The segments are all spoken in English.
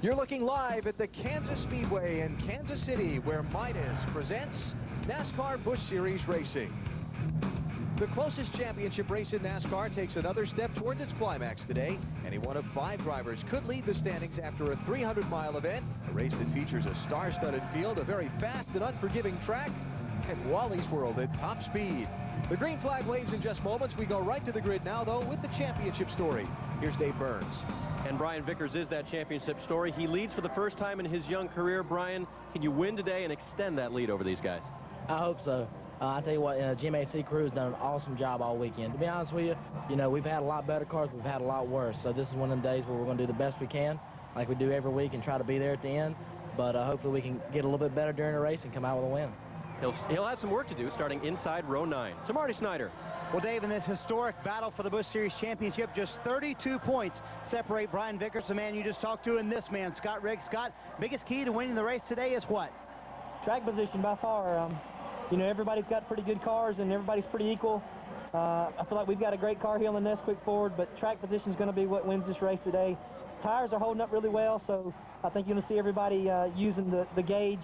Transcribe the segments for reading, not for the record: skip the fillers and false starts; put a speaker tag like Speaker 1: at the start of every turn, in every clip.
Speaker 1: You're looking live at the Kansas Speedway in Kansas City, where Midas presents NASCAR Busch Series Racing. The closest championship race in NASCAR takes another step towards its climax today. Any one of 5 drivers could lead the standings after a 300-mile event, a race that features a star-studded field, a very fast and unforgiving track, and Wally's World at top speed. The green flag waves in just moments. We go right to the grid now, though, with the championship story. Here's Dave Burns.
Speaker 2: And Brian Vickers is that championship story. He leads for the first time in his young career. Brian, can you win today and extend that lead over these guys?
Speaker 3: I hope so. I tell you what, Jim AC crew has done an awesome job all weekend. To be honest with you, we've had a lot better cars, we've had a lot worse. So this is one of them days where we're going to do the best we can, like we do every week, and try to be there at the end. But hopefully we can get a little bit better during the race and come out with a win.
Speaker 2: He'll have some work to do starting inside row 9. So Marty Snyder.
Speaker 4: Well, Dave, in this historic battle for the Busch Series Championship, just 32 points separate Brian Vickers, the man you just talked to, and this man, Scott Riggs. Scott, biggest key to winning the race today is what?
Speaker 5: Track position by far. Everybody's got pretty good cars and everybody's pretty equal. I feel like we've got a great car here on the Nesquik Ford, but track position is going to be what wins this race today. Tires are holding up really well, so I think you're going to see everybody using the gauge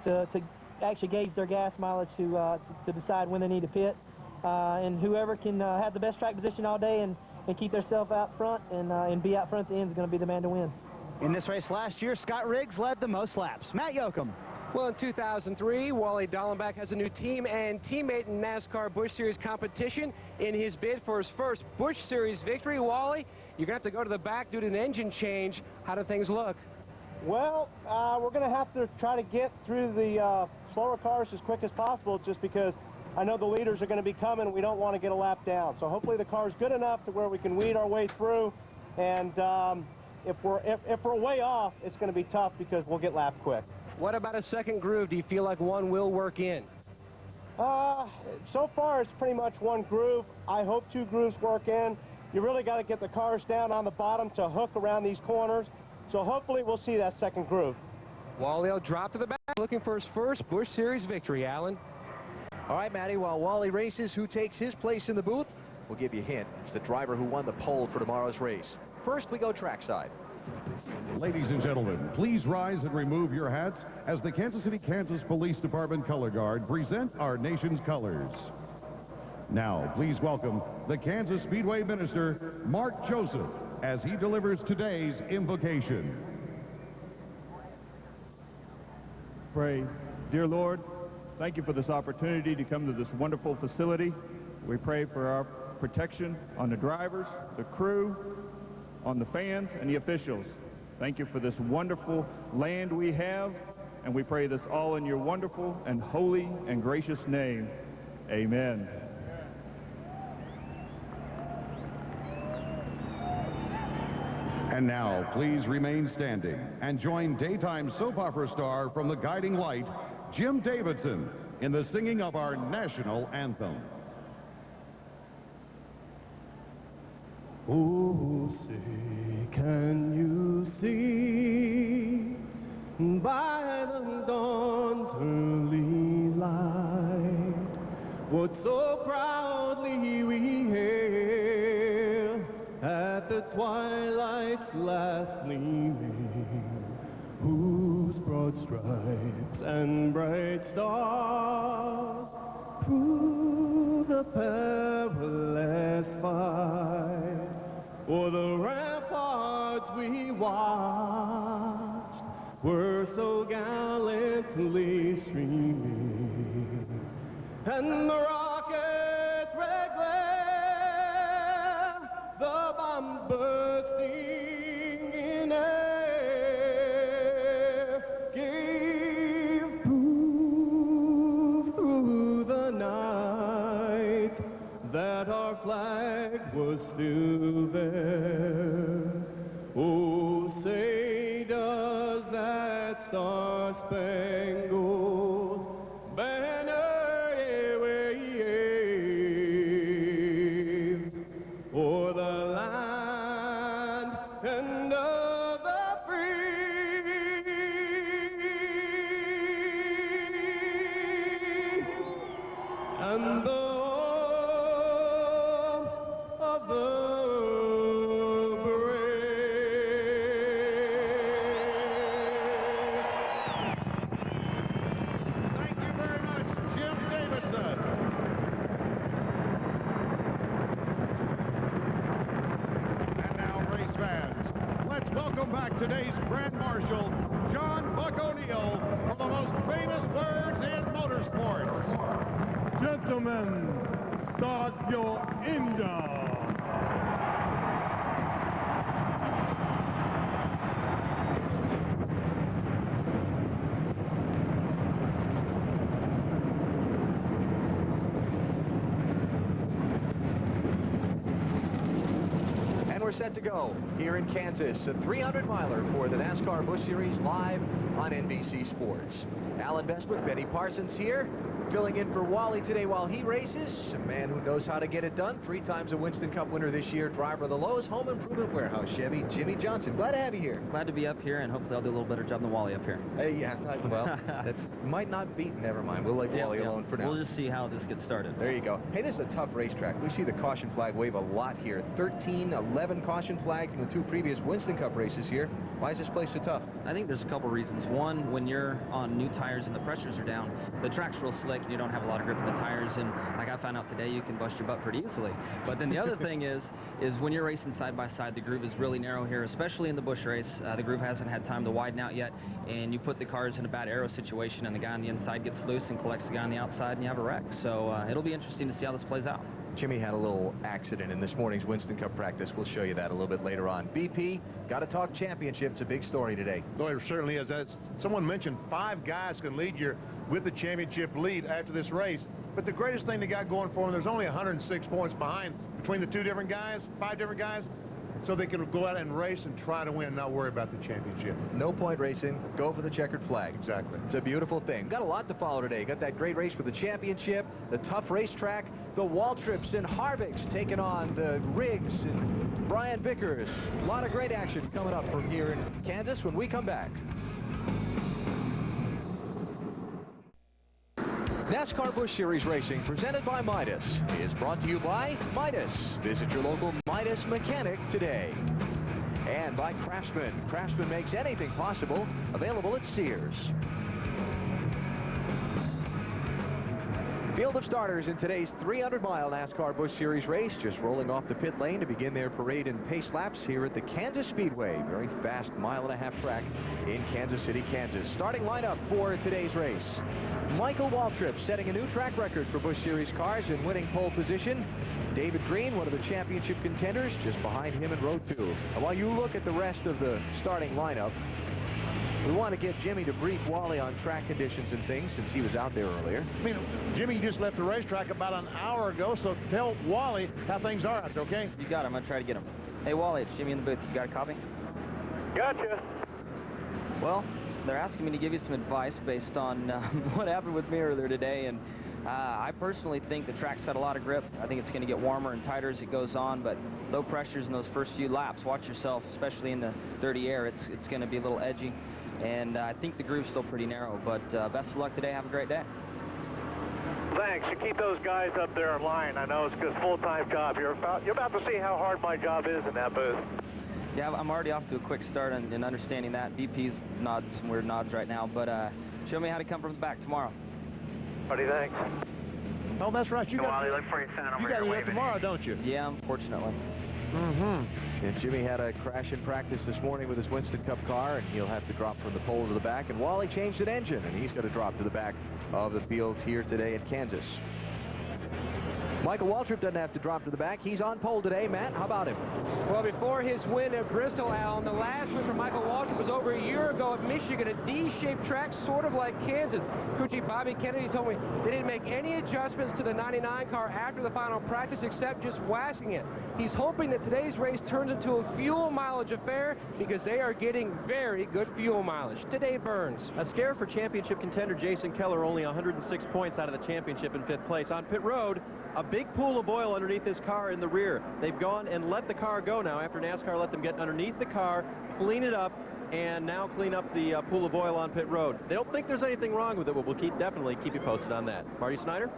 Speaker 5: to actually gauge their gas mileage to decide when they need to pit. And whoever can have the best track position all day and keep themselves out front and be out front at the end is going to be the man to win.
Speaker 4: In this race last year, Scott Riggs led the most laps. Matt Yoakum.
Speaker 6: Well, in 2003, Wally Dallenbach has a new team and teammate in NASCAR Busch Series competition in his bid for his first Busch Series victory. Wally, you're going to have to go to the back due to an engine change. How do things look?
Speaker 5: Well, we're going to have to try to get through the slower cars as quick as possible, just because I know the leaders are going to be coming. We don't want to get a lap down. So hopefully the car's good enough to where we can weed our way through. And if we're way off, it's going to be tough because we'll get lapped quick.
Speaker 6: What about a second groove? Do you feel like one will work in?
Speaker 5: So far, it's pretty much one groove. I hope 2 grooves work in. You really got to get the cars down on the bottom to hook around these corners. So hopefully we'll see that second groove.
Speaker 6: Wally will drop to the back, looking for his first Busch Series victory, Alan.
Speaker 1: All right, Matty, while Wally races, who takes his place in the booth? We'll give you a hint. It's the driver who won the pole for tomorrow's race. First, we go trackside.
Speaker 7: Ladies and gentlemen, please rise and remove your hats as the Kansas City, Kansas Police Department Color Guard present our nation's colors. Now, please welcome the Kansas Speedway Minister, Mark Joseph, as he delivers today's invocation.
Speaker 8: Pray. Dear Lord, thank you for this opportunity to come to this wonderful facility. We pray for our protection on the drivers, the crew, on the fans, and the officials. Thank you for this wonderful land we have, and we pray this all in your wonderful and holy and gracious name. Amen.
Speaker 7: And now, please remain standing and join daytime soap opera star from the Guiding Light, Jim Davidson, in the singing of our national anthem.
Speaker 9: Oh, say, can you see by the dawn's early light what so proudly we hail at the twilight's last gleaming, whose broad stripes and bright stars prove the perilous fight? For the ramparts we watched were so gallantly streaming, and the rockets' red glare, the bombs bursting in air, gave proof through the night that our flag was still there. Oh, say does that star-spangled banner wave o'er the land and of the free, and the of the brave.
Speaker 7: today's Grand Marshal, John Buck O'Neill, for the most famous words in motorsports.
Speaker 9: Gentlemen, start your engine.
Speaker 1: We're set to go here in Kansas, a 300-miler for the NASCAR Busch Series live on NBC Sports. Alan Bestwick, Benny Parsons here, filling in for Wally today while he races. A man who knows how to get it done. 3 times a Winston Cup winner this year, driver of the Lowe's Home Improvement Warehouse Chevy, Jimmie Johnson. Glad to have you here.
Speaker 10: Glad to be up here, and hopefully I'll do a little better job than Wally up here.
Speaker 1: Yeah, well, that might not be. Never mind. We'll leave Wally alone for now.
Speaker 10: We'll just see how this gets started.
Speaker 1: There you go. Hey, this is a tough racetrack. We see the caution flag wave a lot here. 13, 11 caution flags in the 2 previous Winston Cup races here. Why is this place so tough?
Speaker 10: I think there's a couple reasons. One, when you're on new tires and the pressures are down, the track's real slick and you don't have a lot of grip in the tires, and like I found out today, you can bust your butt pretty easily. But then the other thing is when you're racing side by side, the groove is really narrow here, especially in the Busch race. The groove hasn't had time to widen out yet, and you put the cars in a bad aero situation, and the guy on the inside gets loose and collects the guy on the outside, and you have a wreck. So it'll be interesting to see how this plays out.
Speaker 1: Jimmie had a little accident in this morning's Winston Cup practice. We'll show you that a little bit later on. BP, got to talk championship. It's a big story today.
Speaker 11: No, it certainly is. As someone mentioned, 5 guys can lead you with the championship lead after this race. But the greatest thing they got going for them, there's only 106 points behind between the 2 different guys, 5 different guys. So they can go out and race and try to win, not worry about the championship.
Speaker 1: No point racing, go for the checkered flag.
Speaker 11: Exactly.
Speaker 1: It's a beautiful thing. Got a lot to follow today. Got that great race for the championship, the tough racetrack, the Waltrips and Harvick's taking on the Riggs and Brian Vickers. A lot of great action coming up from here in Kansas when we come back. NASCAR Busch Series Racing, presented by Midas, is brought to you by Midas. Visit your local Midas mechanic today. And by Craftsman. Craftsman makes anything possible. Available at Sears. Field of starters in today's 300-mile NASCAR Busch Series race, just rolling off the pit lane to begin their parade and pace laps here at the Kansas Speedway. Very fast mile-and-a-half track in Kansas City, Kansas. Starting lineup for today's race. Michael Waltrip setting a new track record for Busch Series cars in winning pole position. David Green, one of the championship contenders, just behind him in row 2. And while you look at the rest of the starting lineup, we want to get Jimmie to brief Wally on track conditions and things since he was out there earlier.
Speaker 11: I mean, Jimmie just left the racetrack about an hour ago, so tell Wally how things are out there, okay?
Speaker 10: You got him. I'm going to try to get him. Hey, Wally, it's Jimmie in the booth. You got a copy?
Speaker 12: Gotcha.
Speaker 10: Well, they're asking me to give you some advice based on what happened with me earlier today, and I personally think the track's got a lot of grip. I think it's going to get warmer and tighter as it goes on, but low pressures in those first few laps. Watch yourself, especially in the dirty air. It's going to be a little edgy, and I think the groove's still pretty narrow, but best of luck today. Have a great day.
Speaker 12: Thanks. You keep those guys up there in line. I know it's a full-time job. You're about to see how hard my job is in that booth.
Speaker 10: Yeah, I'm already off to a quick start in understanding that. VP's nodding some weird nods right now, but show me how to come from the back tomorrow.
Speaker 12: Buddy, thanks.
Speaker 11: Oh, that's right. You got
Speaker 12: to
Speaker 11: do it tomorrow, don't you?
Speaker 10: Yeah, unfortunately.
Speaker 1: Mm-hmm. And Jimmie had a crash in practice this morning with his Winston Cup car, and he'll have to drop from the pole to the back. And Wally changed an engine, and he's going to drop to the back of the field here today at Kansas. Michael Waltrip doesn't have to drop to the back. He's on pole today. Matt, how about him?
Speaker 6: Well, before his win at Bristol, Alan, the last win for Michael Waltrip was over a year ago at Michigan, a D-shaped track, sort of like Kansas. Crew chief Bobby Kennedy told me they didn't make any adjustments to the 99 car after the final practice except just waxing it. He's hoping that today's race turns into a fuel mileage affair because they are getting very good fuel mileage. Today burns.
Speaker 2: A scare for championship contender Jason Keller, only 106 points out of the championship in 5th place. On pit road, a big pool of oil underneath his car in the rear. They've gone and let the car go now after NASCAR let them get underneath the car, clean it up, and now clean up the pool of oil on pit road. They don't think there's anything wrong with it, but we'll definitely keep you posted on that. Marty Snyder?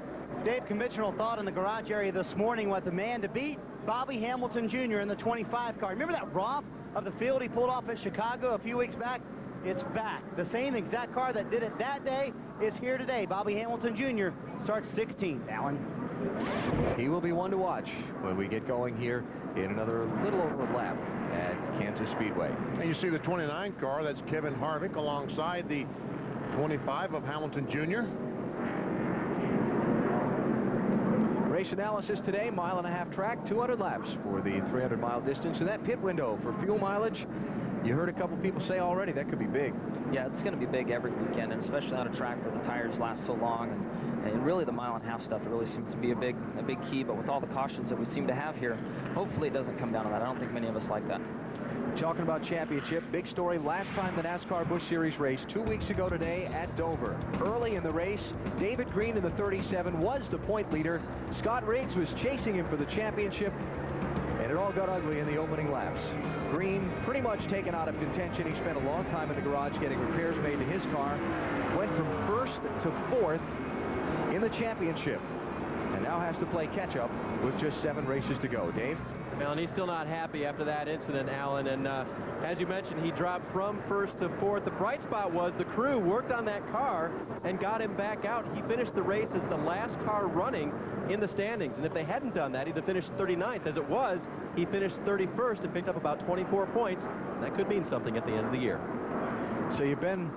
Speaker 4: Dave, conventional thought in the garage area this morning what the man to beat, Bobby Hamilton Jr. in the 25 car. Remember that romp of the field he pulled off at Chicago a few weeks back? It's back. The same exact car that did it that day is here today. Bobby Hamilton Jr. starts 16th, Alan.
Speaker 1: He will be one to watch when we get going here in another little over a lap at Kansas Speedway.
Speaker 11: And you see the 29 car, that's Kevin Harvick alongside the 25 of Hamilton Jr.
Speaker 1: Race analysis today, mile-and-a-half track, 200 laps for the 300-mile distance. And that pit window for fuel mileage, you heard a couple people say already, that could be big.
Speaker 10: Yeah, it's going to be big every weekend, and especially on a track where the tires last so long. And really the mile-and-a-half stuff, it really seems to be a big key. But with all the cautions that we seem to have here, hopefully it doesn't come down to that. I don't think many of us like that.
Speaker 1: Talking about championship, big story last time the NASCAR Busch Series race 2 weeks ago today at Dover. Early in the race, David Green in the 37 was the point leader. Scott Riggs was chasing him for the championship, and it all got ugly in the opening laps. Green pretty much taken out of contention. He spent a long time in the garage getting repairs made to his car. Went from first to fourth in the championship, and now has to play catch-up with just 7 races to go. Dave?
Speaker 2: Well, and he's still not happy after that incident, Alan. And as you mentioned, he dropped from first to fourth. The bright spot was the crew worked on that car and got him back out. He finished the race as the last car running in the standings. And if they hadn't done that, he'd have finished 39th. As it was, he finished 31st and picked up about 24 points. That could mean something at the end of the year.
Speaker 1: So you've been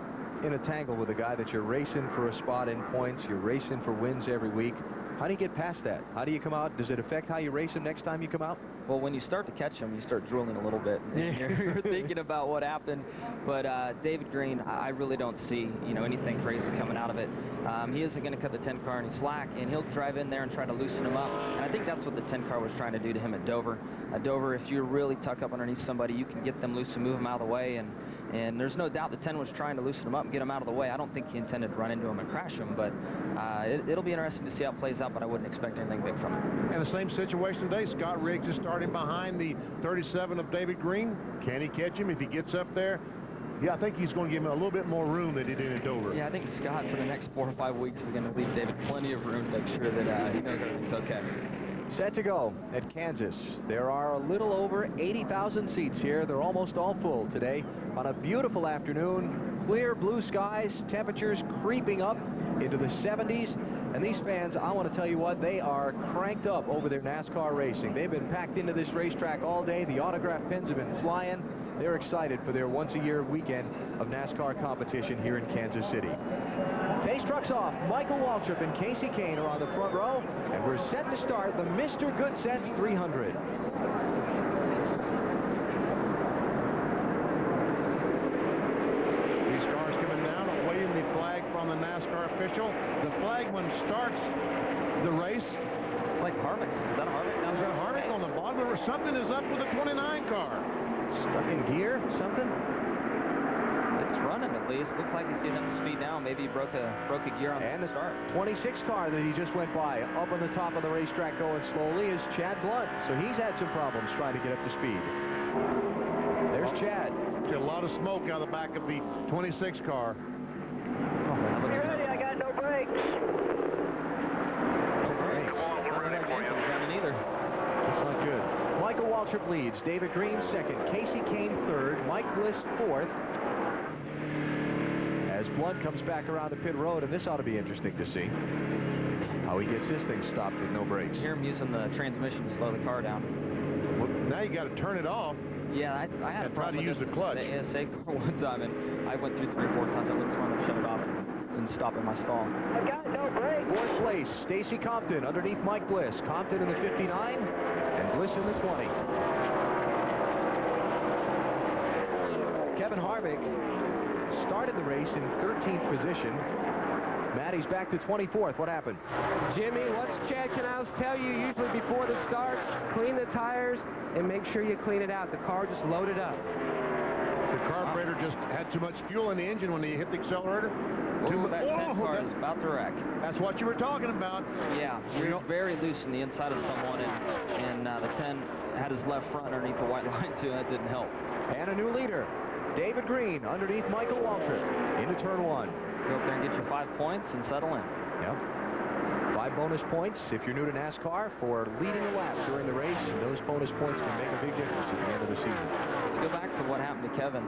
Speaker 1: in a tangle with a guy that you're racing for a spot in points. You're racing for wins every week. How do you get past that? How do you come out? Does it affect how you race him next time you come out?
Speaker 10: Well, when you start to catch him, you start drooling a little bit. You're thinking about what happened. But David Green, I really don't see, anything crazy coming out of it. He isn't going to cut the 10 car any slack, and he'll drive in there and try to loosen him up. And I think that's what the 10 car was trying to do to him at Dover. At Dover, if you really tuck up underneath somebody, you can get them loose and move them out of the way. And there's no doubt the 10 was trying to loosen him up and get him out of the way. I don't think he intended to run into him and crash him, but it'll be interesting to see how it plays out, but I wouldn't expect anything big from him.
Speaker 11: And the same situation today. Scott Riggs is starting behind the 37 of David Green. Can he catch him if he gets up there? Yeah, I think he's going to give him a little bit more room than he did in Dover.
Speaker 10: Yeah, I think Scott, for the next 4 or 5 weeks, is going to leave David plenty of room to make sure that he knows everything's okay.
Speaker 1: Set to go at Kansas. There are a little over 80,000 seats here. They're almost all full today on a beautiful afternoon. Clear blue skies, temperatures creeping up into the 70s. And these fans, I want to tell you what, they are cranked up over their NASCAR racing. They've been packed into this racetrack all day. The autograph pins have been flying. They're excited for their once-a-year weekend of NASCAR competition here in Kansas City. Pace trucks off. Michael Waltrip and Casey Kane are on the front row, and we're set to start the Mr. Goodcents 300.
Speaker 11: These cars coming down, awaiting the flag from the NASCAR official. The flagman starts the race.
Speaker 10: It's like Harvick's. Is that a Harvick?
Speaker 11: Is that a Harvick on the bottom? Or something is up with the 29 car.
Speaker 1: Stuck in gear, something?
Speaker 10: It's running at least. Looks like he's getting up to speed now. Maybe he broke a gear on the start.
Speaker 1: 26 car that he just went by up on the top of the racetrack going slowly is Chad Blunt. So he's had some problems trying to get up to speed. There's Chad.
Speaker 11: A lot of smoke out of the back of the 26 car.
Speaker 12: You ready? I got no brakes.
Speaker 1: That's not good. Michael Waltrip leads. David Green second. Casey Kane third. Mike Bliss fourth. As Blunt comes back around the pit road, and this ought to be interesting to see how he gets this thing stopped with no brakes.
Speaker 10: You hear him using the transmission to slow the car down.
Speaker 11: Well, now you got to turn it off.
Speaker 10: Yeah, I had a problem
Speaker 11: to use the clutch.
Speaker 10: The ASA car one time, and I went through 3 or 4 times. I wouldn't want to shut it off and stop in my stall.
Speaker 12: I got no brakes.
Speaker 1: Fourth place, Stacy Compton underneath Mike Bliss. Compton in the 59 and Bliss in the 20. Kevin Harvick started the race in 13th position. Matty's back to 24th. What happened?
Speaker 6: Jimmy, what's Chad Knaus tell you usually before the starts? Clean the tires and make sure you clean it out. The car just loaded up.
Speaker 11: The carburetor just had too much fuel in the engine when you hit the accelerator.
Speaker 10: That 10 car is about to wreck.
Speaker 11: That's what you were talking about.
Speaker 10: Yeah, you're very loose in the inside of someone, and the 10 had his left front underneath the white line, too. That didn't help.
Speaker 1: And a new leader, David Green, underneath Michael Waltrip, into turn 1.
Speaker 10: Go up there and get your 5 points and settle in.
Speaker 1: Yep. 5 bonus points if you're new to NASCAR for leading a lap during the race. And those bonus points can make a big difference at the end of the season.
Speaker 10: Let's go back to what happened to Kevin.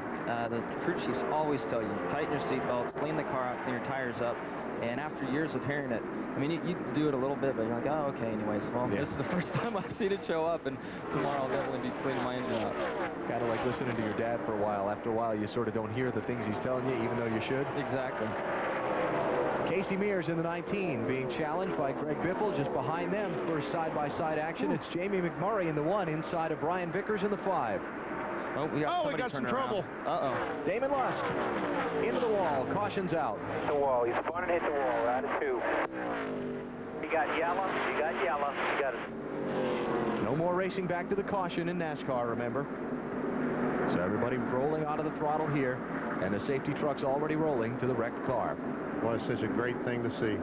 Speaker 10: The crew chiefs always tell you, tighten your seatbelts, clean the car out, clean your tires up. And after years of hearing it, I mean, you do it a little bit, but you're like, oh, okay, anyways. Well, This is the first time I've seen it show up, and tomorrow I'll definitely be cleaning my engine out.
Speaker 1: Kind of like listening to your dad for a while. After a while, you sort of don't hear the things he's telling you, even though you should.
Speaker 10: Exactly.
Speaker 1: Casey Mears in the 19 being challenged by Greg Biffle. Just behind them, first side-by-side action. It's Jamie McMurray in the 1 inside of Brian Vickers in the 5.
Speaker 10: Oh, we got some trouble.
Speaker 1: Uh-oh. Damon Lusk into the wall. Caution's out.
Speaker 12: The wall. He's spun and hit the wall. Right at 2. He got yellow. He got yellow. He got it.
Speaker 1: No more racing back to the caution in NASCAR, remember. So everybody rolling out of the throttle here, and the safety truck's already rolling to the wrecked car.
Speaker 11: Well, it's such a great thing to see.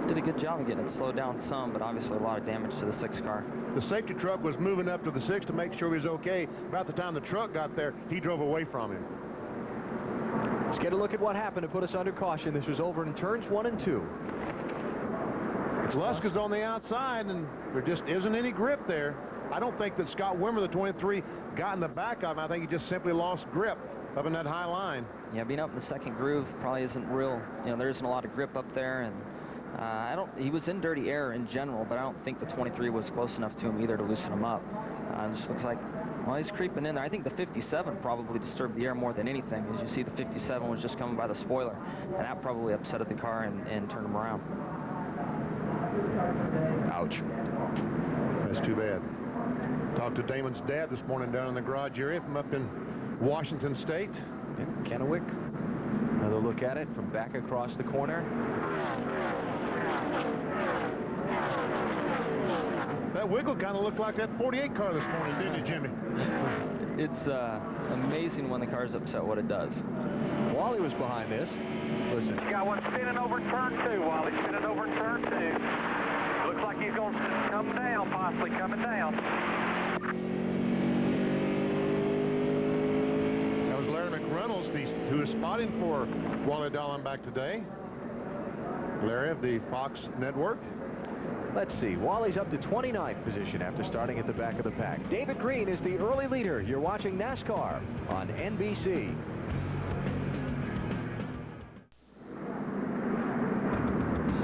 Speaker 10: Did a good job of getting it slowed down some, but obviously a lot of damage to the 6 car.
Speaker 11: The safety truck was moving up to the 6 to make sure he was okay. About the time the truck got there, he drove away from him.
Speaker 1: Let's get a look at what happened to put us under caution. This was over in turns 1 and 2.
Speaker 11: Lusk is on the outside, and there just isn't any grip there. I don't think that Scott Wimmer, the 23, got in the back of him. I think he just simply lost grip up in that high line.
Speaker 10: Yeah, being up in the second groove probably isn't real. You know, there isn't a lot of grip up there, and he was in dirty air in general, but I don't think the 23 was close enough to him either to loosen him up. It just looks like, well, he's creeping in there. I think the 57 probably disturbed the air more than anything. As you see, the 57 was just coming by the spoiler, and that probably upsetted the car and turned him around.
Speaker 1: Ouch.
Speaker 11: That's too bad. Talked to Damon's dad this morning down in the garage area from up in Washington State.
Speaker 1: Kennewick. Another look at it from back across the corner.
Speaker 11: That wiggle kind of looked like that 48 car this morning, didn't it, Jimmy?
Speaker 10: It's amazing when the car's upset what it does.
Speaker 1: Wally was behind this. Listen.
Speaker 12: He's got one spinning over turn 2. Wally spinning over turn 2. Looks like he's going to come down, possibly coming down.
Speaker 11: That was Larry McReynolds, who is spotting for Wally Dallenbach today. Larry of the Fox Network.
Speaker 1: Let's see. Wally's up to 29th position after starting at the back of the pack. David Green is the early leader. You're watching NASCAR on NBC.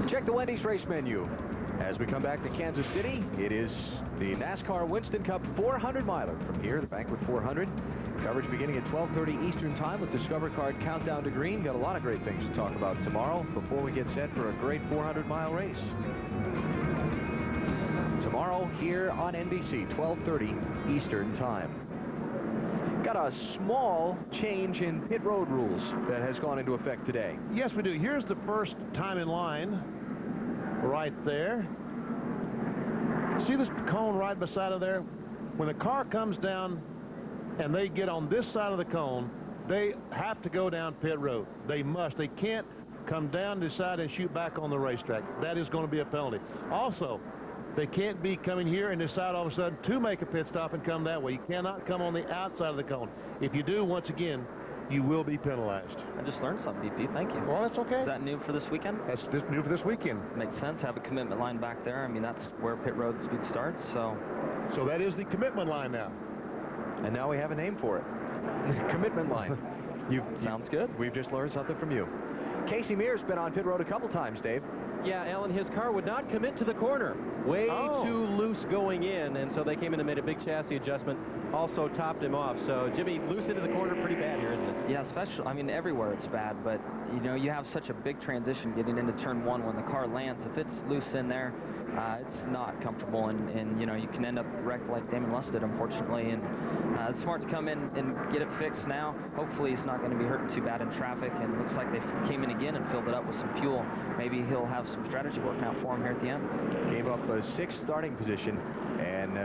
Speaker 1: Check the Wendy's race menu. As we come back to Kansas City, it is the NASCAR Winston Cup 400-miler. From here, the Banquet 400. Coverage beginning at 12:30 Eastern Time with Discover Card Countdown to Green. Got a lot of great things to talk about tomorrow before we get set for a great 400-mile race. Tomorrow here on NBC, 12:30 Eastern Time. Got a small change in pit road rules that has gone into effect today.
Speaker 11: Yes, we do. Here's the first time in line right there. See this cone right beside of there? When a car comes down and they get on this side of the cone, they have to go down pit road. They must. They can't come down this side and shoot back on the racetrack. That is going to be a penalty. Also, they can't be coming here and decide all of a sudden to make a pit stop and come that way. You cannot come on the outside of the cone. If you do, once again, you will be penalized.
Speaker 10: I just learned something, BP. Thank you.
Speaker 11: Well, that's okay.
Speaker 10: Is that new for this weekend?
Speaker 11: That's new for this weekend.
Speaker 10: Makes sense. Have a commitment line back there. I mean, that's where pit road speed starts.
Speaker 11: So that is the commitment line now.
Speaker 1: And now we have a name for it. Commitment line.
Speaker 10: Sounds good.
Speaker 1: We've just learned something from you. Casey Mears been on pit road a couple times, Dave.
Speaker 2: Yeah, Alan, his car would not commit to the corner. Way too loose going in, and so they came in and made a big chassis adjustment. Also topped him off. So, Jimmy, loose into the corner pretty bad here, isn't it?
Speaker 10: Yeah, especially, I mean, everywhere it's bad, but, you know, you have such a big transition getting into turn 1 when the car lands. If it's loose in there, it's not comfortable, and, you know, you can end up wrecked like Damon Lusk did, unfortunately. And it's smart to come in and get it fixed now. Hopefully he's not going to be hurting too bad in traffic, and it looks like they came in again and filled it up with some fuel. Maybe he'll have some strategy working out for him here at the end.
Speaker 1: Gave up a 6th starting position and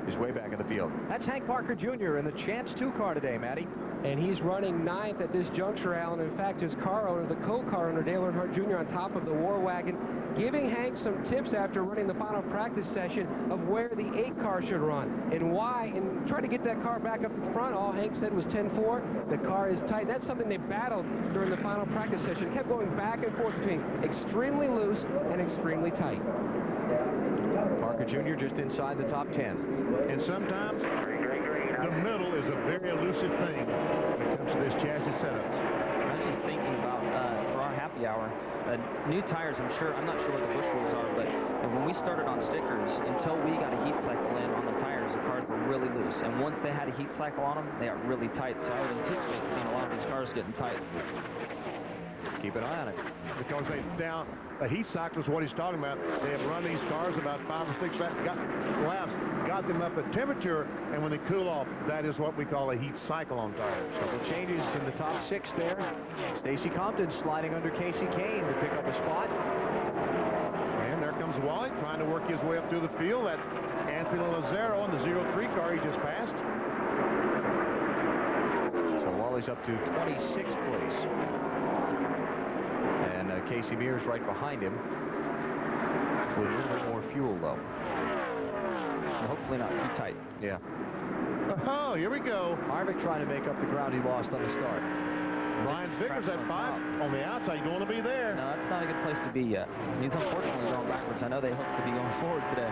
Speaker 1: is way back in the field. That's Hank Parker Jr. in the Chance 2 car today, Matty.
Speaker 6: And he's running 9th at this juncture, Alan. In fact, his car owner, the co-car owner, Dale Earnhardt Jr., on top of the War Wagon, giving Hank some tips after running the final practice session of where the 8 car should run and why, and try to get that car back up in front. All Hank said was 10-4. The car is tight. That's something they battled during the final practice session. It kept going back and forth between extremely loose and extremely tight.
Speaker 1: Parker Jr. just inside the top 10.
Speaker 11: And sometimes the middle is a very elusive thing when it comes to this chassis setup.
Speaker 10: I was just thinking about, for our happy hour, new tires, I'm not sure what the Busch rules are, but And when we started on stickers, until we got a heat cycle in on the tires, the cars were really loose. And once they had a heat cycle on them, they got really tight. So I would anticipate seeing a lot of these cars getting tight.
Speaker 1: Keep an eye on it.
Speaker 11: Because the heat cycle is what he's talking about. They have run these cars about 5 or 6 laps, got them up at temperature, and when they cool off, that is what we call a heat cycle on tires.
Speaker 1: Couple changes in the top 6 there. Stacy Compton sliding under Casey Kane to pick up a spot.
Speaker 11: And there comes Wally trying to work his way up through the field. That's Anthony Lazaro in the 03 car he just passed.
Speaker 1: So Wally's up to 26th place. And Casey Mears right behind him with a little bit more fuel, though.
Speaker 10: And hopefully not too tight.
Speaker 1: Yeah.
Speaker 11: Oh, here we go.
Speaker 1: Harvick trying to make up the ground he lost on the start.
Speaker 11: Brian Vickers at 5 on the outside. You don't want to be there.
Speaker 10: No, that's not a good place to be yet. He's unfortunately going backwards. I know they hope to be going forward today.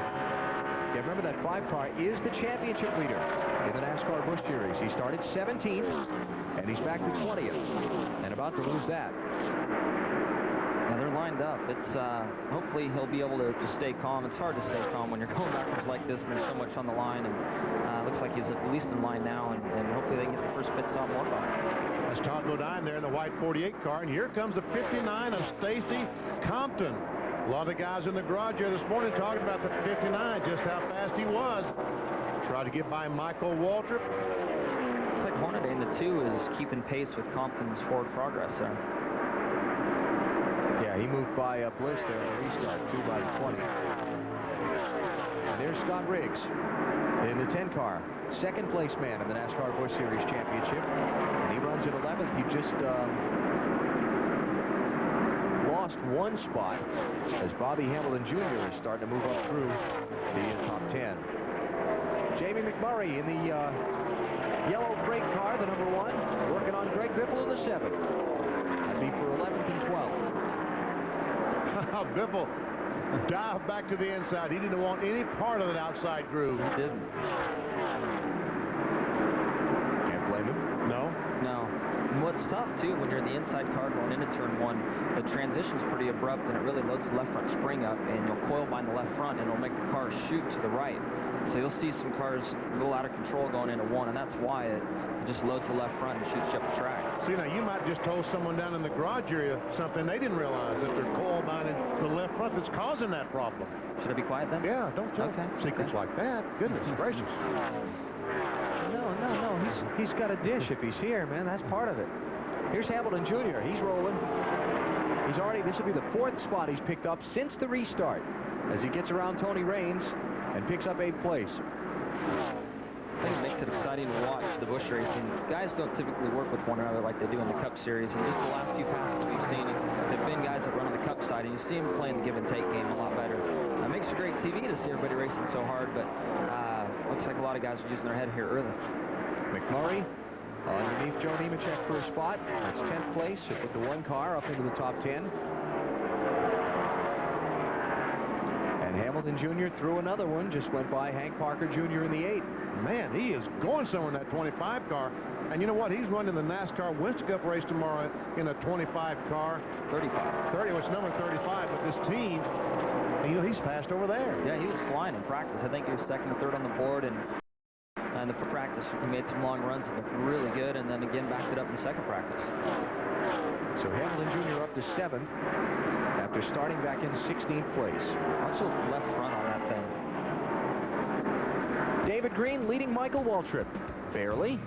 Speaker 1: Yeah, remember that 5 car is the championship leader in the NASCAR Busch Series. He started 17th, and he's back to 20th, and about to lose that.
Speaker 10: Now they're lined up. It's hopefully he'll be able to stay calm. It's hard to stay calm when you're going backwards like this and there's so much on the line. And looks like he's at least in line now, and hopefully they can get the first pit stop and work on it.
Speaker 11: That's Todd Bodine there in the white 48 car, and here comes the 59 of Stacy Compton. A lot of guys in the garage here this morning talking about the 59, just how fast he was. Tried to get by Michael Waltrip.
Speaker 10: Looks like Hornaday in the 2 is keeping pace with Compton's forward progress there.
Speaker 1: Yeah, he moved by Bliss there in the restart, 2 by 20. And there's Scott Riggs in the 10 car, second place man in the NASCAR Busch Series Championship. And he runs at 11th. He just lost 1 spot as Bobby Hamilton Jr. is starting to move up through the top 10. Jamie McMurray in the yellow freight car, the number 1, working on Greg Biffle in the 7th. That'd be for 11th and 12th.
Speaker 11: Biffle dived back to the inside. He didn't want any part of that outside groove.
Speaker 10: He didn't.
Speaker 11: Can't blame him. No?
Speaker 10: No. And what's tough, too, when you're in the inside car going into turn 1, the transition's pretty abrupt, and it really loads the left front spring up, and you'll coil behind the left front, and it'll make the car shoot to the right. So you'll see some cars a little out of control going into 1, and that's why it just loads the left front and shoots you up the track.
Speaker 11: So, you know, you might just told someone down in the garage area something they didn't realize, that they're coil binding the left front that's causing that problem.
Speaker 10: Should I be quiet then?
Speaker 11: Yeah, don't tell secrets like that. Goodness gracious.
Speaker 1: No. He's got a dish if he's here, man. That's part of it. Here's Hamilton Jr. He's rolling. He's already, this will be the 4th spot he's picked up since the restart as he gets around Tony Raines and picks up 8th place.
Speaker 10: I think it makes it exciting to watch the Busch racing. Guys don't typically work with one another like they do in the Cup Series, and just the last few passes we've seen have been guys that run on the Cup side, and you see them playing the give-and-take game a lot better. It makes for great TV to see everybody racing so hard, but looks like a lot of guys are using their head here early.
Speaker 1: McMurray underneath Joe Nemechek for a spot. That's 10th place. Should put the 1 car up into the top 10. And Hamilton Jr. threw another one. Just went by Hank Parker Jr. in the 8th.
Speaker 11: Man, he is going somewhere in that 25 car. And you know what? He's running the NASCAR Winston Cup race tomorrow in a 25 car. 30, which number 35. But this team, you know, he's passed over there.
Speaker 10: Yeah, he was flying in practice. I think he was 2nd or 3rd on the board, and for practice, he made some long runs that looked really good, and then again backed it up in the 2nd practice.
Speaker 1: So Hamilton Jr. up to 7th after starting back in 16th place.
Speaker 10: Also left front on that thing.
Speaker 1: David Green leading Michael Waltrip. Barely.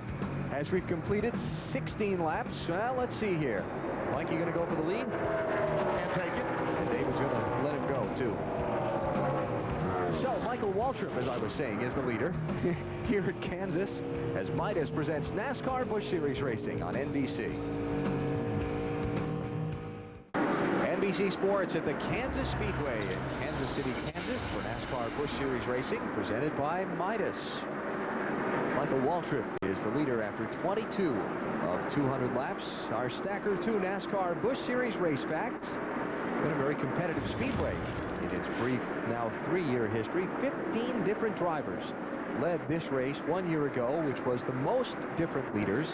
Speaker 1: As we've completed 16 laps. Well, let's see here. Mikey going to go for the lead? Can't take it. And David's going to let him go, too. So, Michael Waltrip, as I was saying, is the leader here at Kansas as Midas presents NASCAR Busch Series Racing on NBC. NBC Sports at the Kansas Speedway in Kansas City, Kansas for NASCAR Busch Series Racing presented by Midas. Michael Waltrip is the leader after 22 of 200 laps. Our Stacker 2 NASCAR Busch Series race facts. Been a very competitive speedway in its brief, now 3-year history. 15 different drivers led this race 1 year ago, which was the most different leaders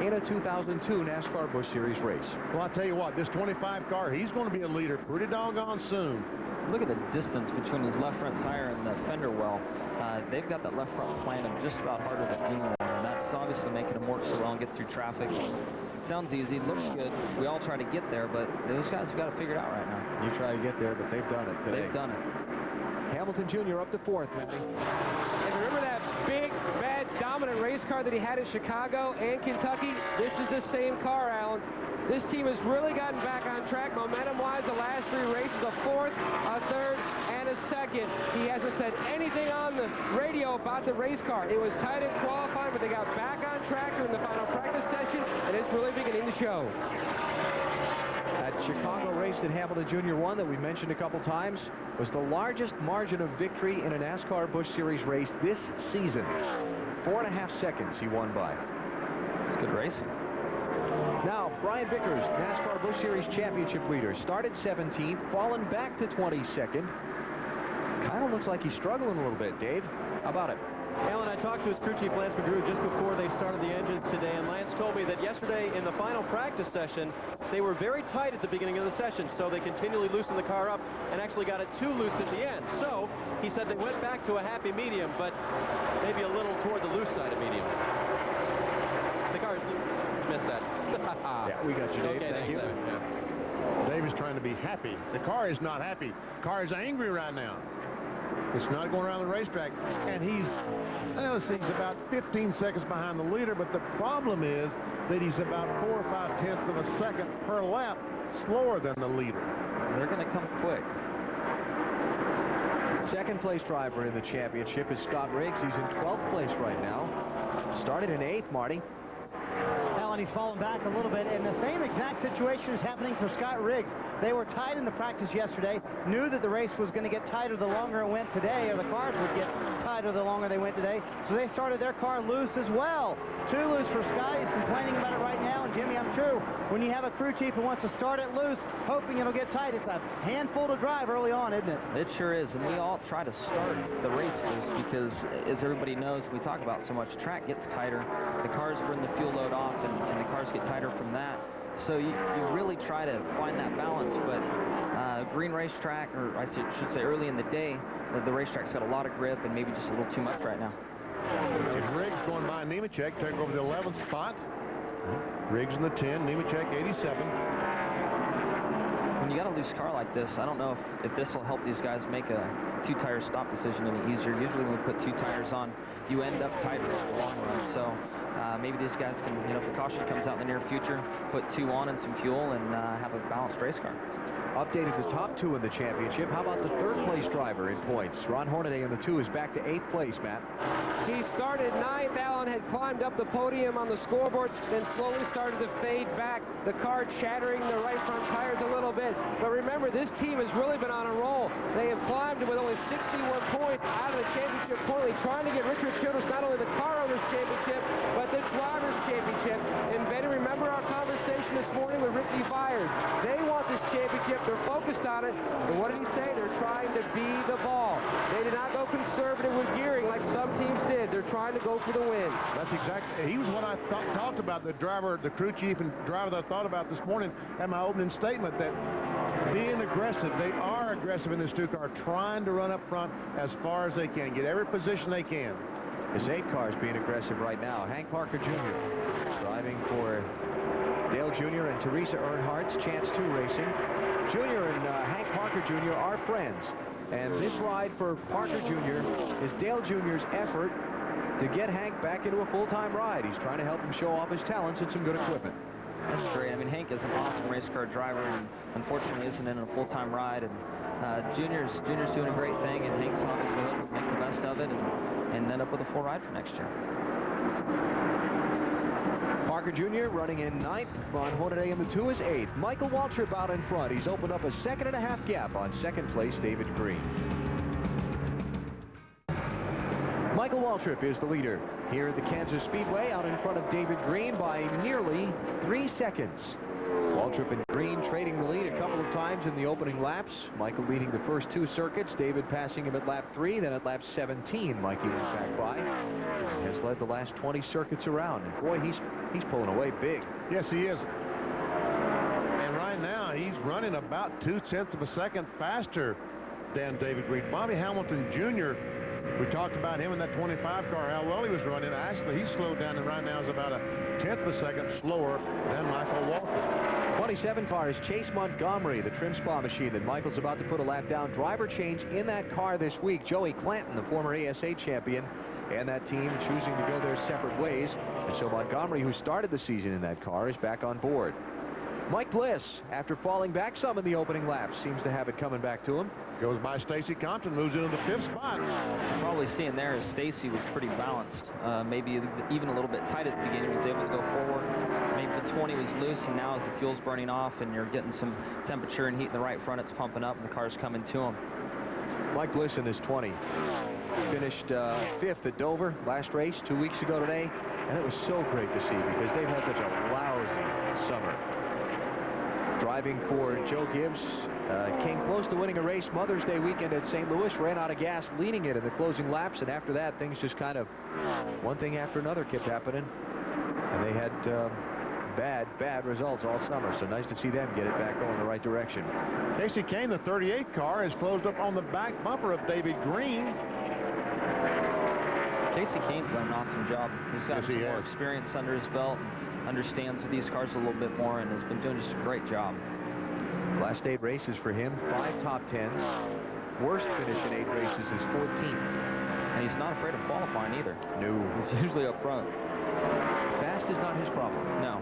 Speaker 1: in a 2002 NASCAR Busch Series race.
Speaker 11: Well, I'll tell you what, this 25 car, he's going to be a leader pretty doggone soon.
Speaker 10: look at the distance between his left front tire and the fender well. They've got that left front planted just about harder than anyone, and that's obviously making them work so well and get through traffic. Sounds easy, looks good. We all try to get there, but those guys have got to figure it out right now.
Speaker 1: You try to get there, but they've done it today.
Speaker 10: They've done it.
Speaker 1: Hamilton Jr. up to 4th, Mindy.
Speaker 6: And remember that big, bad, dominant race car that he had in Chicago and Kentucky? This is the same car, Alan. This team has really gotten back on track momentum-wise the last 3 races, a 4th, a 3rd, and a 2nd. He hasn't said anything on the radio about the race car. It was tight in qualifying, but they got back on track during the final practice session, and it's really beginning to show.
Speaker 1: That Chicago race that Hamilton Jr. won that we mentioned a couple times was the largest margin of victory in a NASCAR Busch Series race this season. 4.5 seconds he won by.
Speaker 10: It's good racing.
Speaker 1: Now, Brian Vickers, NASCAR Busch Series championship leader, started 17th, fallen back to 22nd. Kind of looks like he's struggling a little bit, Dave. How about it?
Speaker 2: Alan, I talked to his crew chief, Lance McGrew, just before they started the engines today, and Lance told me that yesterday in the final practice session, they were very tight at the beginning of the session, so they continually loosened the car up and actually got it too loose at the end. So, he said they went back to a happy medium, but maybe a little toward the loose side of medium. The car's missed that.
Speaker 1: Yeah, we got you, Dave.
Speaker 2: Okay,
Speaker 1: thank you.
Speaker 2: Yeah.
Speaker 11: Dave is trying to be happy. The car is not happy. The car is angry right now. It's not going around the racetrack. And he's, let's see, he's about 15 seconds behind the leader, but the problem is that he's about 4 or 5 tenths of a second per lap slower than the leader.
Speaker 10: They're going to come quick.
Speaker 1: Second place driver in the championship is Scott Riggs. He's in 12th place right now. Started in 8th, Marty.
Speaker 4: Alan, he's fallen back a little bit, and the same exact situation is happening for Scott Riggs. They were tight in the practice yesterday, knew that the race was going to get tighter the longer it went today, or the cars would get tighter the longer they went today, so they started their car loose as well. Too loose for Scott. He's complaining about it right now, and Jimmy, I'm sure when you have a crew chief who wants to start it loose, hoping it'll get tight, it's a handful to drive early on, isn't it?
Speaker 10: It sure is, and we all try to start the race loose because, as everybody knows, we talk about so much, track gets tighter, the cars burn the fuel load off, and the cars get tighter from that. So you really try to find that balance, but green racetrack, or I should say early in the day, the racetrack's got a lot of grip and maybe just a little too much right now.
Speaker 11: Riggs going by Nemechek, take over the 11th spot. Riggs in the 10, Nemechek 87.
Speaker 10: When you got a loose car like this, I don't know if this will help these guys make a 2-tire stop decision any easier. Usually when we put 2 tires on, you end up tighter in the long run. So maybe these guys can, you know, if a caution comes out in the near future, put 2 on and some fuel and have a balanced race car.
Speaker 1: Updated the top 2 in the championship. How about the 3rd place driver in points? Ron Hornaday in the 2 is back to 8th place, Matt.
Speaker 6: He started 9th. Allen had climbed up the podium on the scoreboard, then slowly started to fade back. The car chattering the right front tires a little bit. But remember, this team has really been on a roll. They have climbed with only 61 points out of the championship point lead, trying to get Richard Childress not only the car owners championship, but the drivers championship. And Benny, remember our conversation this morning with Ricky Byers. They want this championship. They're focused on it. But what did he say? They're trying to be the ball. They did not go conservative with gearing like some teams did. They're trying to go for the win.
Speaker 11: That's exactly. He was what I talked about, the driver, the crew chief and driver that I thought about this morning at my opening statement, that being aggressive. They are aggressive in this 2 car, trying to run up front as far as they can, get every position they can.
Speaker 1: This 8 car is being aggressive right now. Hank Parker Jr. driving for Dale Jr. and Teresa Earnhardt's Chance 2 Racing. Jr. and Hank Parker Jr. are friends. And this ride for Parker Jr. is Dale Jr.'s effort to get Hank back into a full-time ride. He's trying to help him show off his talents and some good equipment.
Speaker 10: That's great. I mean, Hank is an awesome race car driver and unfortunately isn't in a full-time ride. And Junior's doing a great thing, and Hank's obviously hoping to make the best of it and end up with a full ride for next year.
Speaker 1: Parker Jr. running in 9th. Ron Hornaday in the 2 is 8th. Michael Waltrip out in front. He's opened up a 2.5 gap on 2nd place David Green. Michael Waltrip is the leader here at the Kansas Speedway, out in front of David Green by nearly 3 seconds. Waltrip and Green trading the lead a couple of times in the opening laps. Michael leading the first 2 circuits. David passing him at lap 3, then at lap 17. Mikey went back by. Has led the last 20 circuits around. And boy, he's pulling away big.
Speaker 11: Yes, he is. And right now, he's running about 0.2 of a second faster than David Green. Bobby Hamilton Jr., we talked about him in that 25 car, how well he was running. Actually, he's slowed down, and right now is about a 1/10 of a second slower than Michael Waltrip.
Speaker 1: 27 car is Chase Montgomery, the trim spa machine that Michael's about to put a lap down. Driver change in that car this week. Joey Clanton, the former ASA champion, and that team choosing to go their separate ways. And so Montgomery, who started the season in that car, is back on board. Mike Bliss, after falling back some in the opening laps, seems to have it coming back to him.
Speaker 11: Goes by Stacy Compton, moves into the 5th spot.
Speaker 10: Probably seeing there is Stacy was pretty balanced. Maybe even a little bit tight at the beginning, was able to go forward. Maybe the 20 was loose, and now as the fuel's burning off and you're getting some temperature and heat in the right front, it's pumping up and the car's coming to him.
Speaker 1: Mike Bliss in his 20. Finished 5th at Dover last race 2 weeks ago today, and it was so great to see because they've had such a lousy summer. Driving for Joe Gibbs, came close to winning a race Mother's Day weekend at St. Louis, ran out of gas leading it in the closing laps, and after that things just kind of one thing after another kept happening, and they had bad results all summer, so nice to see them get it back going the right direction.
Speaker 11: Casey Kane, the 38 car, has closed up on the back bumper of David Green.
Speaker 10: Casey Kane's done an awesome job. He's got some more experience under his belt, and understands these cars a little bit more, and has been doing just a great job.
Speaker 1: Last 8 races for him, 5 top 10s. Worst finish in 8 races is 14th.
Speaker 10: And he's not afraid of qualifying either.
Speaker 1: No.
Speaker 10: He's usually up front.
Speaker 1: Fast is not his problem.
Speaker 10: No.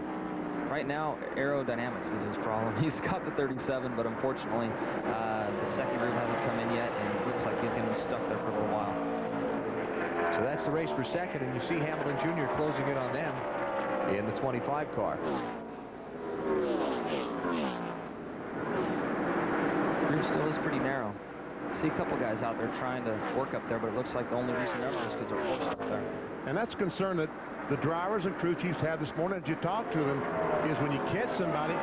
Speaker 10: Right now, aerodynamics is his problem. He's got the 37, but unfortunately, the second groove hasn't come in yet, and it looks like he's going to be stuck there for a little while.
Speaker 1: So that's the race for second, and you see Hamilton Jr. closing in on them in the 25 car.
Speaker 10: Groove still is pretty narrow. See a couple guys out there trying to work up there, but it looks like the only reason they're up is because they're forced up there.
Speaker 11: And that's a concern that the drivers and crew chiefs have this morning as you talk to them, is when you catch somebody,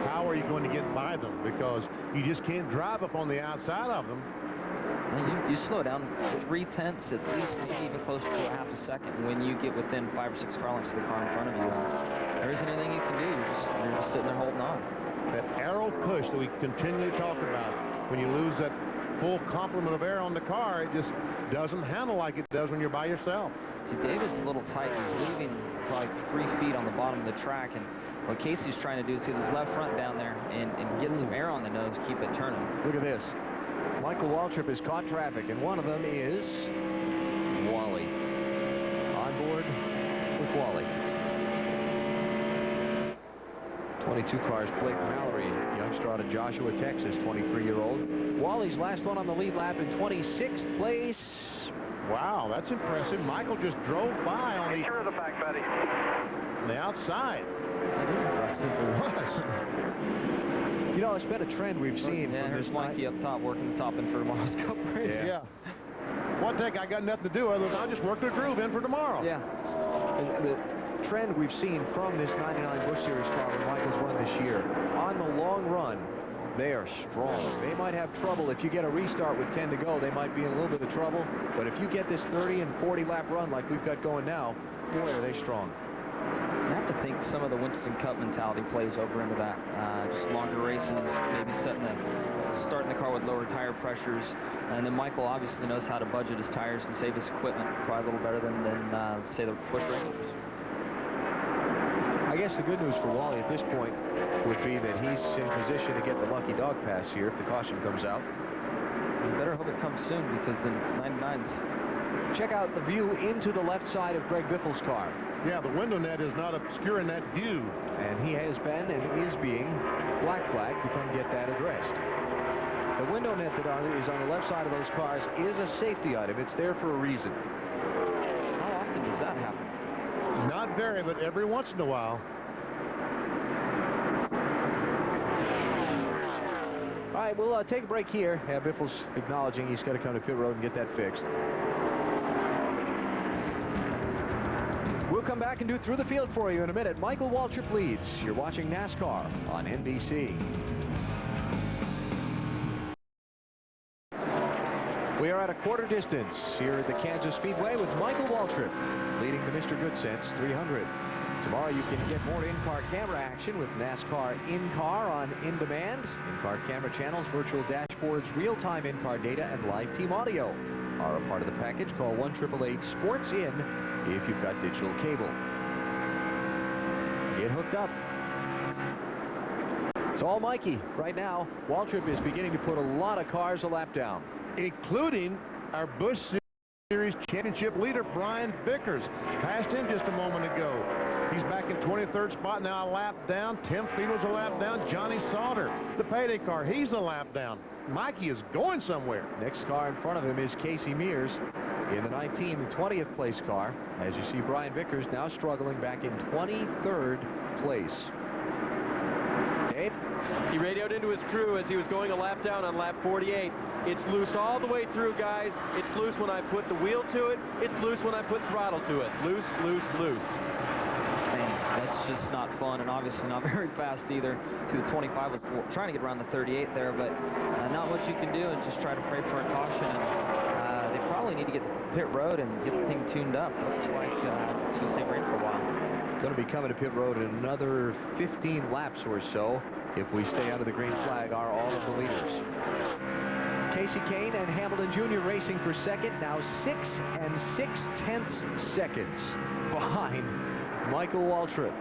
Speaker 11: how are you going to get by them? Because you just can't drive up on the outside of them.
Speaker 10: You slow down 3/10 at least, maybe even closer to a half a second when you get within 5 or 6 car lengths of the car in front of you. There isn't anything you can do. You're just sitting there holding on.
Speaker 11: That aero push that we continually talk about, when you lose that full complement of air on the car, it just doesn't handle like it does when you're by yourself.
Speaker 10: See, David's a little tight. He's leaving like 3 feet on the bottom of the track, and what Casey's trying to do is get his left front down there and get some air on the nose, keep it turning.
Speaker 1: Look at this. Michael Waltrip has caught traffic, and one of them is Wally. On board with Wally. 22 cars, Blake Mallory, youngster out of Joshua, Texas, 23-year-old. Wally's last one on the lead lap in 26th place.
Speaker 11: Wow, that's impressive. Michael just drove by on
Speaker 12: the back, buddy.
Speaker 11: On the outside.
Speaker 10: That is impressive.
Speaker 11: It was.
Speaker 1: You know, it's been a trend we've seen.
Speaker 10: Yeah, here's Mikey up top, working the top end for tomorrow's Cup race.
Speaker 11: Yeah. One thing, I got nothing to do other than I'll just work the groove in for tomorrow.
Speaker 1: Yeah. The trend we've seen from this 99 Busch Series car when Michael's won this year, on the long run, they are strong. They might have trouble. If you get a restart with 10 to go, they might be in a little bit of trouble. But if you get this 30 and 40 lap run like we've got going now, boy, are they strong.
Speaker 10: I have to think some of the Winston Cup mentality plays over into that. Just longer races, maybe starting the car with lower tire pressures. And then Michael obviously knows how to budget his tires and save his equipment probably a little better than say, the Busch Rangers.
Speaker 1: I guess the good news for Wally at this point would be that he's in position to get the lucky dog pass here if the caution comes out.
Speaker 10: You better hope it comes soon, because the 99's...
Speaker 1: Check out the view into the left side of Greg Biffle's car.
Speaker 11: Yeah, the window net is not obscuring that view.
Speaker 1: And he has been and is being black flagged to come get that addressed. The window net that is on the left side of those cars is a safety item. It's there for a reason.
Speaker 10: How often does that happen?
Speaker 11: Not very, but every once in a while.
Speaker 1: All right, we'll take a break here. Biffle's acknowledging he's got to come to pit road and get that fixed. We'll come back and do Through the Field for you in a minute. Michael Waltrip leads. You're watching NASCAR on NBC. We are at a quarter distance here at the Kansas Speedway with Michael Waltrip leading the Mr. Goodcents 300. Tomorrow you can get more in-car camera action with NASCAR In-Car on In Demand. In-car camera channels, virtual dashboards, real-time in-car data, and live team audio are a part of the package. Call 1-888-SPORTS-IN if you've got digital cable. Get hooked up. It's all Mikey right now. Waltrip is beginning to put a lot of cars a lap down,
Speaker 11: including our Busch Series championship leader, Brian Vickers. Passed him just a moment ago. He's back in 23rd spot, now a lap down. Tim Fiedler's a lap down. Johnny Sauter, the payday car, he's a lap down. Mikey is going somewhere.
Speaker 1: Next car in front of him is Casey Mears in the 20th place car. As you see, Brian Vickers now struggling back in 23rd place. Dave?
Speaker 2: He radioed into his crew as he was going a lap down on lap 48. It's loose all the way through, guys. It's loose when I put the wheel to it. It's loose when I put throttle to it. Loose, loose, loose.
Speaker 10: That's just not fun, and obviously not very fast either. To the 25, trying to get around the 38 there, but not much you can do, and just try to pray for a caution. And they probably need to get to pit road and get the thing tuned up. Looks like it's going to stay great for a while.
Speaker 1: Going to be coming to pit road in another 15 laps or so. If we stay under the green flag, are all of the leaders. Casey Kane and Hamilton Jr. racing for second, now 6 6/10 seconds behind Michael Waltrip.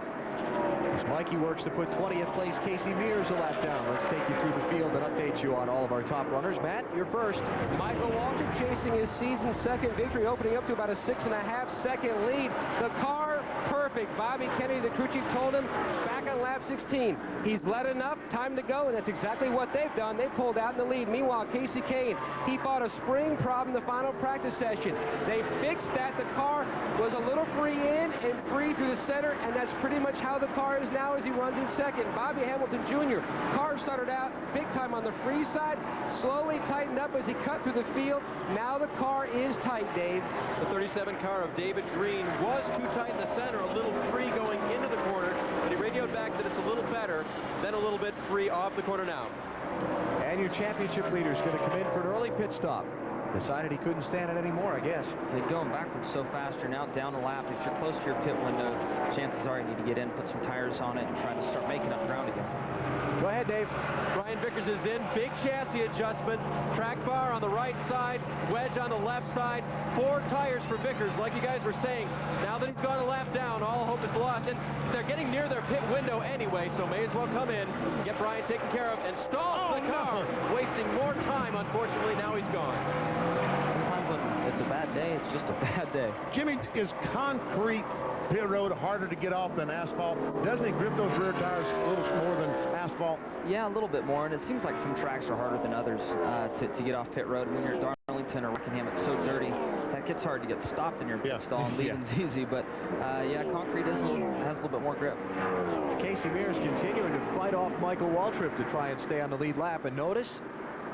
Speaker 1: As Mikey works to put 20th place Casey Mears a lap down. Let's take you through the field and update you on all of our top runners. Matt, you're first.
Speaker 6: Michael Waltrip chasing his season second victory, opening up to about a 6.5 second lead. The car, perfect. Bobby Kennedy, the crew chief, told him back on lap 16. He's led enough, time to go, and that's exactly what they've done. They pulled out in the lead. Meanwhile, Casey Kane, he fought a spring problem the final practice session. They fixed that. The car was a little free in and free through the center, and that's pretty much how the car is now as he runs in second. Bobby Hamilton Jr. car started out big time on the free side, slowly tightened up as he cut through the field. Now the car is tight, Dave.
Speaker 2: The 37 car of David Green was too tight in the center, a little free going into the corner, but he radioed back that it's a little better, then a little bit free off the corner now.
Speaker 1: And your championship leader is going to come in for an early pit stop. Decided he couldn't stand it anymore, I guess.
Speaker 10: They're going backwards so fast. You're now down a lap. If you're close to your pit window, chances are you need to get in, put some tires on it, and try to start making up ground again.
Speaker 1: Go ahead, Dave.
Speaker 2: Brian Vickers is in. Big chassis adjustment. Track bar on the right side. Wedge on the left side. 4 tires for Vickers, like you guys were saying. Now that he's gone a lap down, all hope is lost. And they're getting near their pit window anyway, so may as well come in, get Brian taken care of, and stall the car. No. Wasting more time, unfortunately. Now he's gone.
Speaker 10: Sometimes when it's a bad day, it's just a bad day.
Speaker 11: Jimmy, is concrete pit road harder to get off than asphalt? Doesn't he grip those rear tires a little more than asphalt?
Speaker 10: Yeah, a little bit more, and it seems like some tracks are harder than others to get off pit road. When you're at Darlington or Rockingham, it's so dirty. That gets hard to get stopped in your pit stall, and leaving's easy, but yeah, concrete has a little bit more grip.
Speaker 1: Casey Mears continuing to fight off Michael Waltrip to try and stay on the lead lap, and notice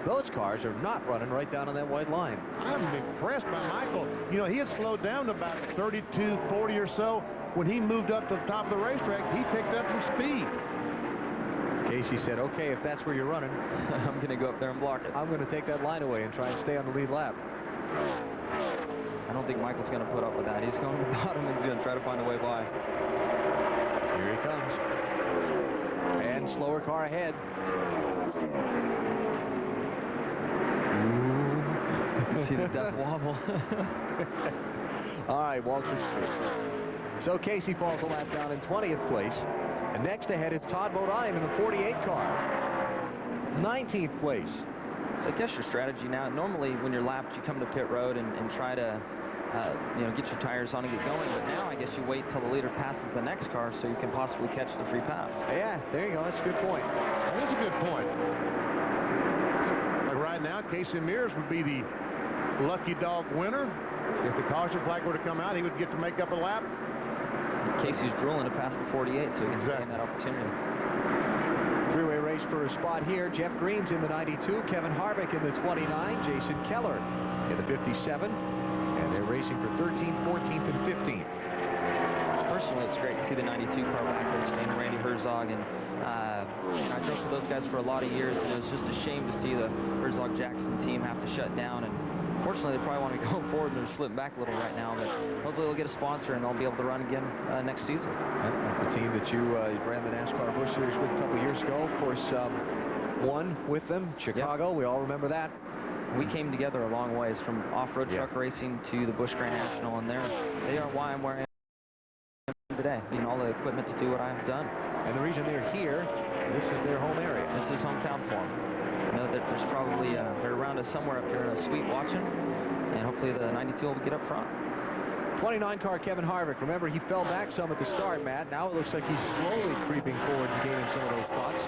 Speaker 1: those cars are not running right down on that white line.
Speaker 11: I'm impressed by Michael. You know, he had slowed down to about 32, 40 or so. When he moved up to the top of the racetrack, he picked up some speed.
Speaker 1: Casey said, okay, if that's where you're running,
Speaker 10: I'm going to go up there and block it.
Speaker 1: I'm going to take that line away and try and stay on the lead lap.
Speaker 10: I don't think Michael's going to put up with that. He's going to the bottom and he's going to try to find a way by.
Speaker 1: Here he comes. And slower car ahead.
Speaker 10: See the death wobble.
Speaker 1: All right, Walter. So Casey falls a lap down in 20th place. And next ahead is Todd Bodine in the 48 car. 19th place.
Speaker 10: So I guess your strategy now, normally when you're lapped, you come to pit road and try to, you know, get your tires on and get going. But now I guess you wait till the leader passes the next car so you can possibly catch the free pass.
Speaker 1: Yeah, there you go. That's a good point.
Speaker 11: That is a good point. Like right now, Casey Mears would be the lucky dog winner. If the caution flag were to come out, he would get to make up a lap.
Speaker 10: Casey's drooling to pass the 48, so he can stay in that opportunity.
Speaker 1: Three-way race for a spot here. Jeff Green's in the 92, Kevin Harvick in the 29, Jason Keller in the 57, and they're racing for 13th, 14th, and 15th.
Speaker 10: Personally, it's great to see the 92 car back there, staying Randy Herzog, and I drove for those guys for a lot of years, and it was just a shame to see the Herzog-Jackson team have to shut down, and Unfortunately, they probably want to go forward and they're slipping back a little right now, but hopefully they'll get a sponsor and they'll be able to run again next season.
Speaker 1: The team that you ran the NASCAR Busch Series with a couple of years ago, of course, won with them, Chicago. Yep. We all remember that.
Speaker 10: We came together a long ways from off-road truck racing to the Busch Grand National, and they are why I'm where I am today, using all the equipment to do what I've done.
Speaker 1: And the reason they're here, this is their home area.
Speaker 10: This is hometown for them. I know that there's probably, they're around us somewhere up here in a suite watching, and hopefully the 92 will get up front.
Speaker 1: 29 car Kevin Harvick. Remember, he fell back some at the start, Matt. Now it looks like he's slowly creeping forward and gaining some of those spots.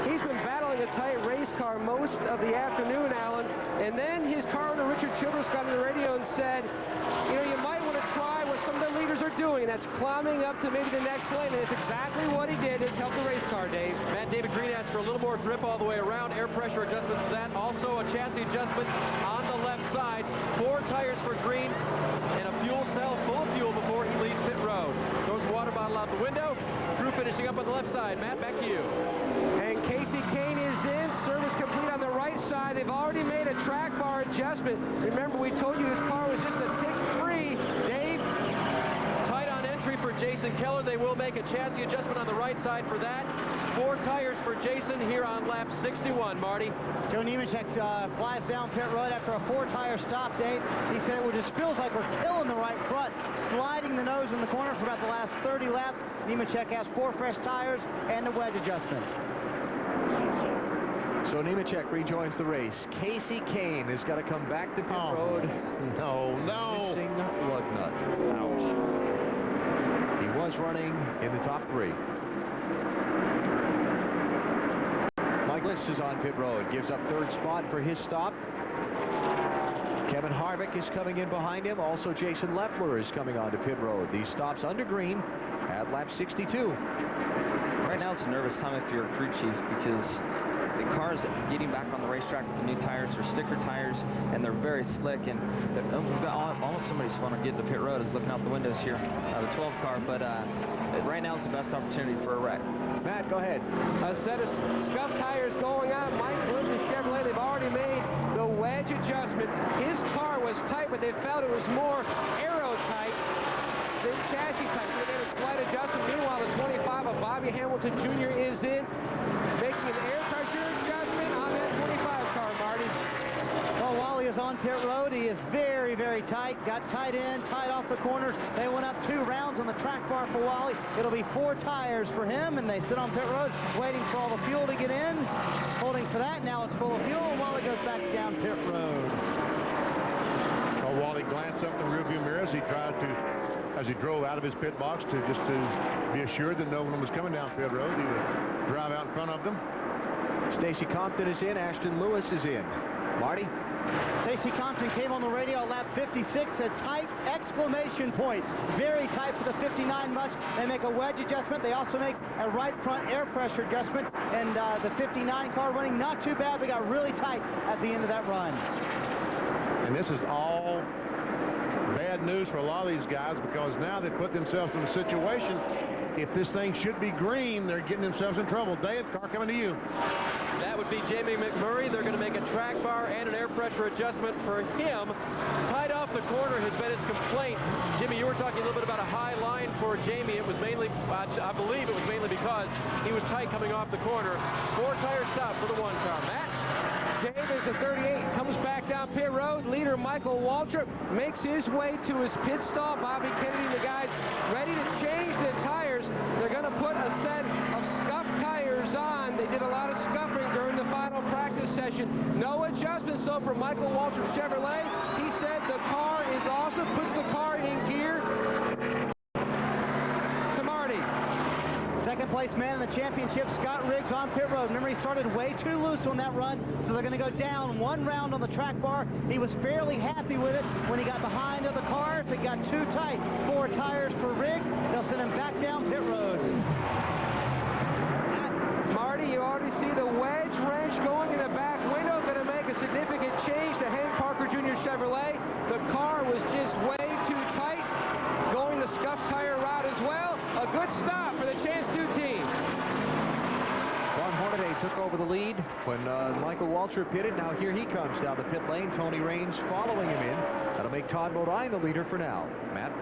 Speaker 6: He's been battling a tight race car most of the afternoon, Alan, and then his car owner, Richard Childress, got on the radio and said, you know, you might want to try what some of the leaders are doing, and that's climbing up to maybe the next lane, and it's exactly what he did. It's helped the race car, Dave.
Speaker 2: Matt, David Green asked for a little more grip all the way around, air pressure adjustments for that, also a chassis adjustment on the left side, 4 tires for Green, and a fuel cell full of fuel before he leaves pit road. Throws a water bottle out the window. Crew finishing up on the left side. Matt, back to you.
Speaker 6: And Casey Kane is in. Service complete on the right side. They've already made a track bar adjustment. Remember, we told you his car was just a tick free. Dave?
Speaker 2: Tight on entry for Jason Keller. They will make a chassis adjustment on the right side for that. 4 tires for Jason here on lap 61, Marty.
Speaker 4: Joe Nemechek flies down pit road after a 4-tire stop, Dave. He said it just feels like we're killing the right front, sliding the nose in the corner for about the last 30 laps. Nemechek has 4 fresh tires and a wedge adjustment.
Speaker 1: So Nemechek rejoins the race. Casey Kane has got to come back to pit road.
Speaker 11: No.
Speaker 1: Missing lug nut. Ouch. He was running in the top 3. Mike Bliss is on pit road. Gives up 3rd spot for his stop. Kevin Harvick is coming in behind him. Also, Jason Leffler is coming onto pit road. These stops under green at lap 62.
Speaker 10: Right now it's a nervous time if you're a crew chief because the cars getting back on the racetrack with the new tires are sticker tires, and they're very slick. And we've got almost somebody's fun to get to pit road is looking out the windows here, the 12 car. But right now is the best opportunity for a wreck.
Speaker 1: Matt, go ahead.
Speaker 6: A set of scuff tires going on. Mike Bliss' Chevrolet, they've already made the wedge adjustment. His car was tight, but they felt it was more aero tight than chassis tight. So they made a slight adjustment. Meanwhile, the 25 of Bobby Hamilton Jr. is in, making an air pressure adjustment on that 25 car, Marty.
Speaker 4: Well, Wally is on pit road. He is very, very tight. Got tight in, tight off the corners. They went up 2 rounds on the track bar for Wally. It'll be 4 tires for him, and they sit on pit road waiting for all the fuel to get in. Holding for that. Now it's full of fuel, and Wally goes back down pit road.
Speaker 11: Well, Wally glanced up in the rearview mirror as he tried to, as he drove out of his pit box to be assured that no one was coming down pit road. He would drive out in front of them.
Speaker 1: Stacey Compton is in. Ashton Lewis is in. Marty?
Speaker 4: Stacey Compton came on the radio at lap 56, a tight exclamation point. Very tight for the 59 much. They make a wedge adjustment. They also make a right front air pressure adjustment. And the 59 car running not too bad. They got really tight at the end of that run.
Speaker 11: And this is all bad news for a lot of these guys because now they put themselves in a situation. If this thing should be green, they're getting themselves in trouble. Dave, car coming to you.
Speaker 2: That would be Jamie McMurray. They're going to make a track bar and an air pressure adjustment for him. Tight off the corner has been his complaint. Jimmy, you were talking a little bit about a high line for Jamie. It was mainly, I believe it was mainly because he was tight coming off the corner. 4-tire stop for the 1 car. Matt?
Speaker 6: Dave is a 38, comes back down pit road. Leader Michael Waltrip makes his way to his pit stall. Bobby Kennedy and the guys ready to change the tires. They're going to put a set of scuff tires on. They did a lot of scuffing during the final practice session. No adjustments, though, for Michael Waltrip Chevrolet. He said the car is awesome, puts the car in gear. To Marty.
Speaker 4: Second place man in the championship, Scott Riggs on pit road. Remember, he started way too loose on that run, so they're going to go down 1 round on the track bar. He was fairly happy with it when he got behind of the car. If it got too tight, 4 tires for Riggs. They'll send him back down pit road.
Speaker 6: Marty, you already see the wedge wrench going in the back window. Going to make a significant change to Hank Parker Jr. Chevrolet. The car was just way too tight. Going the scuff tire route as well. A good stop for the Chance 2 team.
Speaker 1: Ron Hornady took over the lead when Michael Waltrip hit it. Now here he comes down the pit lane. Tony Raines following him in. That'll make Todd Bodine the leader for now. Matt?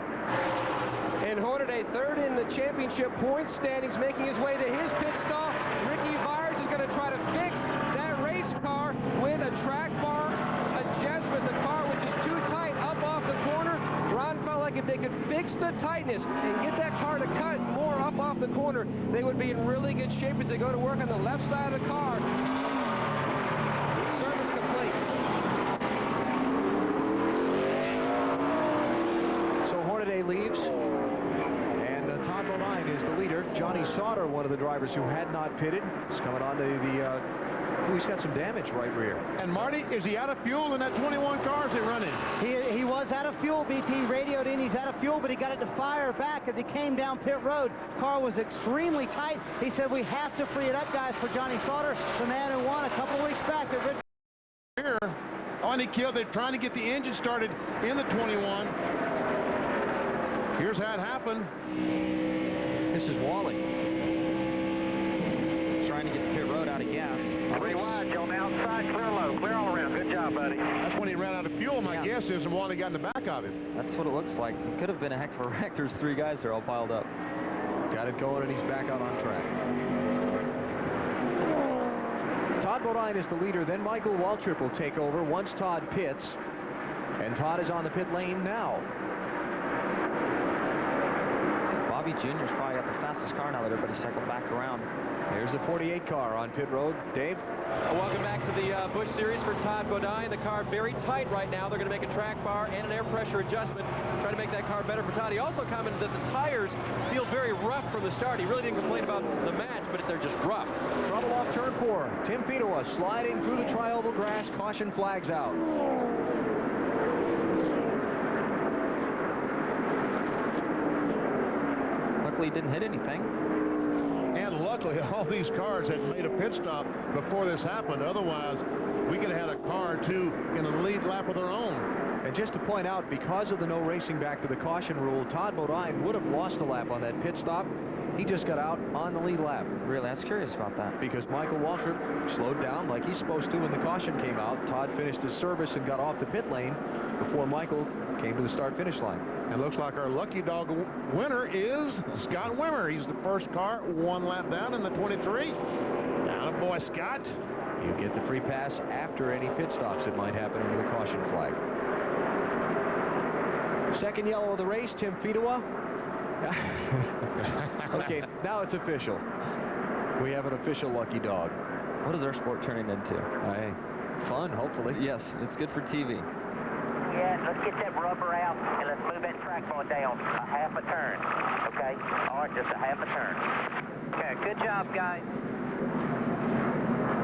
Speaker 6: And Hornaday third in the championship points standings, making his way to his pit stop. Ricky Byers is going to try to fix that race car with a track bar adjustment. The car, which is too tight up off the corner. Ron felt like if they could fix the tightness and get that car to cut more up off the corner, they would be in really good shape as they go to work on the left side of the car. Service complete.
Speaker 1: So Hornaday leaves. Todd Bodine is the leader. Johnny Sauter, one of the drivers who had not pitted, is coming on to the, he's got some damage right rear.
Speaker 11: And Marty, is he out of fuel in that 21 car? Is he running?
Speaker 4: He was out of fuel. BP radioed in. He's out of fuel, but he got it to fire back as he came down pit road. Car was extremely tight. He said, we have to free it up, guys, for Johnny Sauter, the man who won a couple of weeks back at Ridge.
Speaker 11: Here, on he killed. They're trying to get the engine started in the 21. Here's how it happened.
Speaker 1: This is Wally.
Speaker 10: Trying to get the pit road out of gas.
Speaker 12: 3 wide, on the outside, clear low, clear all around. Good job, buddy.
Speaker 11: That's when he ran out of fuel, my guess is, and Wally got in the back of him.
Speaker 10: That's what it looks like. It could have been a heck of a wreck. There's 3 guys there all piled up.
Speaker 1: Got it going, and he's back out on track. Todd Bodine is the leader. Then Michael Waltrip will take over once Todd pits. And Todd is on the pit lane now.
Speaker 10: Bobby Jr.'s probably got the fastest car now that everybody cycled back around.
Speaker 1: There's the 48 car on pit road. Dave?
Speaker 2: Welcome back to the Busch Series for Todd Bodine. The car very tight right now. They're going to make a track bar and an air pressure adjustment. Try to make that car better for Todd. He also commented that the tires feel very rough from the start. He really didn't complain about the match, but they're just rough.
Speaker 1: Trouble off turn 4. Tim Fedowa sliding through the tri-oval grass. Caution flags out.
Speaker 10: Luckily, he didn't hit anything.
Speaker 11: And luckily, all these cars had made a pit stop before this happened. Otherwise, we could have had a car or two in the lead lap of their own.
Speaker 1: And just to point out, because of the no racing back to the caution rule, Todd Bodine would have lost a lap on that pit stop. He just got out on the lead lap.
Speaker 10: Really, I was curious about that.
Speaker 1: Because Michael Waltrip slowed down like he's supposed to when the caution came out. Todd finished his service and got off the pit lane before Michael came to the start-finish line.
Speaker 11: It looks like our lucky dog winner is Scott Wimmer. He's the first car 1 lap down in the 23. Down a boy, Scott.
Speaker 1: You get the free pass after any pit stops that might happen under the caution flag. Second yellow of the race, Tim Fedowa. Okay, now it's official. We have an official lucky dog.
Speaker 10: What is our sport turning into?
Speaker 1: Fun, hopefully.
Speaker 10: Yes, it's good for TV.
Speaker 13: Yeah, let's get that rubber out and let's move that track bar down a half a turn. Okay? All right, just a half a turn. Okay, good job, guys.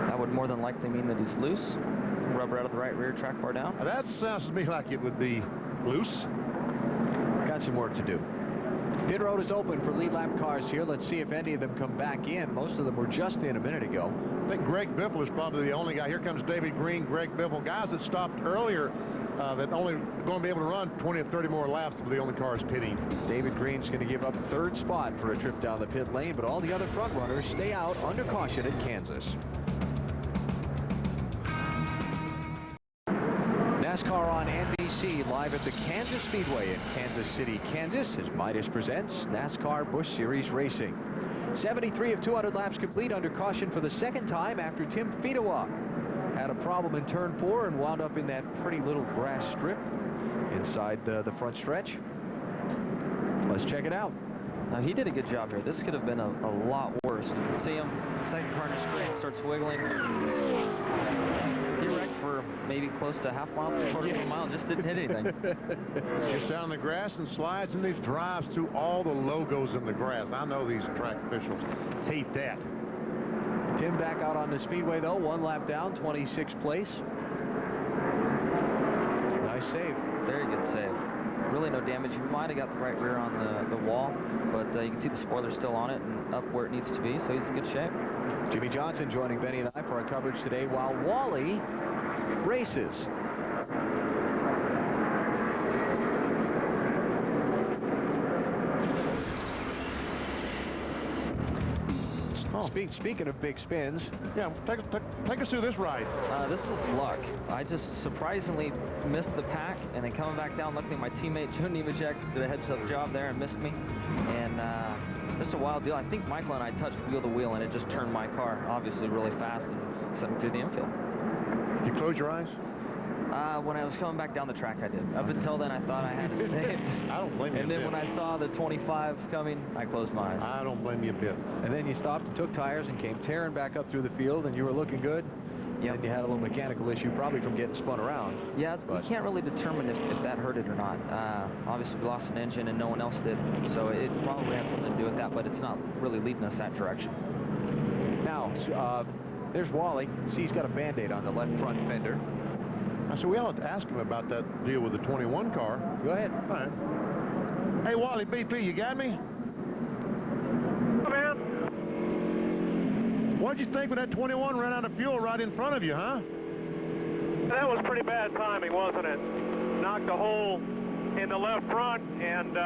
Speaker 10: That would more than likely mean that he's loose. Rubber out of the right rear, track bar down.
Speaker 11: That sounds to me like it would be loose.
Speaker 1: Got some work to do. Pit road is open for lead lap cars here. Let's see if any of them come back in. Most of them were just in a minute ago.
Speaker 11: I think Greg Biffle is probably the only guy. Here comes David Green, Greg Biffle. Guys that stopped earlier that only going to be able to run 20 or 30 more laps for the only cars pitting.
Speaker 1: David Green's going to give up third spot for a trip down the pit lane, but all the other front runners stay out under caution at Kansas. NASCAR on NBC live at the Kansas Speedway in Kansas City, Kansas, as Midas presents NASCAR Busch Series Racing. 73 of 200 laps complete under caution for the second time after Tim Fedowa had a problem in turn 4 and wound up in that pretty little grass strip inside the front stretch. Let's check it out.
Speaker 10: Now, he did a good job here. This could have been a lot worse. You can see him, second car in the screen starts wiggling. He wrecked for maybe close to half mile, quarter of a mile, just didn't hit anything.
Speaker 11: Gets down the grass and slides in these drives through all the logos in the grass. I know these track officials hate that.
Speaker 1: Tim back out on the speedway, though. 1 lap down, 26th place. Nice save.
Speaker 10: Very good save. Really no damage. You might have got the right rear on the wall, but you can see the spoiler still on it and up where it needs to be, so he's in good shape.
Speaker 1: Jimmie Johnson joining Benny and I for our coverage today while Wally races.
Speaker 11: Oh,
Speaker 1: Speaking of big spins.
Speaker 11: Yeah, take us through this ride.
Speaker 10: This is luck. I just surprisingly missed the pack, and then coming back down, luckily my teammate Joe Nemechek did a heads-up job there and missed me. And just a wild deal. I think Michael and I touched wheel to wheel, and it just turned my car, obviously, really fast and sent me through the infield.
Speaker 11: You close your eyes?
Speaker 10: When I was coming back down the track, I did. Up until then, I thought I had it saved.
Speaker 11: I don't blame you.
Speaker 10: And then when I saw the 25 coming, I closed my eyes.
Speaker 11: I don't blame you a bit.
Speaker 1: And then you stopped and took tires and came tearing back up through the field, and you were looking good.
Speaker 10: Yep.
Speaker 1: And you had a little mechanical issue, probably from getting spun around.
Speaker 10: Yeah, you can't really determine if that hurt it or not. Obviously, we lost an engine, and no one else did. So it probably had something to do with that, but it's not really leading us that direction.
Speaker 1: Now, there's Wally. See, he's got a Band-Aid on the left front fender.
Speaker 11: So we ought to ask him about that deal with the 21 car.
Speaker 1: Go ahead.
Speaker 11: All right. Hey, Wally, BP, you got me?
Speaker 12: Come in.
Speaker 11: What'd you think when that 21 ran out of fuel right in front of you, huh?
Speaker 12: That was pretty bad timing, wasn't it? Knocked a hole in the left front, and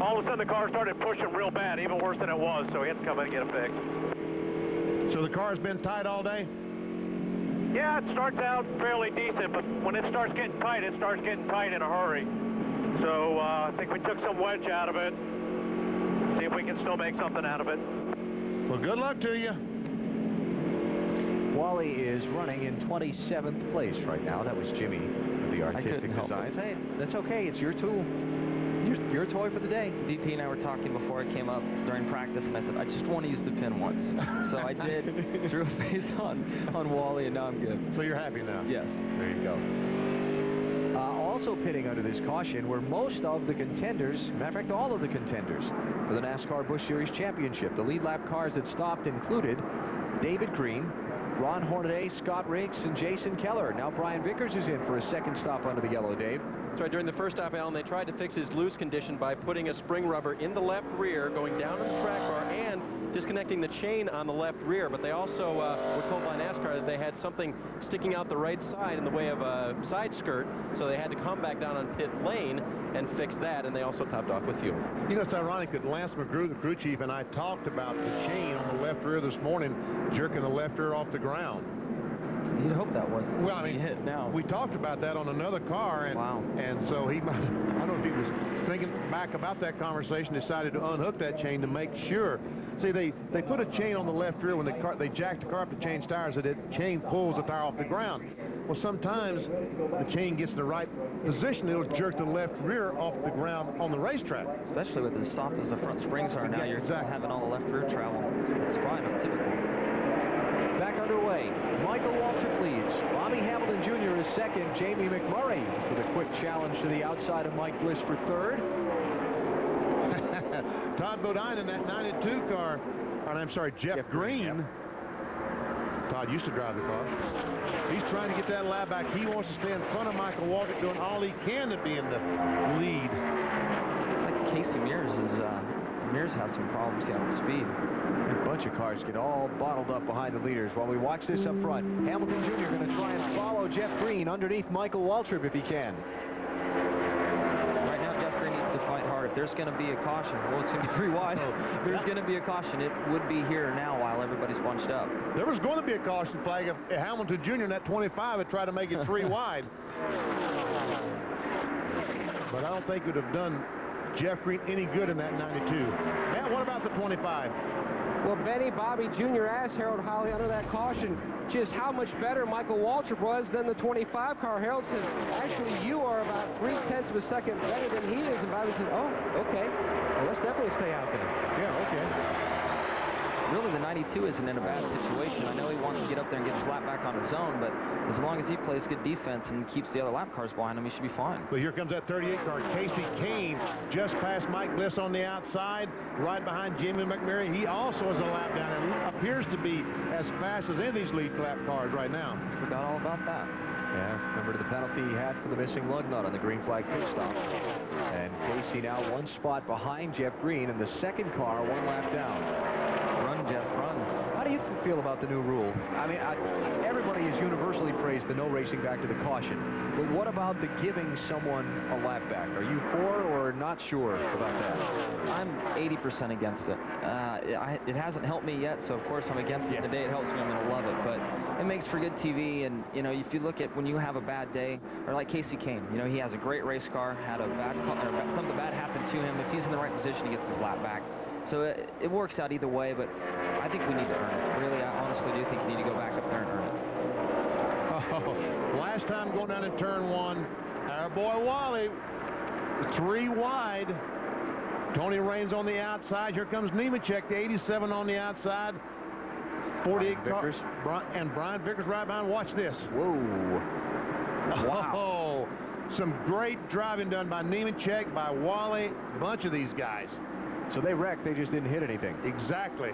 Speaker 12: all of a sudden the car started pushing real bad, even worse than it was, so he had to come in and get it fixed.
Speaker 11: So the car's been tight all day?
Speaker 12: Yeah, it starts out fairly decent, but when it starts getting tight, it starts getting tight in a hurry. So I think we took some wedge out of it. See if we can still make something out of it.
Speaker 11: Well, good luck to you.
Speaker 1: Wally is running in 27th place right now. That was Jimmy with the artistic designs. Hey, that's okay. It's your tool. Your toy for the day.
Speaker 10: DP and I were talking before I came up during practice, and I said, I just want to use the pin once. So I did, drew a face on Wally, and now I'm good.
Speaker 11: So you're happy now?
Speaker 10: Yes.
Speaker 1: There you go. Also pitting under this caution were most of the contenders, matter of fact, all of the contenders for the NASCAR Busch Series Championship. The lead lap cars that stopped included David Green, Ron Hornaday, Scott Riggs, and Jason Keller. Now Brian Vickers is in for a second stop under the yellow, Dave.
Speaker 2: That's right. During the first stop, Alan, they tried to fix his loose condition by putting a spring rubber in the left rear, going down to the track bar, and disconnecting the chain on the left rear. But they also were told by NASCAR that they had something sticking out the right side in the way of a side skirt, so they had to come back down on pit lane and fix that, and they also topped off with fuel.
Speaker 11: You know, it's ironic that Lance McGrew, the crew chief, and I talked about the chain on the left rear this morning, jerking the left rear off the ground.
Speaker 10: You'd hope that wasn't.
Speaker 11: Well, I mean,
Speaker 10: hit now.
Speaker 11: We talked about that on another car, and
Speaker 10: wow.
Speaker 11: And so he, I don't know if he was thinking back about that conversation, decided to unhook that chain to make sure. See, they put a chain on the left rear when they jacked the car up to change tires, so that chain pulls the tire off the ground. Well, sometimes the chain gets in the right position, it'll jerk the left rear off the ground on the racetrack.
Speaker 10: Especially with as soft as the front springs are now,
Speaker 11: Yeah,
Speaker 10: you're
Speaker 11: exactly.
Speaker 10: having all the left rear travel. It's probably not typical.
Speaker 1: Back underway. Michael Waltrip leads. Bobby Hamilton Jr. is second. Jamie McMurray with a quick challenge to the outside of Mike Bliss for third.
Speaker 11: Todd Bodine in that 92 car, or I'm sorry, Jeff Green.
Speaker 1: Yep.
Speaker 11: Todd used to drive the car. He's trying to get that lap back. He wants to stay in front of Michael Waltrip, doing all he can to be in the lead.
Speaker 10: It's like Casey Mears has some problems getting up to speed.
Speaker 1: A bunch of cars get all bottled up behind the leaders while we watch this up front. Hamilton Jr. going to try and follow Jeff Green underneath Michael Waltrip if he can.
Speaker 10: Right now, Jeff Green needs to fight hard. If there's going to be a caution, well, it's going to be 3 wide. There's going to be a caution. It would be here now while everybody's bunched up.
Speaker 11: There was going to be a caution flag if Hamilton Jr. in that 25 had tried to make it 3 wide. But I don't think it would have done Jeff Green any good in that 92. Matt, what about the 25?
Speaker 6: Well, Benny, Bobby Jr. asked Harold Holly under that caution just how much better Michael Waltrip was than the 25 car. Harold says, actually, you are about 0.3 of a second better than he is. And Bobby said, oh, okay. Well, let's definitely stay out there.
Speaker 11: Yeah, okay.
Speaker 10: Really, the 92 isn't in a bad situation. I know he wants to get up there and get his lap back on his own, but as long as he plays good defense and keeps the other lap cars behind him, he should be fine.
Speaker 11: Well, here comes that 38 car. Casey Kane just past Mike Bliss on the outside, right behind Jamie McMurray. He also is a lap down and appears to be as fast as any of these lead lap cars right now.
Speaker 10: Forgot all about that.
Speaker 1: Yeah, remember the penalty he had for the missing lug nut on the green flag pit stop. And Casey now 1 spot behind Jeff Green in the second car, 1 lap down.
Speaker 10: Run, Jeff, run.
Speaker 1: How do you feel feel about the new rule? I mean, everybody has universally praised the no racing back to the caution. But what about the giving someone a lap back? Are you for or not sure about that?
Speaker 10: I'm 80% against it. It hasn't helped me yet, so of course I'm against it. The day it helps me, I'm going to love it. But it makes for good TV, and, you know, if you look at when you have a bad day, or like Kasey Kahne, you know, he has a great race car, had a bad, something bad happened to him. If he's in the right position, he gets his lap back. So it works out either way, but I think we need to earn it. Really, I honestly do think we need to go back up there and earn it.
Speaker 11: Oh, last time going down in turn 1, our boy Wally, 3 wide. Tony Raines on the outside. Here comes Nemechek, the 87 on the outside. 48 cars. And Brian Vickers right behind. Watch this.
Speaker 1: Whoa. Wow.
Speaker 11: Oh, some great driving done by Nemechek, by Wally, a bunch of these guys.
Speaker 1: So they wrecked, they just didn't hit anything.
Speaker 11: Exactly.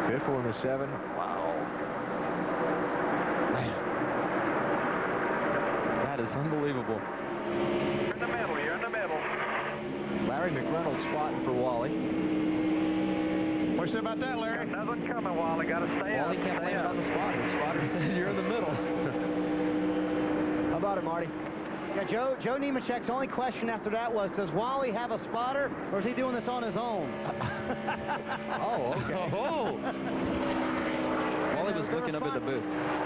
Speaker 1: Biffle in the 7. Wow.
Speaker 10: Man. That is unbelievable.
Speaker 12: You're in the middle, you're in the middle.
Speaker 1: Larry McReynolds spotting for Wally.
Speaker 11: What you say about that, Larry?
Speaker 12: Nothing coming, Wally. Got to stay up.
Speaker 10: Wally can't blame it on the spotter. The spotter said you're in the middle.
Speaker 1: How about it, Marty?
Speaker 4: Yeah, Joe Nemechek's only question after that was, does Wally have a spotter, or is he doing this on his own?
Speaker 1: Oh, okay.
Speaker 11: Oh.
Speaker 10: Wally was looking up at the booth.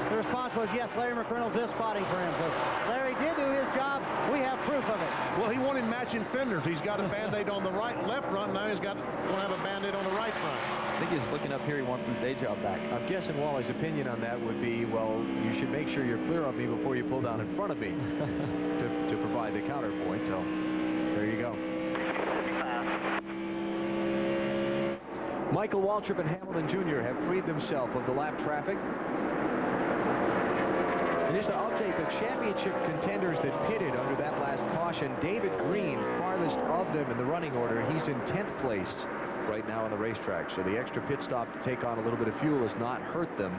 Speaker 4: The response was, yes, Larry McReynolds is spotting for him. So Larry did do his job. We have proof of it.
Speaker 11: Well, he wanted matching fenders. He's got a Band-Aid on the left front. Now he's going to have a Band-Aid on the right front.
Speaker 10: I think he's looking up here. He wants his day job back.
Speaker 1: I'm guessing Wally's opinion on that would be, well, you should make sure you're clear of me before you pull down in front of me to provide the counterpoint. So there you go. Michael Waltrip and Hamilton Jr. have freed themselves of the lap traffic. And just to update the championship contenders that pitted under that last caution, David Green, farthest of them in the running order, he's in 10th place right now on the racetrack. So the extra pit stop to take on a little bit of fuel has not hurt them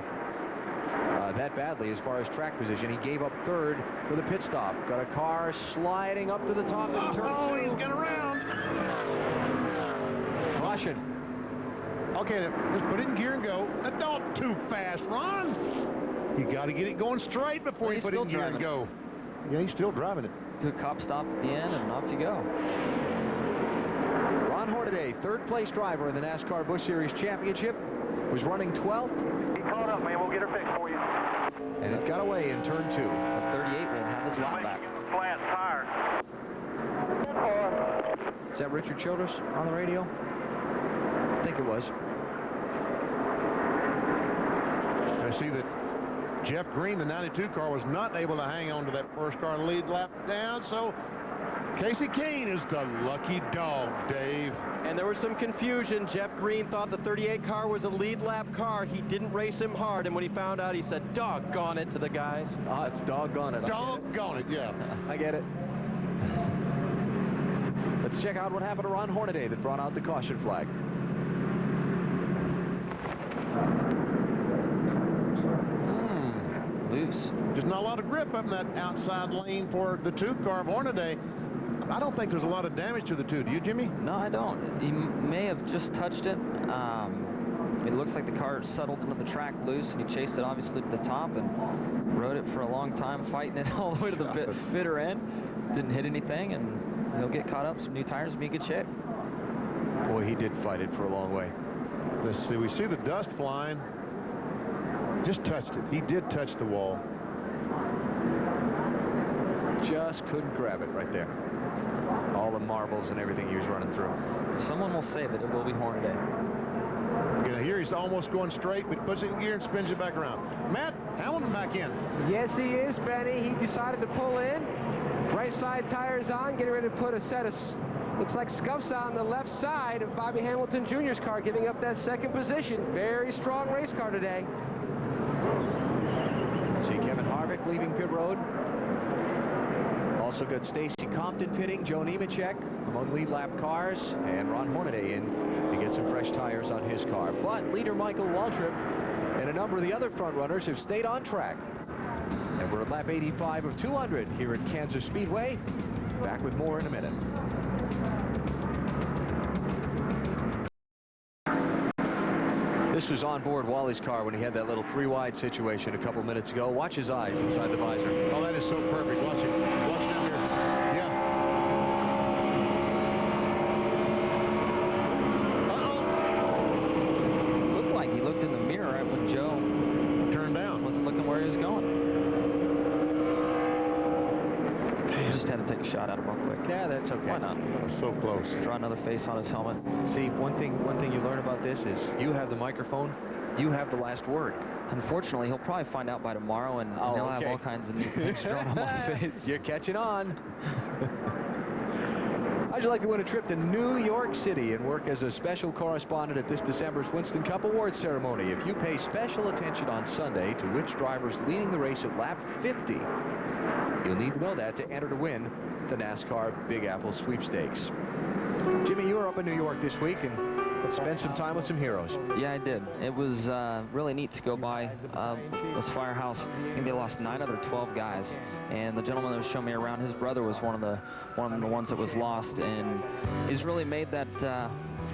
Speaker 1: that badly as far as track position. He gave up 3rd for the pit stop. Got a car sliding up to the top of the turn.
Speaker 11: Oh, he's getting around.
Speaker 1: Caution.
Speaker 11: Okay, just put it in gear and go. Don't too fast, Ron. You got to get it going straight before you put it in gear and go. Yeah, he's still driving it.
Speaker 10: Good cop stop at the end, and off you go.
Speaker 1: Ron Hornaday, 3rd place driver in the NASCAR Busch Series Championship, was running 12th.
Speaker 12: He caught up, man. We'll get her fixed for you.
Speaker 1: And it got away in turn 2.
Speaker 10: The 38 will have his lap back.
Speaker 12: Flat tire.
Speaker 1: Is that Richard Childress on the radio? I think it was.
Speaker 11: I see that Jeff Green, the 92 car, was not able to hang on to that first car lead lap down, so Kasey Kahne is the lucky dog, Dave.
Speaker 2: And there was some confusion. Jeff Green thought the 38 car was a lead lap car. He didn't race him hard, and when he found out, he said, doggone it to the guys.
Speaker 1: It's doggone it.
Speaker 11: Doggone it, yeah.
Speaker 1: I get it. Let's check out what happened to Ron Hornaday that brought out the caution flag.
Speaker 10: Loose.
Speaker 11: There's not a lot of grip up in that outside lane for the 2 car of Hornaday. I don't think there's a lot of damage to the 2. Do you, Jimmy?
Speaker 10: No, I don't. He may have just touched it. It looks like the car settled into the track loose, and he chased it obviously to the top and rode it for a long time, fighting it all the way to the bitter end. Didn't hit anything, and he'll get caught up. Some new tires will be in good shape.
Speaker 1: Boy, he did fight it for a long way.
Speaker 11: Let's see. We see the dust flying. Just touched it. He did touch the wall.
Speaker 1: Just couldn't grab it right there. All the marbles and everything he was running through.
Speaker 10: Someone will save it. It will be Hornaday.
Speaker 11: You know, here he's almost going straight, but puts it in gear and spins it back around. Matt, Hamilton back in.
Speaker 6: Yes, he is, Benny. He decided to pull in. Right side tires on, getting ready to put a set of, looks like scuffs on the left side of Bobby Hamilton Jr.'s car, giving up that 2nd position. Very strong race car today.
Speaker 1: See Kevin Harvick leaving pit road. Also got Stacy Compton pitting, Joe Nemechek among lead lap cars, and Ron Hornaday in to get some fresh tires on his car. But leader Michael Waltrip and a number of the other front runners have stayed on track. And we're at lap 85 of 200 here at Kansas Speedway. Back with more in a minute. This was on board Wally's car when he had that little 3-wide situation a couple minutes ago. Watch his eyes inside the visor.
Speaker 11: Oh, that is so perfect. Watch it. Watch down here. Yeah.
Speaker 10: Uh-oh. Looked like he looked in the mirror right when Joe
Speaker 11: turned down.
Speaker 10: Wasn't looking where he was going. He just had to take a shot at him real quick.
Speaker 1: Yeah, that's okay.
Speaker 10: Why not?
Speaker 11: That was so close.
Speaker 10: Draw another face on his helmet.
Speaker 1: See, one thing you learn about this is you have the microphone, you have the last word.
Speaker 10: Unfortunately, he'll probably find out by tomorrow, and he'll have all kinds of new things drawn on my face.
Speaker 1: You're catching on. How'd you like to win a trip to New York City and work as a special correspondent at this December's Winston Cup Awards ceremony? If you pay special attention on Sunday to which driver's leading the race at lap 50, you'll need to know that to enter to win the NASCAR Big Apple Sweepstakes. Jimmy, you were up in New York this week and spent some time with some heroes.
Speaker 10: Yeah, I did. It was really neat to go by this firehouse. I think they lost 9 out of 12 guys, and the gentleman that was showing me around, his brother was one of the ones that was lost, and he's really made that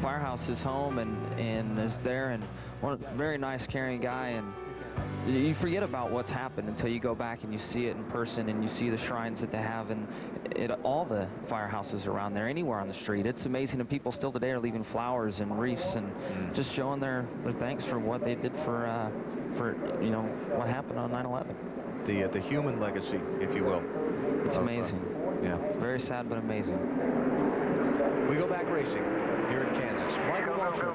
Speaker 10: firehouse his home and is there, and very nice, caring guy. And you forget about what's happened until you go back and you see it in person, and you see the shrines that they have and all the firehouses around there, anywhere on the street. It's amazing, and people still today are leaving flowers and wreaths and just showing their thanks for what they did for you know, what happened on 9/11.
Speaker 1: The human legacy, if you will.
Speaker 10: It's amazing.
Speaker 1: Yeah.
Speaker 10: Very sad, but amazing.
Speaker 1: We go back racing here in Kansas. Michael Waltrip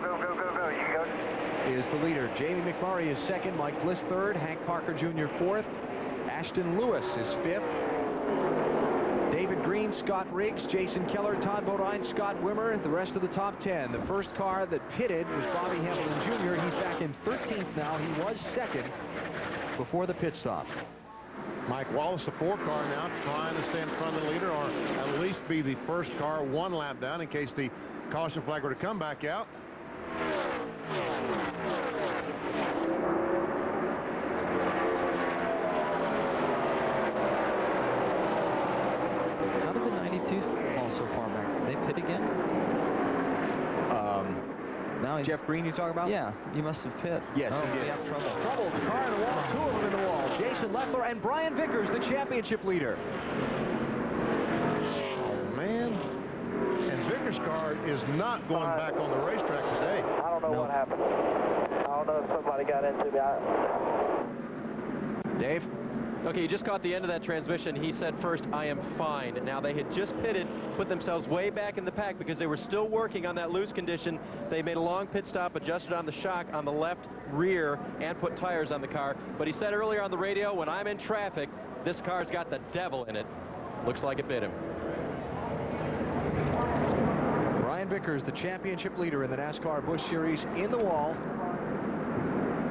Speaker 1: is the leader. Jamie McMurray is second. Mike Bliss third. Hank Parker Jr. fourth. Ashton Lewis is fifth. David Green, Scott Riggs, Jason Keller, Todd Bodine, Scott Wimmer, the rest of the top 10. The first car that pitted was Bobby Hamilton Jr. He's back in 13th now. He was second before the pit stop.
Speaker 11: Mike Wallace, the 4-car now, trying to stay in front of the leader, or at least be the first car 1 lap down in case the caution flag were to come back out.
Speaker 10: How did the 92 fall so far back? Did they pit again? Now he's...
Speaker 1: Jeff Green, you talking about?
Speaker 10: Yeah, he must have pit.
Speaker 1: Yes,
Speaker 10: oh,
Speaker 1: he did.
Speaker 10: Yeah, trouble.
Speaker 1: Trouble. The car in the wall. 2 of them in the wall. Jason Leffler and Brian Vickers, the championship leader.
Speaker 11: Oh, man. And Vickers' car is not going back on the racetrack today.
Speaker 14: I don't know what happened. I don't know if somebody got into me.
Speaker 1: Dave?
Speaker 2: Okay, you just caught the end of that transmission. He said first, I am fine. Now, they had just pitted, put themselves way back in the pack because they were still working on that loose condition. They made a long pit stop, adjusted on the shock on the left rear, and put tires on the car. But he said earlier on the radio, when I'm in traffic, this car's got the devil in it. Looks like it bit him.
Speaker 1: Brian Vickers, the championship leader in the NASCAR Busch Series, in the wall.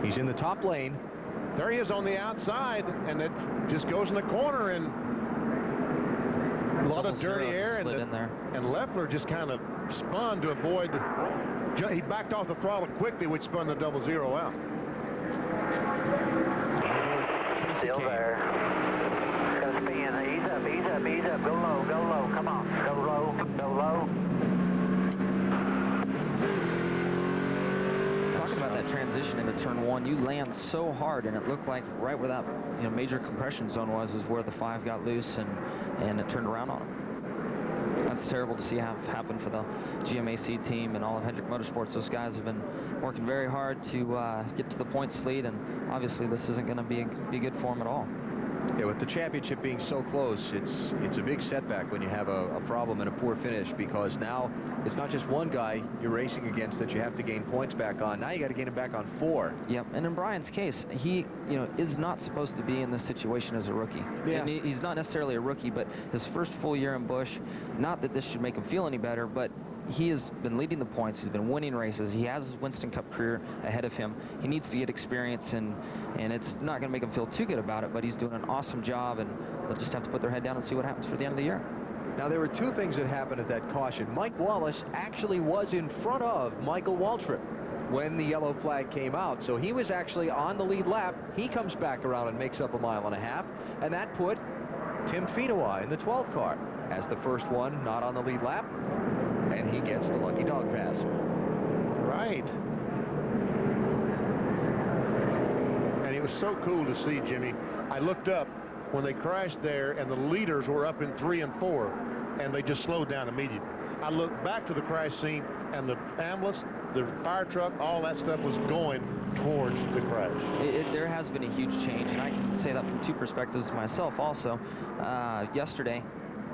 Speaker 1: He's in the top lane.
Speaker 11: There he is on the outside, and it just goes in the corner, and a lot of dirty air, and Leffler just kind of spun to avoid. He backed off the throttle quickly, which spun the 0-0 out.
Speaker 13: Still there. Gonna spin. Ease up, ease up, ease up. Go low, go low. Come on. Go low, go low.
Speaker 10: Talking about that transition into turn 1, you land so hard, and it looked like right where that major compression zone was is where the 5 got loose, and it turned around on him. That's terrible to see happen for the GMAC team and all of Hendrick Motorsports. Those guys have been working very hard to get to the points lead, and obviously this isn't going to be good for them at all.
Speaker 1: Yeah, with the championship being so close, it's a big setback when you have a problem and a poor finish, because now it's not just one guy you're racing against that you have to gain points back on. Now you got to gain them back on 4.
Speaker 10: Yep, and in Brian's case, he is not supposed to be in this situation as a rookie.
Speaker 1: Yeah.
Speaker 10: And he's not necessarily a rookie, but his first full year in Busch, not that this should make him feel any better, but he has been leading the points. He's been winning races. He has his Winston Cup career ahead of him. He needs to get experience, and it's not going to make him feel too good about it, but he's doing an awesome job, and they'll just have to put their head down and see what happens for the end of the year.
Speaker 1: Now, there were 2 things that happened at that caution. Mike Wallace actually was in front of Michael Waltrip when the yellow flag came out, so he was actually on the lead lap. He comes back around and makes up 1.5 miles, and that put Tim Fedowa in the 12 car as the first one not on the lead lap, and he gets the lucky dog pass.
Speaker 11: Right. so cool to see, Jimmy. I looked up when they crashed there, and the leaders were up in 3 and 4, and they just slowed down immediately. I looked back to the crash scene, and the ambulance, the fire truck, all that stuff was going towards the crash.
Speaker 10: There has been a huge change, and I can say that from 2 perspectives myself also. Yesterday,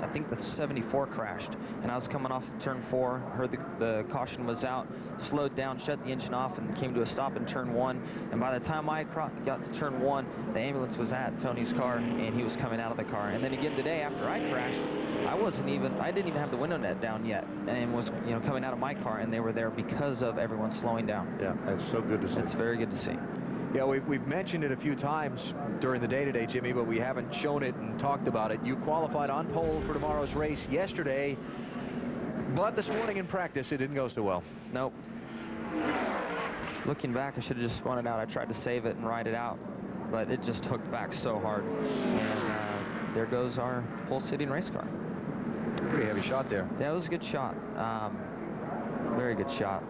Speaker 10: I think the 74 crashed, and I was coming off of turn 4, heard the caution was out, slowed down, shut the engine off, and came to a stop in turn 1. And by the time I got to turn 1, the ambulance was at Tony's car, and he was coming out of the car. And then again today, after I crashed, I didn't even have the window net down yet, and was, you know, coming out of my car, and they were there because of everyone slowing down.
Speaker 11: Yeah, that's so good to see.
Speaker 10: It's very good to see.
Speaker 1: Yeah, we've mentioned it a few times during the day today, Jimmy, but we haven't shown it and talked about it. You qualified on pole for tomorrow's race yesterday, but this morning in practice, it didn't go so well.
Speaker 10: Nope. Looking back, I should have just spun it out. I tried to save it and ride it out, but it just hooked back so hard. And there goes our pole-sitting race car.
Speaker 1: Pretty heavy shot there.
Speaker 10: Yeah, it was a good shot. Very good shot.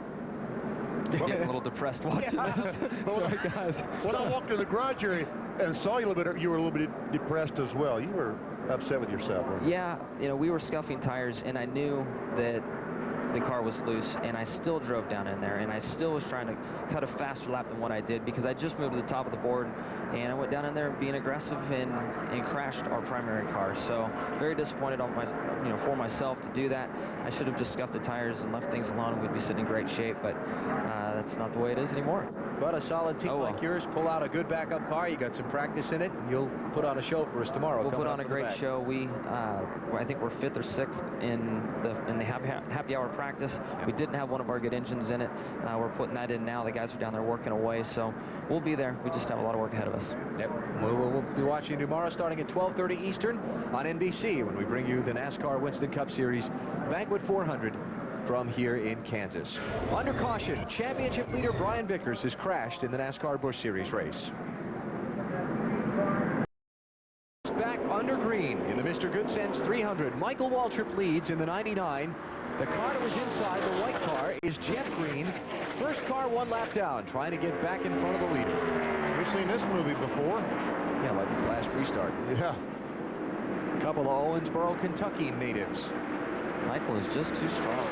Speaker 10: Getting a little depressed watching this. Sorry, guys.
Speaker 11: When I walked in the garage area and saw you a little bit, you were a little bit depressed as well. You were upset with yourself, weren't you?
Speaker 10: Yeah, you know, we were scuffing tires, and I knew that the car was loose, and I still drove down in there, and I still was trying to cut a faster lap than what I did because I just moved to the top of the board, and I went down in there being aggressive and crashed our primary car. So very disappointed on for myself to do that. I should have just scuffed the tires and left things alone, and we'd be sitting in great shape, but that's not the way it is anymore.
Speaker 1: But a solid team like yours, pull out a good backup car. You got some practice in it, and you'll put on a show for us tomorrow.
Speaker 10: We'll put on a great show. I think we're 5th or 6th in the happy hour practice. We didn't have one of our good engines in it. We're putting that in now. The guys are down there working away, so we'll be there. We just have a lot of work ahead of us.
Speaker 1: Yep. We'll be watching tomorrow starting at 12:30 Eastern on NBC when we bring you the NASCAR Winston Cup Series Banquet 400 from here in Kansas. Under caution, championship leader Brian Vickers has crashed in the NASCAR Busch Series race. Back under green in the Mr. Goodcents 300. Michael Waltrip leads in the 99. The car that was inside, the white car, is Jeff Green. First car 1 lap down, trying to get back in front of the leader.
Speaker 11: We've seen this movie before.
Speaker 1: Yeah, like the last restart.
Speaker 11: Yeah.
Speaker 1: A couple of Owensboro, Kentucky natives.
Speaker 10: Michael is just too strong.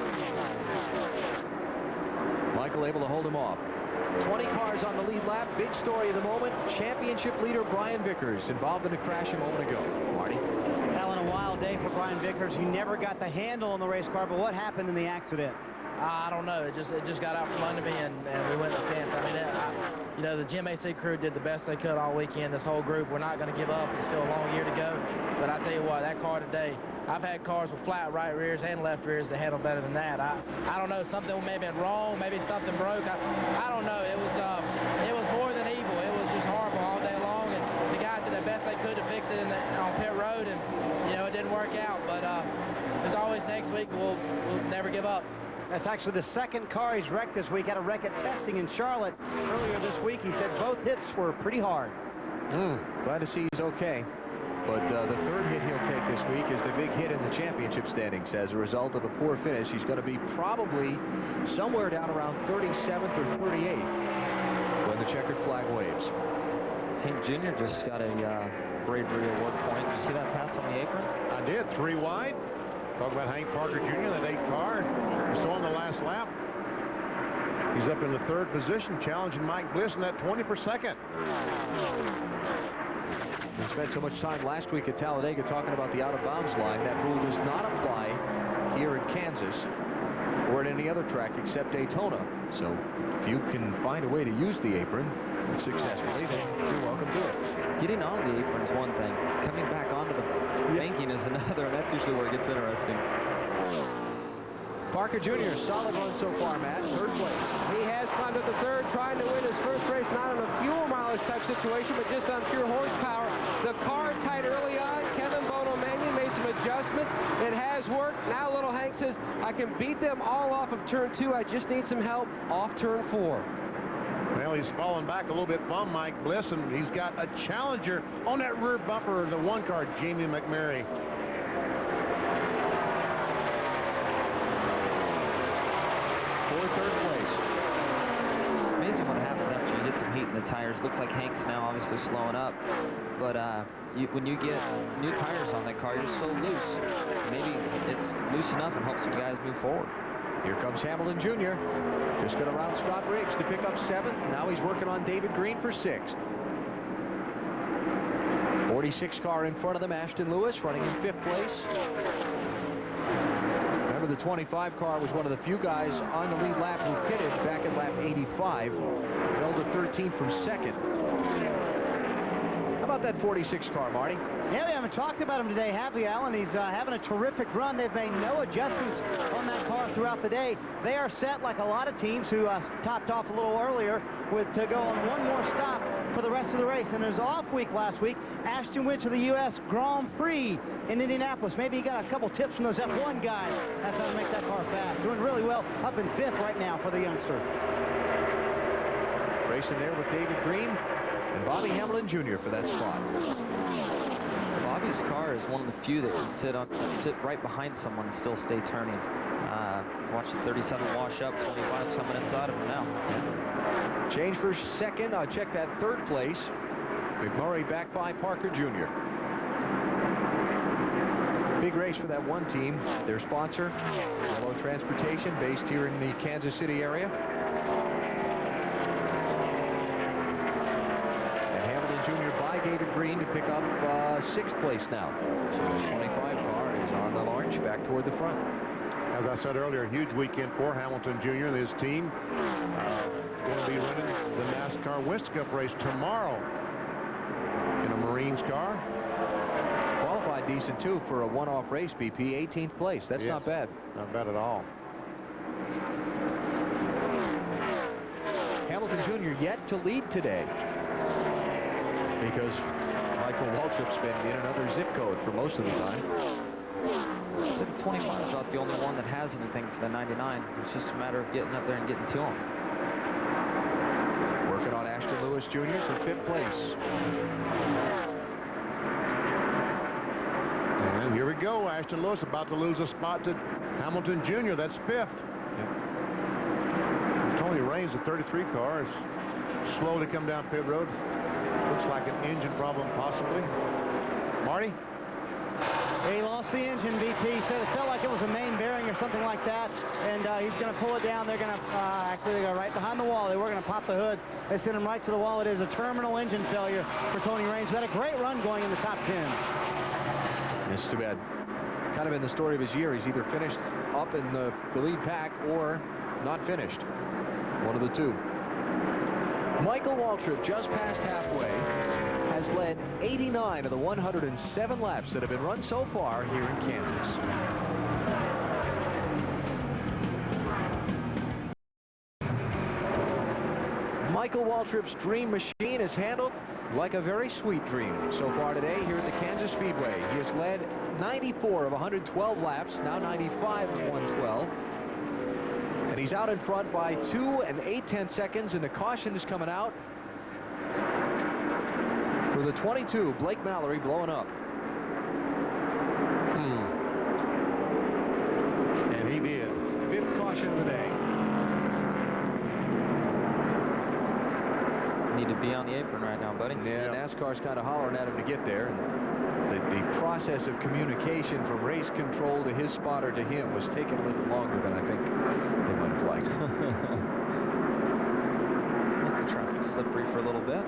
Speaker 1: Michael able to hold him off. 20 cars on the lead lap. Big story of the moment. Championship leader Brian Vickers involved in a crash a moment ago. Marty?
Speaker 4: Hell, in a wild day for Brian Vickers. He never got the handle on the race car, but what happened in the accident?
Speaker 3: I don't know. It just got out from under me, and we went to the fence. I mean, you know, the Jimmie crew did the best they could all weekend. This whole group, we're not going to give up. It's still a long year to go. But I tell you what, that car today, I've had cars with flat right rears and left rears that handle better than that. I don't know. Something may have been wrong. Maybe something broke. I don't know. It was more than evil. It was just horrible all day long. And the guys did the best they could to fix it on pit road, and you know, it didn't work out. But there's always next week. We'll never give up.
Speaker 4: That's actually the second car he's wrecked this week. Had a wreck at testing in Charlotte earlier this week. He said both hits were pretty hard.
Speaker 1: Glad to see he's okay. But the third hit he'll take this week is the big hit in the championship standings. As a result of a poor finish, he's going to be probably somewhere down around 37th or 38th when the checkered flag waves.
Speaker 10: Hank Jr. just got a bravery award point. Did you see that pass on the apron?
Speaker 11: I did. 3 wide. Talk about Hank Parker Jr., that 8 car. We saw him the last lap. He's up in the 3rd position, challenging Mike Bliss in that 20 per second.
Speaker 1: We spent so much time last week at Talladega talking about the out-of-bounds line. That rule does not apply here in Kansas or at any other track except Daytona. So if you can find a way to use the apron successfully, then you're welcome to it.
Speaker 10: Getting on the apron is one thing. Coming back onto the banking is another, and that's usually where it gets interesting.
Speaker 1: Parker Jr., solid run so far, Matt. 3rd place.
Speaker 6: He has climbed up to 3rd, trying to win his first race, not in a fuel mileage type situation, but just on pure horsepower. The car tight early on. Kevin Bono-Mannion made some adjustments. It has worked. Now little Hank says, I can beat them all off of turn 2. I just need some help off turn 4.
Speaker 11: Well, he's fallen back a little bit from Mike Bliss, and he's got a challenger on that rear bumper, the 1 car, Jamie McMurray.
Speaker 10: For 3rd place. Amazing what happens after you hit some heat in the tires. Looks like Hank's now obviously slowing up. But when you get new tires on that car, you're so loose. Maybe it's loose enough and helps some guys move forward.
Speaker 1: Here comes Hamilton Jr. Just going to round Scott Riggs to pick up 7th. Now he's working on David Green for 6th. 46 car in front of them, Ashton Lewis, running in 5th place. Remember, the 25 car was one of the few guys on the lead lap who pitted back at lap 85. Fell to 13th from 2nd. How about that 46 car, Marty?
Speaker 4: Yeah, we haven't talked about him today, have we, Alan? He's having a terrific run. They've made no adjustments on that car throughout the day. They are set, like a lot of teams who topped off a little earlier, to go on one more stop for the rest of the race. And there's an off week last week. Ashton went to the U.S. Grand Prix in Indianapolis. Maybe he got a couple tips from those F1 guys. That's how to make that car fast. Doing really well, up in 5th right now for the youngster.
Speaker 1: Racing there with David Green and Bobby Hamilton Jr. for that spot.
Speaker 10: Bobby's car is one of the few that can sit right behind someone and still stay turning. Watch the 37 wash up, 25's coming inside of him now.
Speaker 1: Change for 2nd. I'll check that 3rd place. McMurray back by Parker Jr. Big race for that one team. Their sponsor, Yellow Transportation, based here in the Kansas City area. And Hamilton Jr. by David Green to pick up 6th place now. So the 25 car is on the launch back toward the front.
Speaker 11: As I said earlier, a huge weekend for Hamilton Jr. and his team. Going to be running the NASCAR West Cup race tomorrow in a Marines car.
Speaker 1: Qualified decent, too, for a one-off race, BP. 18th place. That's not bad.
Speaker 11: Not bad at all.
Speaker 1: Hamilton Jr. yet to lead today because Michael Waltrip's been in another zip code for most of the time.
Speaker 10: The 25 is not the only one that has anything for the 99. It's just a matter of getting up there and getting to him.
Speaker 1: Working on Ashton Lewis Jr. for 5th place.
Speaker 11: And here we go. Ashton Lewis about to lose a spot to Hamilton Jr. That's 5th. Yep. Tony Raines, the 33 car, is slow to come down pit road. Looks like an engine problem, possibly. Marty?
Speaker 4: He lost the engine, BP. Said it felt like it was a main bearing or something like that, and he's going to pull it down. They're going to actually they go right behind the wall. They were going to pop the hood. They sent him right to the wall. It is a terminal engine failure for Tony Raines. He had a great run going in the top 10.
Speaker 1: It's too bad. Kind of been the story of his year. He's either finished up in the lead pack or not finished. One of the two. Michael Waltrip, just past halfway, has led 89 of the 107 laps that have been run so far here in Kansas. Michael Waltrip's dream machine is handled like a very sweet dream so far today here at the Kansas Speedway. He has led 94 of 112 laps, now 95 of 112. And he's out in front by 2 8/10 seconds, and the caution is coming out for the 22, Blake Mallory, blowing up. And he did. 5th caution of the day.
Speaker 10: Need to be on the apron right now, buddy.
Speaker 1: Yeah, NASCAR's kind of hollering at him to get there. The process of communication from race control to his spotter to him was taking a little longer than I think they might have liked.
Speaker 10: Let the traffic slippery for a little bit.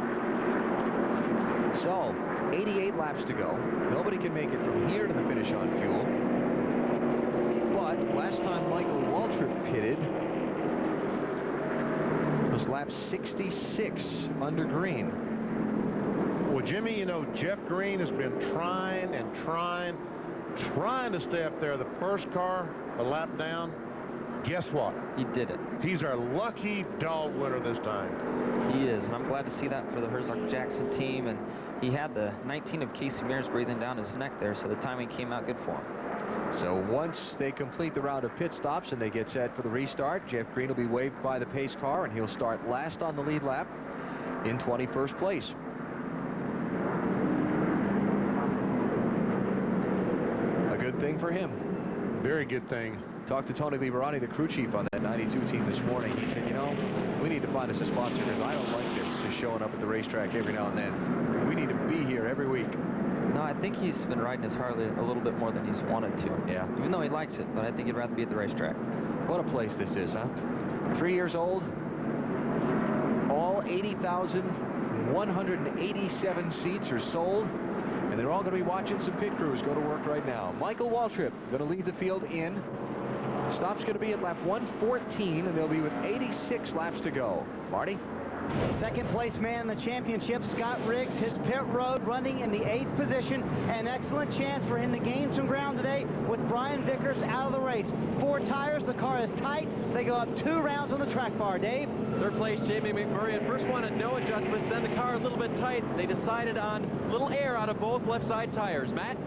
Speaker 1: So, 88 laps to go. Nobody can make it from here to the finish on fuel. But last time Michael Waltrip pitted was lap 66 under Green.
Speaker 11: Well, Jimmy, you know, Jeff Green has been trying to stay up there. The first car, a lap down. Guess what?
Speaker 10: He did it.
Speaker 11: He's our lucky dog winner this time.
Speaker 10: He is, and I'm glad to see that for the Herzog Jackson team. And he had the 19 of Casey Mears breathing down his neck there, so the timing came out good for him.
Speaker 1: So once they complete the round of pit stops and they get set for the restart, Jeff Green will be waved by the pace car, and he'll start last on the lead lap in 21st place. A good thing for him.
Speaker 11: Very good thing.
Speaker 1: Talked to Tony Liberani, the crew chief on that 92 team this morning. He said, you know, we need to find us a sponsor because I don't like this. To showing up at the racetrack every now and then. We need to be here every week.
Speaker 10: No, I think he's been riding his Harley a little bit more than he's wanted to.
Speaker 1: Yeah.
Speaker 10: Even though he likes it, but I think he'd rather be at the racetrack.
Speaker 1: What a place this is, huh? 3 years old. All 80,187 seats are sold. And they're all going to be watching some pit crews go to work right now. Michael Waltrip going to lead the field in. Stop's going to be at lap 114, and they'll be with 86 laps to go. Marty?
Speaker 4: Second place man in the championship, Scott Riggs, his pit road running in the 8th position. An excellent chance for him to gain some ground today with Brian Vickers out of the race. 4 tires, the car is tight. They go up 2 rounds on the track bar. Dave?
Speaker 2: Third place, Jamie McMurray. At first wanted no adjustments, then the car a little bit tight. They decided on a little air out of both left side tires. Matt?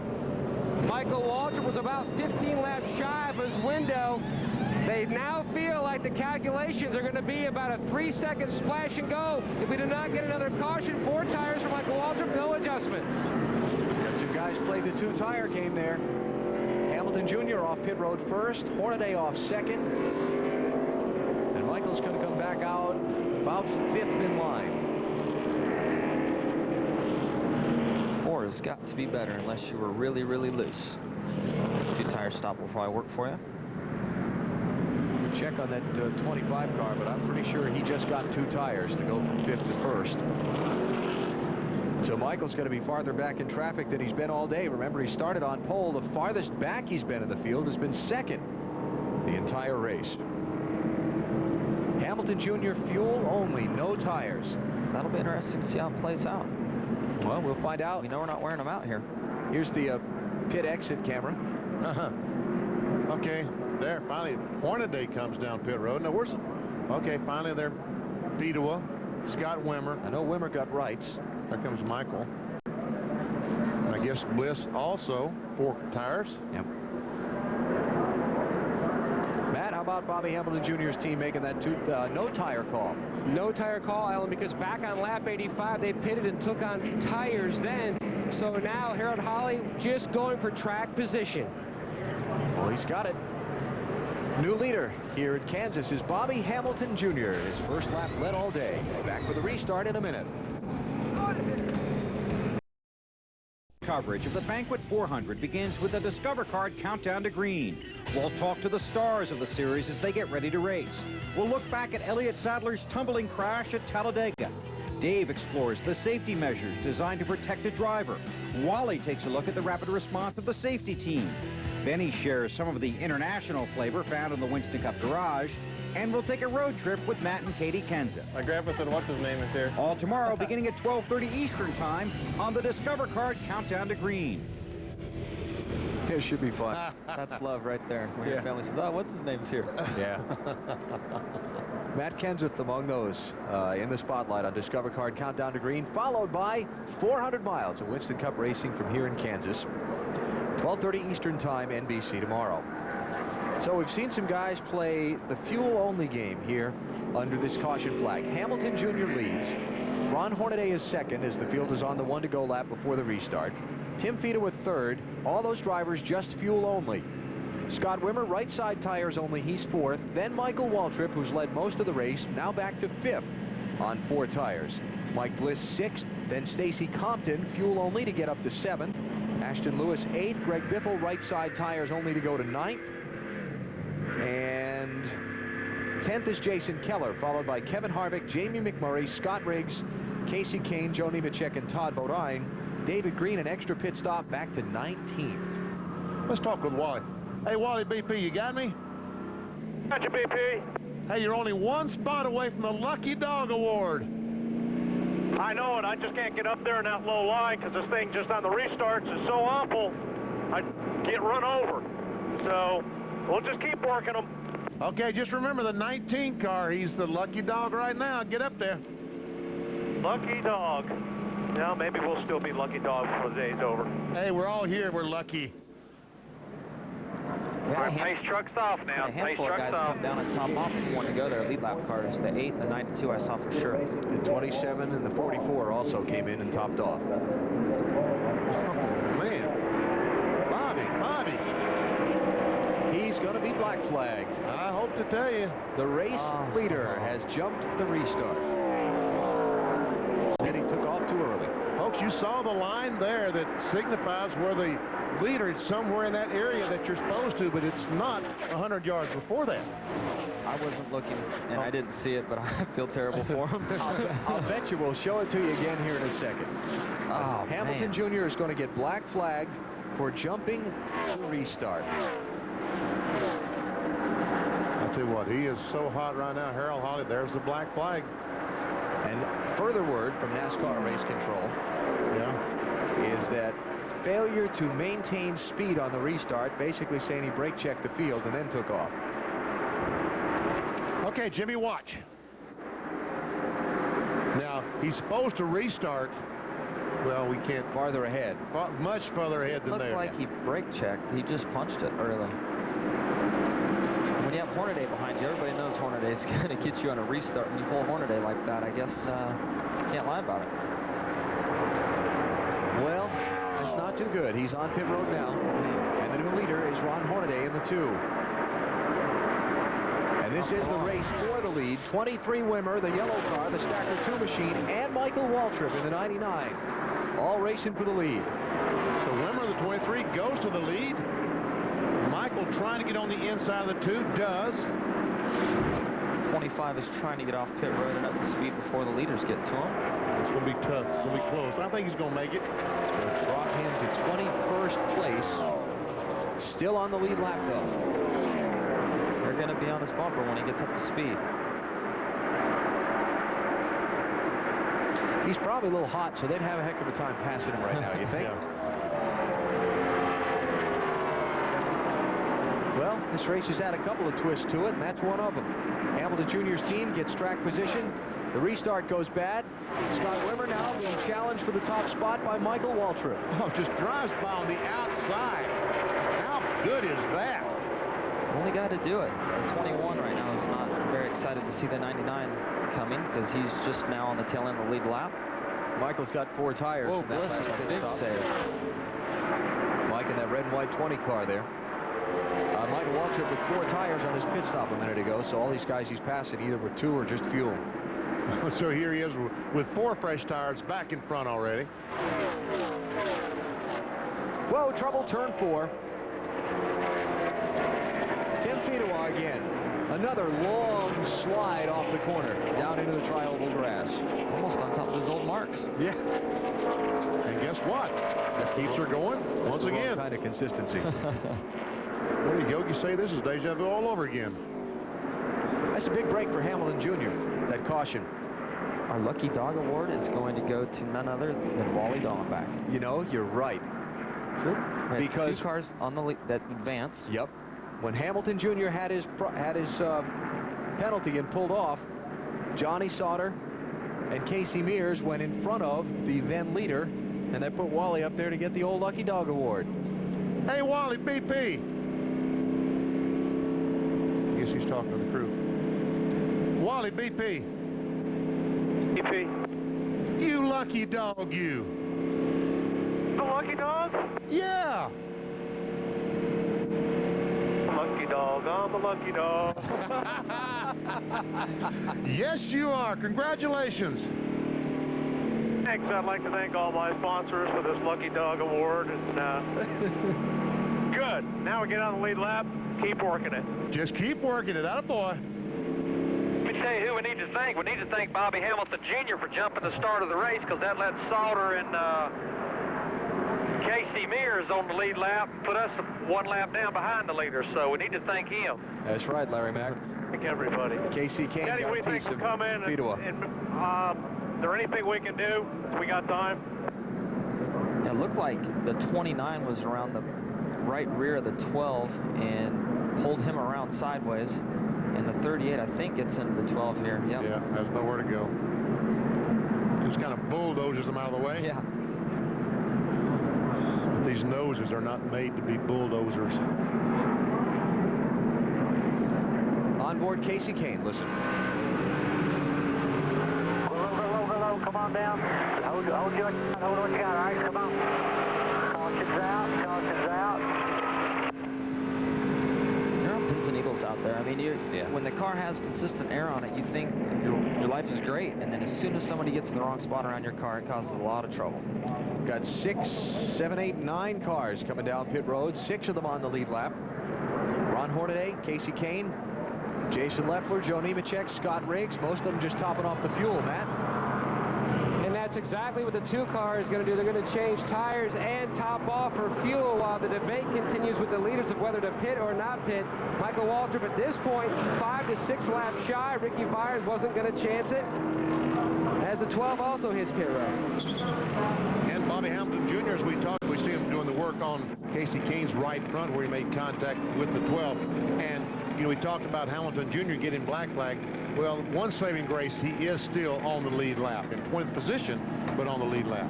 Speaker 6: Michael Waltrip was about 15 laps shy of his window. They now feel like the calculations are going to be about a 3-second splash and go. If we do not get another caution, 4 tires for Michael Waltrip, no adjustments.
Speaker 1: Got some guys played the 2-tire game there. Hamilton Jr. off pit road first, Hornaday off second. And Michael's going to come back out about 5th in line.
Speaker 10: 4 has got to be better unless you were really, really loose. 2 tires stop will probably work for you.
Speaker 1: Check on that 25 car, but I'm pretty sure he just got 2 tires to go from 5th to 1st. So Michael's going to be farther back in traffic than he's been all day. Remember, he started on pole. The farthest back he's been in the field has been 2nd the entire race. Hamilton Jr. fuel only, no tires.
Speaker 10: That'll be interesting to see how it plays out.
Speaker 1: Well, we'll find out.
Speaker 10: We know we're not wearing them out here.
Speaker 1: Here's the pit exit camera.
Speaker 11: Okay, there, finally, Hornaday comes down pit road. Now, where's... Okay, finally, they're Fedewa, Scott Wimmer.
Speaker 1: I know Wimmer got rights.
Speaker 11: There comes Michael. And I guess Bliss also, 4 tires.
Speaker 1: Yep. Matt, how about Bobby Hamilton Jr.'s team making that no-tire call?
Speaker 6: No tire call, Alan, because back on lap 85, they pitted and took on tires then. So now Harold Holley just going for track position.
Speaker 1: Well, he's got it. New leader here at Kansas is Bobby Hamilton Jr. His first lap led all day. Back for the restart in a minute.
Speaker 15: Coverage of the Banquet 400 begins with the Discover Card Countdown to Green. We'll talk to the stars of the series as they get ready to race. We'll look back at Elliott Sadler's tumbling crash at Talladega. Dave explores the safety measures designed to protect a driver. Wally takes a look at the rapid response of the safety team. Benny shares some of the international flavor found in the Winston Cup garage. And we'll take a road trip with Matt and Katie Kenza.
Speaker 14: My grandpa said, what's his name is here?
Speaker 15: All tomorrow, beginning at 12:30 Eastern Time on the Discover Card Countdown to Green.
Speaker 1: It should be fun.
Speaker 10: That's love right there. When your family says, oh, what's his name is here?
Speaker 1: Yeah. Matt Kenseth among those in the spotlight on Discover Card Countdown to Green, followed by 400 miles of Winston Cup racing from here in Kansas. 12:30 Eastern Time, NBC tomorrow. So we've seen some guys play the fuel-only game here under this caution flag. Hamilton Jr. leads. Ron Hornaday is second as the field is on the 1-to-go lap before the restart. Tim Fedewa third. All those drivers just fuel only. Scott Wimmer, right side tires only, he's 4th. Then Michael Waltrip, who's led most of the race, now back to 5th on 4 tires. Mike Bliss 6th. Then Stacy Compton, fuel only to get up to 7th. Ashton Lewis 8th. Greg Biffle, right side tires only to go to 9th. And 10th is Jason Keller, followed by Kevin Harvick, Jamie McMurray, Scott Riggs, Casey Kane, Joe Nemechek, and Todd Bodine. David Green, an extra pit stop, back to 19th.
Speaker 11: Let's talk with Wally. Hey, Wally BP, you got me?
Speaker 12: Got you, BP.
Speaker 11: Hey, you're only 1 spot away from the Lucky Dog Award.
Speaker 12: I know it. I just can't get up there in that low line because this thing just on the restarts is so awful. I get run over. So we'll just keep working them.
Speaker 11: Okay, just remember the 19 car. He's the lucky dog right now. Get up there.
Speaker 12: Lucky dog. Now maybe we'll still be lucky dog before the day's over.
Speaker 11: Hey, we're all here. We're lucky.
Speaker 12: All right, pace truck's off now.
Speaker 10: A handful of guys come down and top off if you want to go there. Lead lap cars, the 8th and 92 I saw for sure.
Speaker 1: The 27 and the 44 also came in and topped off.
Speaker 11: Oh, man. Bobby.
Speaker 1: He's going to be black flagged.
Speaker 11: I hope to tell you.
Speaker 1: The race leader has jumped the restart.
Speaker 11: But you saw the line there that signifies where the leader is somewhere in that area that you're supposed to, but it's not 100 yards before that.
Speaker 10: I wasn't looking, and I didn't see it, but I feel terrible for him.
Speaker 1: I'll bet you we'll show it to you again here in a second.
Speaker 10: Oh,
Speaker 1: Hamilton Jr. is going to get black flagged for jumping to restart.
Speaker 11: I'll tell you what, he is so hot right now, Harold Holly. There's the black flag.
Speaker 1: And further word from NASCAR race control is that failure to maintain speed on the restart, basically saying he brake checked the field and then took off.
Speaker 11: Okay, Jimmy, watch. Now, he's supposed to restart. Well, we can't.
Speaker 1: Farther ahead.
Speaker 11: Much farther ahead than there.
Speaker 10: Looked like he brake checked. He just punched it early. When you have Hornaday behind you, everybody knows Hornaday is going to get you on a restart. When you pull Hornaday like that, I guess you can't lie about it.
Speaker 1: Well, that's not too good. He's on pit road now. And the new leader is Ron Hornaday in the 2. And this is the race for the lead. 23 Wimmer, the yellow car, the Stacker 2 machine, and Michael Waltrip in the 99. All racing for the lead.
Speaker 11: So Wimmer, the 23, goes to the lead. Michael trying to get on the inside of the 2, does.
Speaker 10: 25 is trying to get off pit road and up to speed before the leaders get to him.
Speaker 11: It's going to be tough. It's going to be close. I think he's going to make it.
Speaker 1: It's going to drop him to 21st place. Still on the lead lap, though.
Speaker 10: They're going to be on his bumper when he gets up to speed.
Speaker 1: He's probably a little hot, so they'd have a heck of a time passing him right now, you think? Well, this race has had a couple of twists to it, and that's one of them. Hamilton Jr.'s team gets track position. The restart goes bad. Scott Wimmer now being challenged for the top spot by Michael Waltrip.
Speaker 11: Oh, just drives by on the outside. How good is that?
Speaker 10: Only guy to do it. The 21 right now is not very excited to see the 99 coming because he's just now on the tail end of the lead lap.
Speaker 1: Michael's got 4 tires.
Speaker 10: Whoa, Bliss is a big save.
Speaker 1: Mike in that red and white 20 car there. Michael Waltrip with 4 tires on his pit stop a minute ago, so all these guys he's passing either with 2 or just fuel.
Speaker 11: So here he is with 4 fresh tires back in front already.
Speaker 1: Whoa, trouble, turn 4. Tim Fedewa again. Another long slide off the corner down into the tri-oval grass.
Speaker 10: Almost on top of his old marks.
Speaker 1: Yeah.
Speaker 11: And guess what? That keeps her going once again.
Speaker 1: Kind of consistency.
Speaker 11: What do you, Yogi, say? This is deja vu all over again.
Speaker 1: That's a big break for Hamilton Jr., that caution.
Speaker 10: Our Lucky Dog Award is going to go to none other than Wally Dallenbach.
Speaker 1: You know, you're right.
Speaker 10: Because 2 cars on the lead that advanced.
Speaker 1: Yep. When Hamilton Jr. had his penalty and pulled off, Johnny Sauter and Casey Mears went in front of the then leader, and that put Wally up there to get the old Lucky Dog Award.
Speaker 11: Hey, Wally, BP. I guess he's talking to the crew. Wally, BP.
Speaker 12: BP.
Speaker 11: You lucky dog, you.
Speaker 12: The lucky dog?
Speaker 11: Yeah.
Speaker 12: Lucky dog, I'm a lucky dog.
Speaker 11: Yes, you are. Congratulations.
Speaker 12: Thanks. I'd like to thank all my sponsors for this Lucky Dog Award. And good. Now we get on the lead lap. Keep working it.
Speaker 11: Just keep working it. Attaboy.
Speaker 16: Let me tell you who we need to thank. We need to thank Bobby Hamilton Jr. for jumping the start of the race because that let Sauter and Casey Mears on the lead lap, put us 1 lap down behind the leader. So we need to thank him.
Speaker 1: That's right, Larry Mack.
Speaker 12: Thank everybody.
Speaker 1: Casey Kane got a piece of Fedewa.
Speaker 12: Is there anything we can do? We got time?
Speaker 10: It looked like the 29 was around the right rear of the 12 and pulled him around sideways. And the 38, I think it's into the 12 here. Yep.
Speaker 11: Yeah, has nowhere to go. Just kind of bulldozes them out of the way.
Speaker 10: Yeah.
Speaker 11: But these noses are not made to be bulldozers.
Speaker 1: On board Casey Kane, listen.
Speaker 13: Hello, come on down. Hold what you got, all right, come on. Caution's out.
Speaker 10: There are pins and needles out there. I mean, when the car has consistent air on it, you think your life is great, and then as soon as somebody gets in the wrong spot around your car, it causes a lot of trouble.
Speaker 1: Got 6, 7, 8, 9 cars coming down pit road. 6 of them on the lead lap. Ron Hornaday, Casey Kane, Jason Leffler, Joe Nemechek, Scott Riggs. Most of them just topping off the fuel, Matt.
Speaker 6: And that's exactly what the 2 car is going to do. They're going to change tires and top off for fuel while the debate continues with the leaders of whether to pit or not pit. Michael Waltrip at this point, 5 to 6 laps shy. Ricky Byers wasn't going to chance it, as the 12 also hits pit road.
Speaker 11: And Bobby Hamilton Jr., as we talked, we see him doing the work on Casey Kane's right front where he made contact with the 12. And, you know, we talked about Hamilton Jr. getting black flag. Well, one saving grace, he is still on the lead lap. In 20th position, but on the lead lap.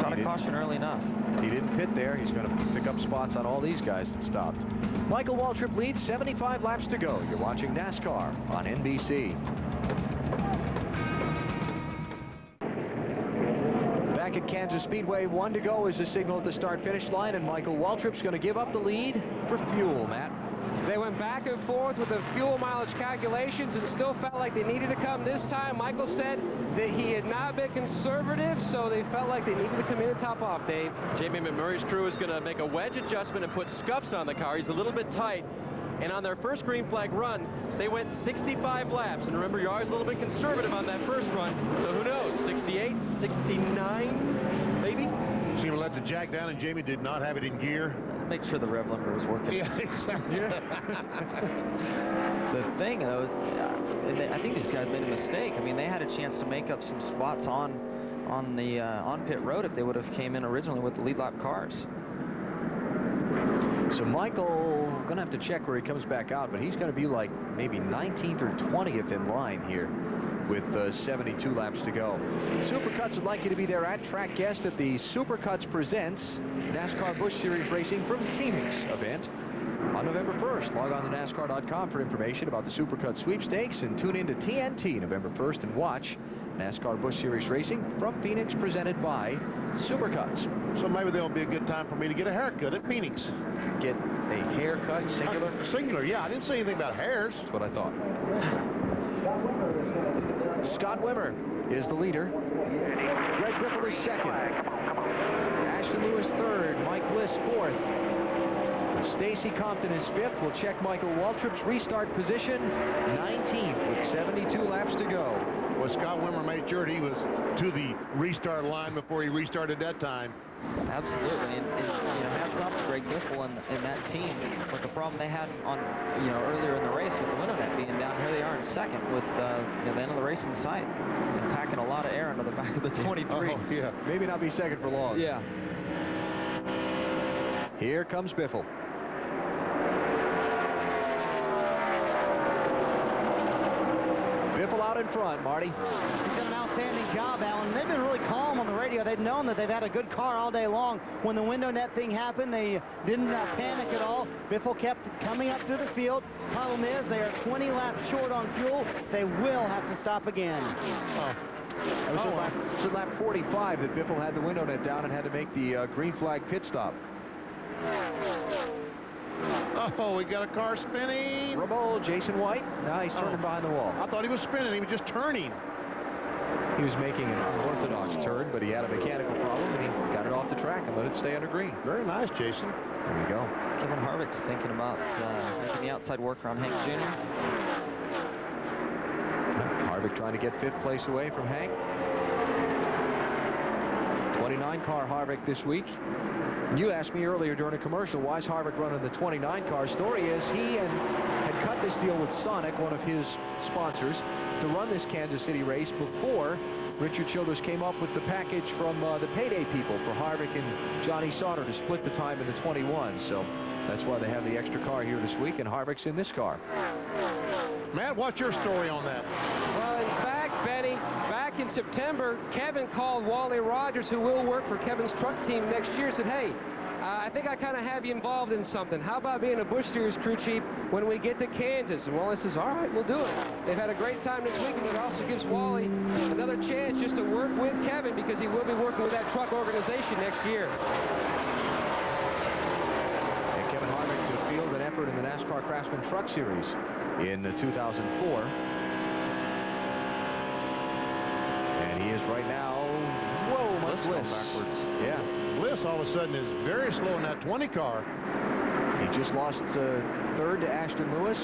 Speaker 10: Got a caution early enough.
Speaker 1: He didn't pit there. He's going to pick up spots on all these guys that stopped. Michael Waltrip leads, 75 laps to go. You're watching NASCAR on NBC. Back at Kansas Speedway, 1 to go is the signal at the start-finish line, and Michael Waltrip's going to give up the lead for fuel, Matt.
Speaker 6: They went back and forth with the fuel mileage calculations and still felt like they needed to come this time. Michael said that he had not been conservative, so they felt like they needed to come in and top off, Dave.
Speaker 2: Jamie McMurray's crew is going to make a wedge adjustment and put scuffs on the car. He's a little bit tight. And on their first green flag run, they went 65 laps. And remember, you're always a little bit conservative on that first run. So who knows, 68, 69, maybe?
Speaker 11: She even let the jack down, and Jamie did not have it in gear.
Speaker 10: Make sure the rev limiter was working.
Speaker 11: Yeah, exactly.
Speaker 10: The thing, though, I think these guys made a mistake. I mean, they had a chance to make up some spots on pit road if they would have came in originally with the lead lap cars.
Speaker 1: So Michael, going to have to check where he comes back out, but he's going to be like maybe 19th or 20th in line here with 72 laps to go. Supercuts would like you to be their at-track guest at the Supercuts Presents NASCAR Busch Series Racing from Phoenix event on November 1st. Log on to NASCAR.com for information about the Supercuts sweepstakes and tune in to TNT November 1st and watch NASCAR Busch Series Racing from Phoenix, presented by Supercuts.
Speaker 11: So maybe there'll be a good time for me to get a haircut at Phoenix.
Speaker 1: Get a haircut, singular?
Speaker 11: Singular, yeah. I didn't say anything about hairs.
Speaker 1: That's what I thought. Scott Wimmer is the leader. Greg Biffle is second. Ashton Lewis third. Mike Bliss fourth. Stacy Compton is fifth. We'll check Michael Waltrip's restart position, 19th with 72 laps to go.
Speaker 11: Well, Scott Wimmer made sure he was to the restart line before he restarted that time.
Speaker 10: Absolutely, and you know, hats off to Greg Biffle and that team. But the problem they had on, earlier in the race with the window net being down, here they are in second with the end of the race in sight, and packing a lot of air into the back of the 23.
Speaker 11: Oh, yeah.
Speaker 1: Maybe not be second for long.
Speaker 10: Yeah.
Speaker 1: Here comes Biffle. Biffle out in front, Marty.
Speaker 4: He's done an outstanding job, Alan. They've been really calm on the radio. They've known that they've had a good car all day long. When the window net thing happened, they didn't panic at all. Biffle kept coming up to the field. Problem is, they are 20 laps short on fuel. They will have to stop again.
Speaker 1: It was at lap 45 that Biffle had the window net down and had to make the green flag pit stop.
Speaker 11: Oh, we got a car spinning.
Speaker 1: Ramon, Jason White. Now he's turning behind the wall.
Speaker 11: I thought he was spinning. He was just turning.
Speaker 1: He was making an unorthodox turn, but he had a mechanical problem, and he got it off the track and let it stay under green.
Speaker 11: Very nice, Jason.
Speaker 1: There you go.
Speaker 10: Kevin Harvick's thinking about making the outside work around Hank Jr.
Speaker 1: Harvick trying to get 5th place away from Hank. 29 car Harvick this week. You asked me earlier during a commercial, why is Harvick running the 29 car? Story is he had cut this deal with Sonic, one of his sponsors, to run this Kansas City race before Richard Childress came up with the package from the Payday people for Harvick and Johnny Sauter to split the time in the 21. So that's why they have the extra car here this week, and Harvick's in this car.
Speaker 11: Matt, what's your story on that?
Speaker 6: Well, in fact, Benny, back in September, Kevin called Wally Rogers, who will work for Kevin's truck team next year, said, hey, I think I kind of have you involved in something. How about being a Busch Series crew chief when we get to Kansas? And Wally says, all right, we'll do it. They've had a great time this week, and it also gives Wally another chance just to work with Kevin, because he will be working with that truck organization next year.
Speaker 1: And Kevin Harvick to field an effort in the NASCAR Craftsman Truck Series in 2004. And he is right now, whoa, Mike Bliss. Backwards. Yeah.
Speaker 11: Bliss all of a sudden is very slow in that 20 car.
Speaker 1: He just lost third to Ashton Lewis.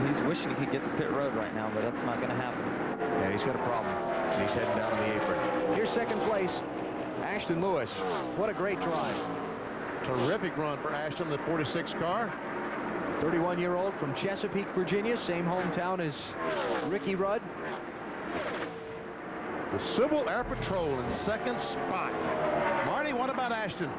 Speaker 10: He's wishing he could get to pit road right now, but that's not going to happen.
Speaker 1: Yeah, he's got a problem. He's heading down on the apron. Here's second place, Ashton Lewis. What a great drive.
Speaker 11: Terrific run for Ashton, the 46 car.
Speaker 1: 31-year-old from Chesapeake, Virginia, same hometown as Ricky Rudd.
Speaker 11: The Civil Air Patrol in second spot. Marty, what about Ashton?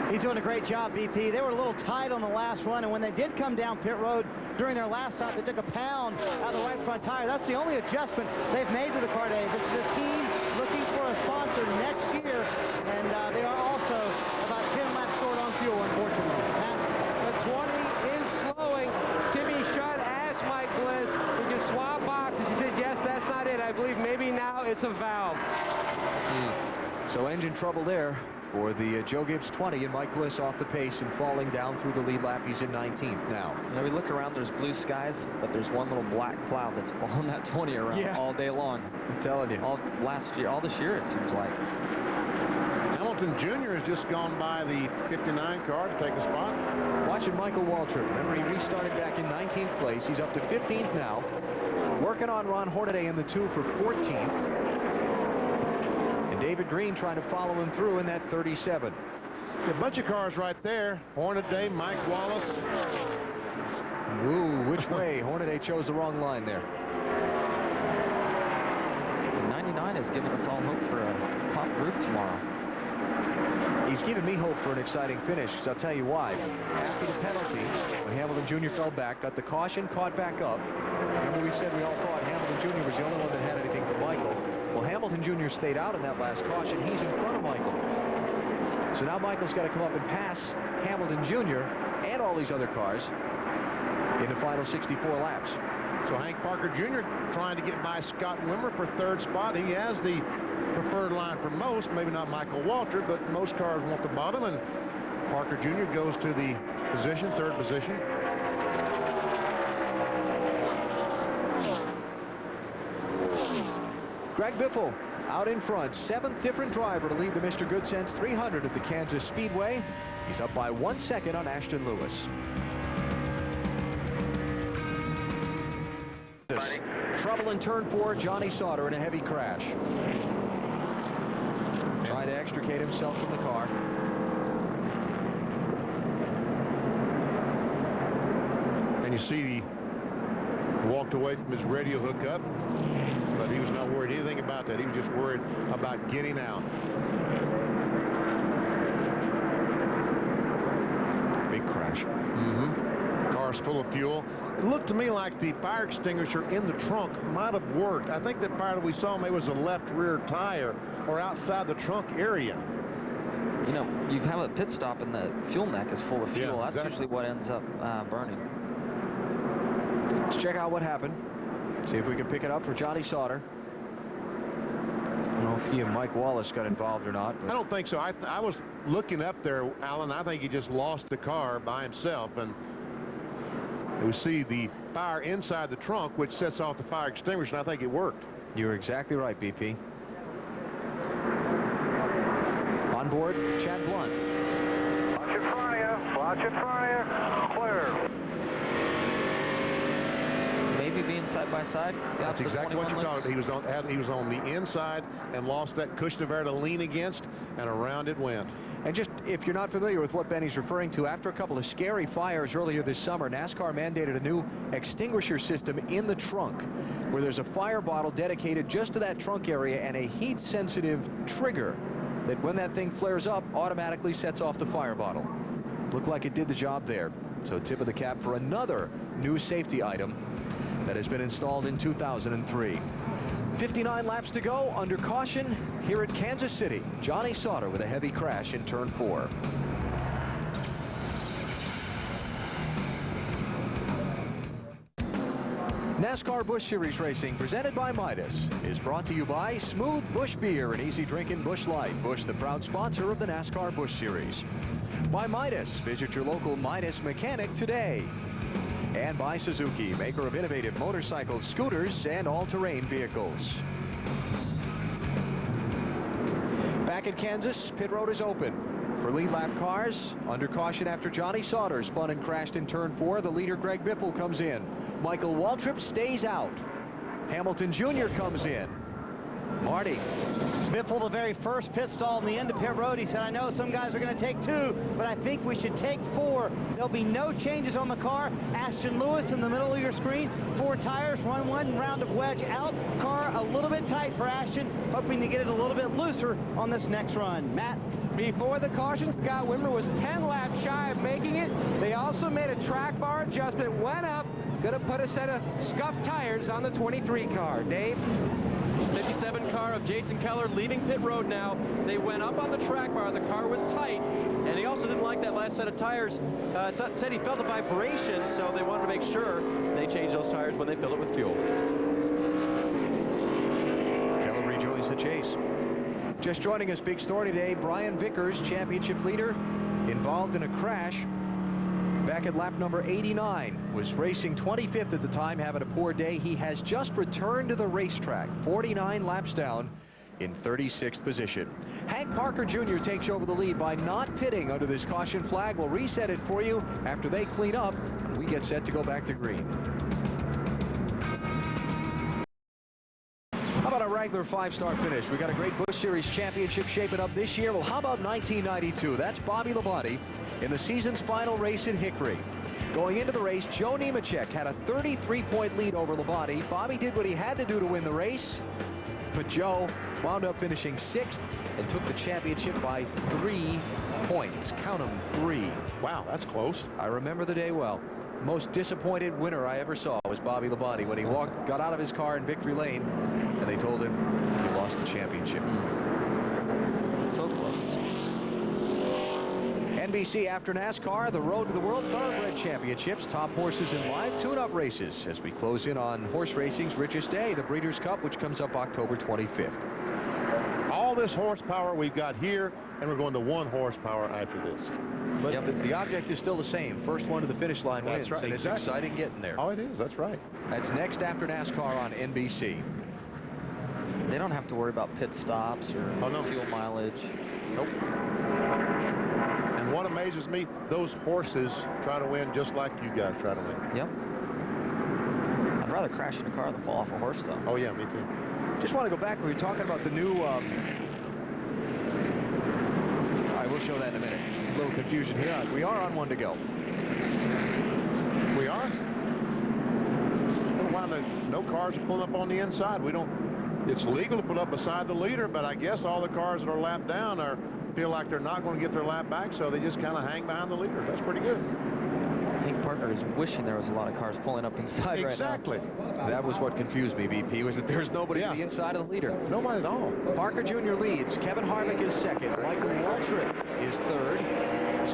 Speaker 4: He's doing a great job, BP. They were a little tight on the last run, and when they did come down pit road during their last stop, they took a pound out of the right front tire. That's the only adjustment they've made to the car today. This is a team looking for a sponsor next year, and they are also about 10 laps short on fuel, unfortunately.
Speaker 6: The 20 is slowing. Timmy Schutt asked Mike Bliss, "We can swap boxes." He said, "Yes, that's not it. I believe maybe now it's a valve."
Speaker 1: So engine trouble there for the Joe Gibbs 20, and Mike Bliss off the pace and falling down through the lead lap. He's in 19th now.
Speaker 10: Now we look around, there's blue skies, but there's one little black cloud that's following that 20 around all day long.
Speaker 1: I'm telling you.
Speaker 10: All this year it seems like.
Speaker 11: Hamilton Jr. has just gone by the 59 car to take a spot.
Speaker 1: Watching Michael Waltrip. Remember, he restarted back in 19th place. He's up to 15th now. Working on Ron Hornaday in the 2 for 14th. David Green trying to follow him through in that 37.
Speaker 11: A bunch of cars right there. Hornaday, Mike Wallace.
Speaker 1: Ooh, which way? Hornaday chose the wrong line there.
Speaker 10: The 99 has given us all hope for a top group tomorrow.
Speaker 1: He's given me hope for an exciting finish, because I'll tell you why. After the penalty, when Hamilton Jr. fell back, got the caution, caught back up. Remember we said we all thought Hamilton Jr. was the only one that had anything for Michael. Well, Hamilton Jr. stayed out in that last caution. He's in front of Michael. So now Michael's got to come up and pass Hamilton Jr. and all these other cars in the final 64 laps.
Speaker 11: So Hank Parker Jr. trying to get by Scott Wimmer for third spot. He has the preferred line for most, maybe not Michael Waltrip, but most cars want the bottom, and Parker Jr. goes to the position, third position.
Speaker 1: Greg Biffle out in front, 7th different driver to lead the Mr. Goodcents 300 at the Kansas Speedway. He's up by 1 second on Ashton Lewis. Trouble in turn 4, Johnny Sauter in a heavy crash. Trying to extricate himself from the car.
Speaker 11: And you see he walked away from his radio hookup, but he was not worried anything about that. He was just worried about getting out.
Speaker 1: Big crash.
Speaker 11: Car's full of fuel. It looked to me like the fire extinguisher in the trunk might have worked. I think that fire that we saw maybe was a left rear tire or outside the trunk area.
Speaker 10: You know, you have a pit stop and the fuel neck is full of fuel. That's usually what ends up burning.
Speaker 1: Let's check out what happened. See if we can pick it up for Johnny Sauter. I don't know if he and Mike Wallace got involved or not.
Speaker 11: I don't think so. I was looking up there, Alan. I think he just lost the car by himself, and we see the fire inside the trunk, which sets off the fire extinguisher, and I think it worked.
Speaker 1: You're exactly right, BP. On board, Chad Blunt.
Speaker 12: Watch it front of you. Watch it front of you. Clear.
Speaker 10: Maybe being side by side.
Speaker 11: That's exactly what you're talking about. He was on the inside and lost that cushion of air to lean against, and around it went.
Speaker 1: And just, if you're not familiar with what Benny's referring to, after a couple of scary fires earlier this summer, NASCAR mandated a new extinguisher system in the trunk, where there's a fire bottle dedicated just to that trunk area and a heat-sensitive trigger that, when that thing flares up, automatically sets off the fire bottle. Looked like it did the job there. So tip of the cap for another new safety item that has been installed in 2003. 59 laps to go under caution here at Kansas City. Johnny Sauter with a heavy crash in turn 4. NASCAR Busch Series Racing, presented by Midas, is brought to you by Smooth Busch Beer and easy drinking Busch Light. Busch, the proud sponsor of the NASCAR Busch Series. By Midas. Visit your local Midas mechanic today. And by Suzuki, maker of innovative motorcycles, scooters, and all-terrain vehicles. Back at Kansas, pit road is open. For lead lap cars, under caution after Johnny Sauter spun and crashed in turn 4, the leader Greg Biffle comes in. Michael Waltrip stays out. Hamilton Jr. comes in. Marty.
Speaker 4: Biffle, the very first pit stall in the end of pit road. He said, I know some guys are going to take 2, but I think we should take 4. There'll be no changes on the car. Ashton Lewis in the middle of your screen. 4 tires, run 1 round of wedge out. Car a little bit tight for Ashton, hoping to get it a little bit looser on this next run. Matt?
Speaker 6: Before the caution, Scott Wimmer was 10 laps shy of making it. They also made a track bar adjustment, went up, going to put a set of scuffed tires on the 23 car. Dave?
Speaker 2: 57 car of Jason Keller leaving pit road now. They went up on the track bar. The car was tight, and he also didn't like that last set of tires. Said he felt a vibration, so they wanted to make sure they changed those tires when they filled it with fuel.
Speaker 1: Keller rejoins the chase. Just joining us, big story today, Brian Vickers, championship leader, involved in a crash back at lap number 89. Was racing 25th at the time, having a poor day. He has just returned to the racetrack, 49 laps down in 36th position. Hank Parker Jr. takes over the lead by not pitting under this caution flag. We'll reset it for you after they clean up and we get set to go back to green. How about a Wrangler 5-star finish? We got a great Busch Series championship shaping up this year. Well, how about 1992? That's Bobby Labonte in the season's final race in Hickory. Going into the race, Joe Nemechek had a 33-point lead over Labonte. Bobby did what he had to do to win the race, but Joe wound up finishing 6th and took the championship by 3 points. Count them, 3.
Speaker 11: Wow, that's close.
Speaker 1: I remember the day well. Most disappointed winner I ever saw was Bobby Labonte when he got out of his car in victory lane, and they told him he lost the championship.
Speaker 10: So close.
Speaker 1: NBC after NASCAR, the Road to the World Thoroughbred Championships, top horses in live tune-up races as we close in on horse racing's richest day, the Breeders' Cup, which comes up October 25th.
Speaker 11: All this horsepower we've got here, and we're going to 1 horsepower after this.
Speaker 1: But the object is still the same. First one to the finish line wins.
Speaker 11: That's right.
Speaker 1: And
Speaker 11: Exactly.
Speaker 1: It's exciting getting there.
Speaker 11: Oh, it is. That's right.
Speaker 1: That's next after NASCAR on NBC.
Speaker 10: They don't have to worry about pit stops or fuel mileage.
Speaker 11: Nope. And what amazes me, those horses try to win just like you guys try to win.
Speaker 10: Yep. I'd rather crash in a car than fall off a horse, though.
Speaker 11: Oh, yeah, me too.
Speaker 1: Just want to go back. We were talking about the new... I will show that in a minute. A little confusion here. We are on 1 to go.
Speaker 11: We are? I don't know why no cars are pulling up on the inside. We don't... It's legal to put up beside the leader, but I guess all the cars that are lapped down feel like they're not going to get their lap back, so they just kind of hang behind the leader. That's pretty good.
Speaker 10: I think Parker is wishing there was a lot of cars pulling up inside right now.
Speaker 11: Exactly.
Speaker 1: That was what confused me, VP, was that there's nobody on the inside of the leader.
Speaker 11: Nobody at all.
Speaker 1: Parker Jr. leads. Kevin Harvick is 2nd. Michael Waltrip is 3rd.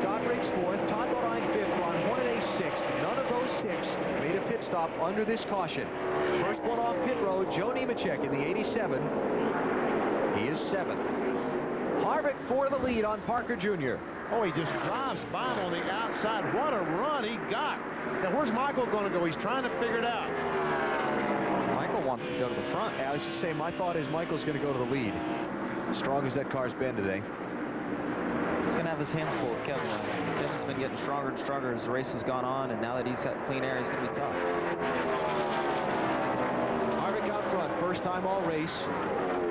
Speaker 1: Scott Riggs 4th. Todd Bodine 5th. Ron Hornaday 6th. None of those 6 made a pit stop under this caution. First one off pit road, Joe Nemechek in the 87. He is 7th. Harvick for the lead on Parker Jr.
Speaker 11: Oh, he just drives by him on the outside. What a run he got. Now, where's Michael going to go? He's trying to figure it out.
Speaker 10: Michael wants to go to the front.
Speaker 1: I was just saying, my thought is Michael's going to go to the lead. As strong as that car's been today.
Speaker 10: He's going to have his hands full with Kevin. Kevin's been getting stronger and stronger as the race has gone on, and now that he's got clean air, he's going to be tough.
Speaker 1: Harvick out front, first time all race.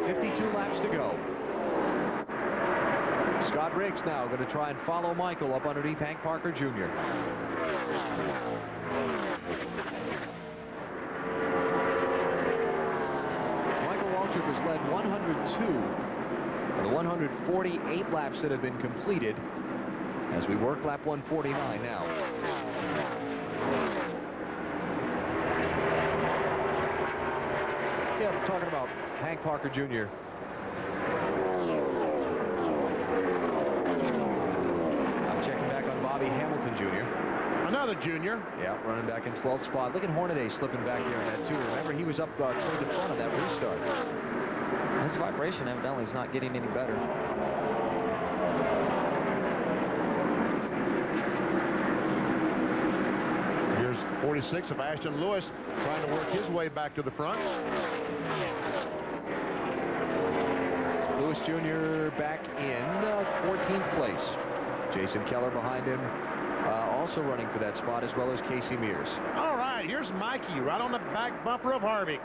Speaker 1: 52 laps to go. Scott Riggs now going to try and follow Michael up underneath Hank Parker Jr. Michael Waltrip has led 102 of the 148 laps that have been completed as we work lap 149 now. Yeah, I'm talking about Hank Parker Jr. Bobby Hamilton Jr.
Speaker 11: Another junior.
Speaker 1: Yeah, running back in 12th spot. Look at Hornaday slipping back there in that, too. Remember, he was up toward the front of that restart.
Speaker 10: His vibration evidently is not getting any better.
Speaker 11: 46 of Ashton Lewis trying to work his way back to the front.
Speaker 1: Lewis Jr. back in 14th place. Jason Keller behind him, also running for that spot, as well as Casey Mears.
Speaker 11: All right, here's Mikey right on the back bumper of Harvick.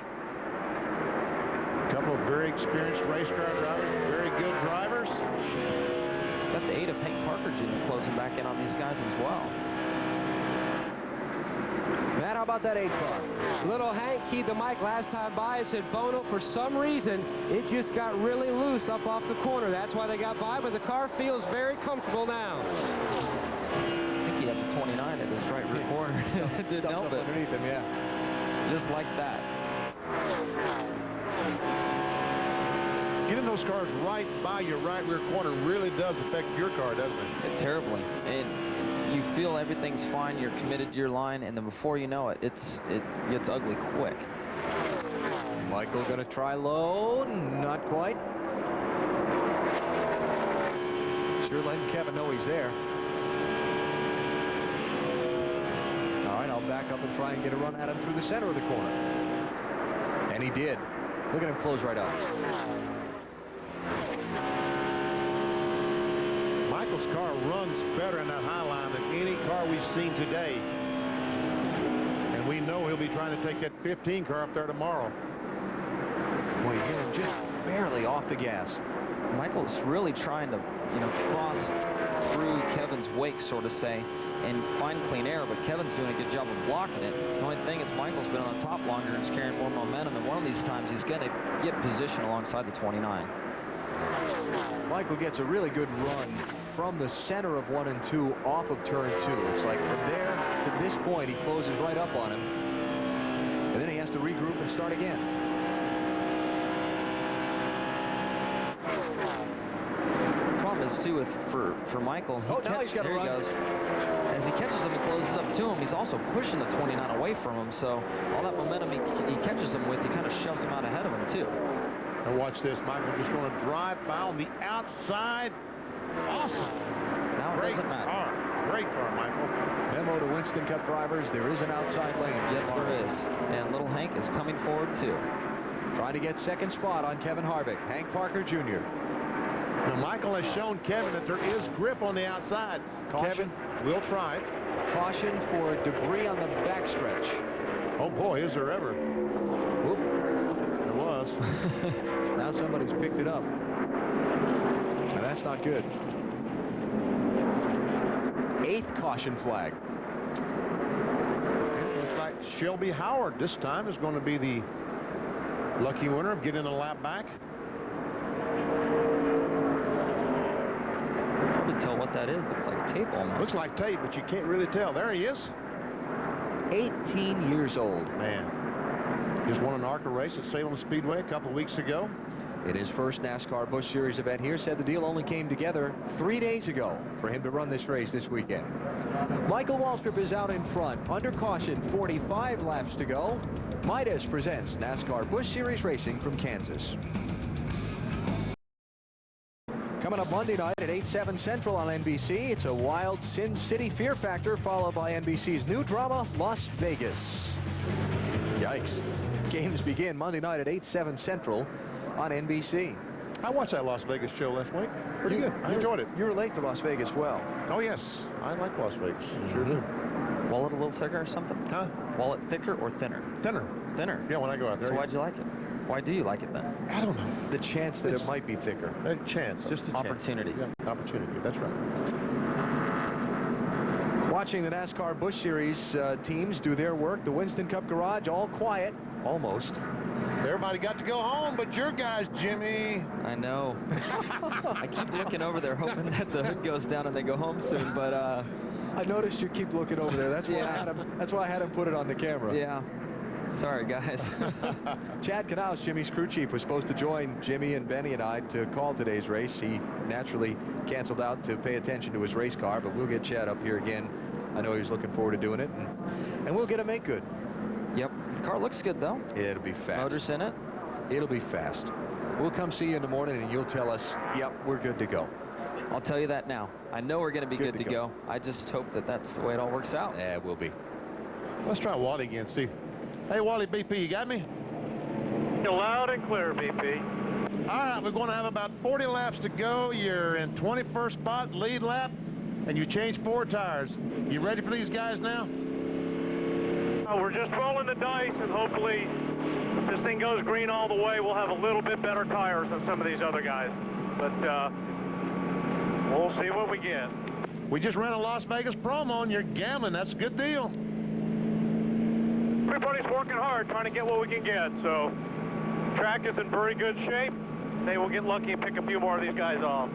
Speaker 11: A couple of very experienced race car drivers, very good drivers.
Speaker 10: Got the aid of Hank Parker Jr. closing back in on these guys as well.
Speaker 1: Matt, how about that 8 car?
Speaker 6: Little Hank keyed the mic last time by. I said, Bono, for some reason, it just got really loose up off the corner. That's why they got by, but the car feels very comfortable now.
Speaker 10: I think he had the 29 at his right rear corner. It didn't help it.
Speaker 1: Underneath him, yeah.
Speaker 10: Just like that.
Speaker 11: Getting those cars right by your right rear corner really does affect your car, doesn't it?
Speaker 10: Terribly. And you feel everything's fine, you're committed to your line, and then before you know it, it gets ugly quick.
Speaker 1: Michael gonna try low, not quite. Sure letting Kevin know he's there. All right, I'll back up and try and get a run at him through the center of the corner. And he did. Look at him close right up.
Speaker 11: Michael's car runs better in that high line than any car we've seen today. And we know he'll be trying to take that 15 car up there tomorrow.
Speaker 1: Well, you hear him just barely off the gas.
Speaker 10: Michael's really trying to, cross through Kevin's wake, so to say, and find clean air, but Kevin's doing a good job of blocking it. The only thing is Michael's been on the top longer and is carrying more momentum, and one of these times he's going to get position alongside the 29.
Speaker 1: Michael gets a really good run from the center of 1 and 2 off of turn 2. It's like from there to this point, he closes right up on him, and then he has to regroup and start again.
Speaker 10: Is too for Michael.
Speaker 1: Now he's got to run.
Speaker 10: He goes. As he catches him, he closes up to him. He's also pushing the 29 away from him, so all that momentum he catches him with, he kind of shoves him out ahead of him too.
Speaker 11: And watch this, Michael just going to drive by on the outside. Awesome.
Speaker 10: Now it doesn't matter.
Speaker 11: Great car, Michael.
Speaker 1: Memo to Winston Cup drivers, there is an outside lane.
Speaker 10: Yes, there is. And little Hank is coming forward too.
Speaker 1: Trying to get second spot on Kevin Harvick. Hank Parker Jr.
Speaker 11: Now, Michael has shown Kevin that there is grip on the outside.
Speaker 1: Caution.
Speaker 11: Kevin will try it.
Speaker 1: Caution for debris on the backstretch.
Speaker 11: Oh, boy, is there ever.
Speaker 1: Whoop.
Speaker 11: There was.
Speaker 1: Now somebody's picked it up. And that's not good. 8th caution flag.
Speaker 11: Looks like Shelby Howard this time is going to be the lucky winner of getting a lap back.
Speaker 10: Tell what that is. Looks like tape almost.
Speaker 11: Looks like tape, but you can't really tell. There he is.
Speaker 1: 18 years old.
Speaker 11: Man. Just won an ARCA race at Salem Speedway a couple of weeks ago.
Speaker 1: In his first NASCAR Busch Series event here, said the deal only came together 3 days ago for him to run this race this weekend. Michael Waltrip is out in front. Under caution, 45 laps to go. Midas presents NASCAR Busch Series Racing from Kansas. Coming up Monday night at 8/7 Central on NBC, it's a wild Sin City Fear Factor, followed by NBC's new drama, Las Vegas. Yikes. Games begin Monday night at 8/7 Central on NBC.
Speaker 11: I watched that Las Vegas show last week. Pretty good. I enjoyed it.
Speaker 1: You relate to Las Vegas well.
Speaker 11: Oh, yes. I like Las Vegas. Sure do.
Speaker 10: Wallet a little thicker or something?
Speaker 11: Huh?
Speaker 10: Wallet thicker or thinner?
Speaker 11: Thinner.
Speaker 10: Thinner?
Speaker 11: Yeah, when I go out there.
Speaker 10: So why'd you like it? Why do you like it then?
Speaker 11: I don't know.
Speaker 1: The chance that it might be thicker.
Speaker 11: A chance. Just a
Speaker 10: opportunity.
Speaker 11: Chance. Yeah, opportunity. That's right.
Speaker 1: Watching the NASCAR Busch Series teams do their work. The Winston Cup garage, all quiet. Almost.
Speaker 11: Everybody got to go home, but your guys, Jimmy.
Speaker 10: I know. I keep looking over there, hoping that the hood goes down and they go home soon, but...
Speaker 1: I noticed you keep looking over there. That's why I had him put it on the camera.
Speaker 10: Yeah. Sorry, guys.
Speaker 1: Chad Knaus, Jimmy's crew chief, was supposed to join Jimmy and Benny and I to call today's race. He naturally canceled out to pay attention to his race car, but we'll get Chad up here again. I know he was looking forward to doing it, and we'll get him make good.
Speaker 10: Yep. The car looks good, though.
Speaker 1: It'll be fast.
Speaker 10: Motors in it.
Speaker 1: It'll be fast. We'll come see you in the morning, and you'll tell us, yep, we're good to go.
Speaker 10: I'll tell you that now. I know we're going to be good to go. I just hope that that's the way it all works out.
Speaker 1: Yeah, it will be.
Speaker 11: Let's try Wally again, see. Hey, Wally, BP, you got me?
Speaker 12: You're loud and clear, BP.
Speaker 11: All right, we're going to have about 40 laps to go. You're in 21st spot, lead lap, and you changed 4 tires. You ready for these guys now?
Speaker 12: We're just rolling the dice, and hopefully, if this thing goes green all the way, we'll have a little bit better tires than some of these other guys. But we'll see what we get.
Speaker 11: We just ran a Las Vegas promo, and you're gambling. That's a good deal.
Speaker 12: Everybody's working hard trying to get what we can get, so track is in very good shape. They will get lucky and pick a few more of these guys off.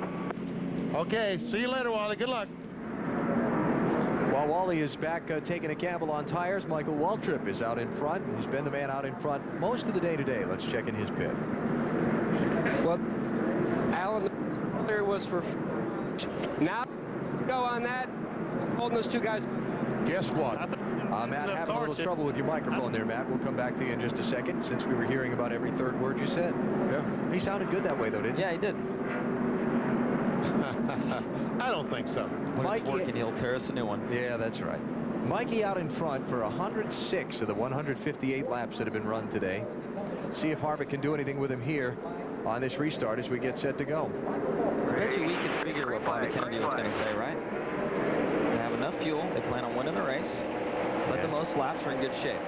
Speaker 11: Okay, see you later, Wally. Good luck.
Speaker 1: While Wally is back taking a gamble on tires, Michael Waltrip is out in front. He's been the man out in front most of the day today. Let's check in his pit.
Speaker 6: Well, Alan, there was for now go on that, holding those 2 guys.
Speaker 11: Guess what?
Speaker 1: Matt, having a little trouble with your microphone there, Matt. We'll come back to you in just a second, since we were hearing about every 3rd word you said.
Speaker 11: Yeah.
Speaker 1: He sounded good that way, though, didn't he?
Speaker 10: Yeah, he did.
Speaker 11: I don't think so.
Speaker 10: When it's working, he'll tear us a new one.
Speaker 1: Yeah, that's right. Mikey out in front for 106 of the 158 laps that have been run today. See if Harvick can do anything with him here on this restart as we get set to go.
Speaker 10: I bet you we can figure what Bobby Kennedy was going to say, right? They have enough fuel. They plan on winning the race. But the most laps are in good shape.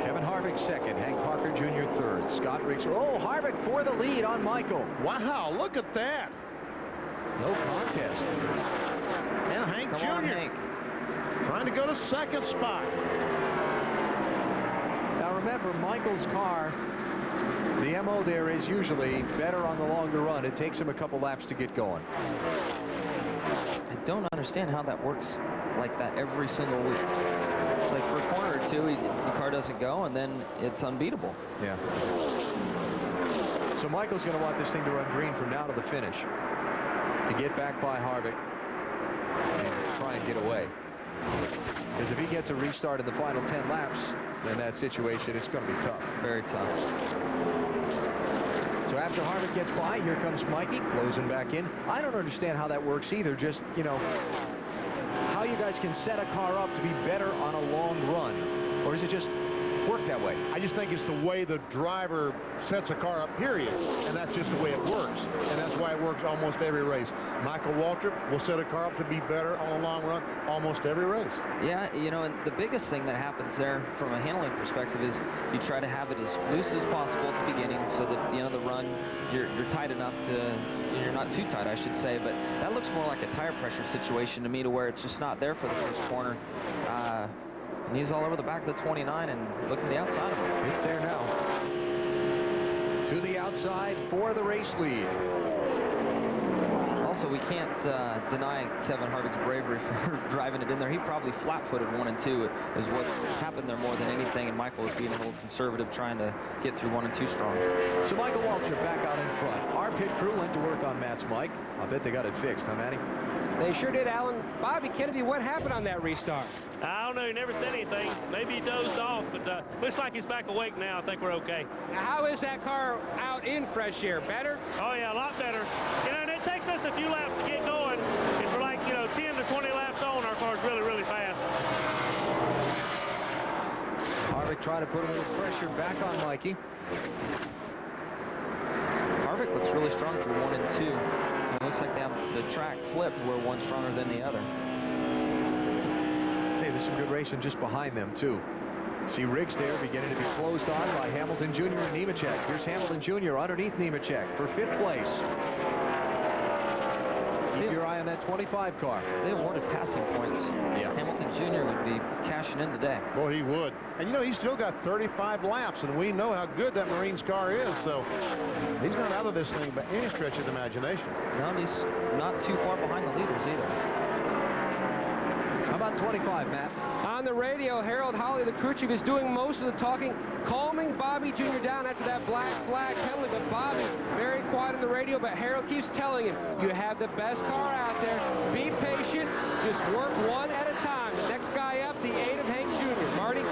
Speaker 1: Kevin Harvick second, Hank Parker Jr. third, Scott Riggs. Oh, Harvick for the lead on Michael.
Speaker 11: Wow, look at that.
Speaker 1: No contest.
Speaker 11: And Hank
Speaker 10: Come
Speaker 11: Jr.
Speaker 10: on, Hank.
Speaker 11: Trying to go to 2nd spot.
Speaker 1: Now remember, Michael's car, the MO there is usually better on the longer run. It takes him a couple laps to get going.
Speaker 10: I don't understand how that works like that every single week. It's like for a corner or 2, the car doesn't go, and then it's unbeatable.
Speaker 1: Yeah. So Michael's going to want this thing to run green from now to the finish to get back by Harvick and try and get away. Because if he gets a restart in the final 10 laps, then that situation is going to be tough.
Speaker 10: Very tough.
Speaker 1: So after Harvick gets by, here comes Mikey closing back in. I don't understand how that works either. Just, you know, how you guys can set a car up to be better on a long run. Or is it just work that way?
Speaker 11: I just think it's the way the driver sets a car up, period. And that's just the way it works. And that's why it works almost every race. Michael Waltrip will set a car up to be better on a long run almost every race.
Speaker 10: Yeah, you know, and the biggest thing that happens there from a handling perspective is you try to have it as loose as possible at the beginning so that at the end of the run you're tight enough to, you're not too tight, I should say, but that looks more like a tire pressure situation to me, to where it's just not there for the first corner. And he's all over the back of the 29 and looking the outside of him.
Speaker 1: It's there now. To the outside for the race lead.
Speaker 10: Also, we can't deny Kevin Harvick's bravery for driving it in there. He probably flat-footed 1 and 2 is what happened there more than anything, and Michael was being a little conservative, trying to get through 1 and 2 strong.
Speaker 1: So Michael Waltrip back out in front. Our pit crew went to work on Matt's mic. I bet they got it fixed, huh, Matty?
Speaker 6: They sure did, Alan. Bobby Kennedy, what happened on that restart?
Speaker 17: I don't know. He never said anything. Maybe he dozed off, but looks like he's back awake now. I think we're okay.
Speaker 6: Now, how is that car out in fresh air? Better?
Speaker 17: Oh, yeah, a lot better. You know, and it takes us a few laps to get going. And for like, you know, 10 to 20 laps on, our car's really, really fast.
Speaker 1: Harvick trying to put a little pressure back on Mikey.
Speaker 10: Harvick looks really strong through 1 and 2. It looks like they have the track flipped where one's stronger than the other.
Speaker 1: Hey, there's some good racing just behind them, too. See Riggs there beginning to be closed on by Hamilton Jr. and Nemechek. Here's Hamilton Jr. underneath Nemechek for 5th place. Keep your eye on that 25 car.
Speaker 10: They awarded passing points.
Speaker 1: Yeah.
Speaker 10: Hamilton Jr. would be cashing in today.
Speaker 11: Boy, he would. And, you know, he's still got 35 laps, and we know how good that Marines car is, so he's not out of this thing by any stretch of the imagination.
Speaker 10: No, he's not too far behind the leaders either.
Speaker 1: How about 25, Matt?
Speaker 6: On the radio, Harold Holly, the crew chief, is doing most of the talking, calming Bobby Jr. down after that black flag penalty. But Bobby, very quiet on the radio, but Harold keeps telling him, you have the best car out there. Be patient. Just work one at a time. The next guy up, the 8 of Hank Jr. Marty?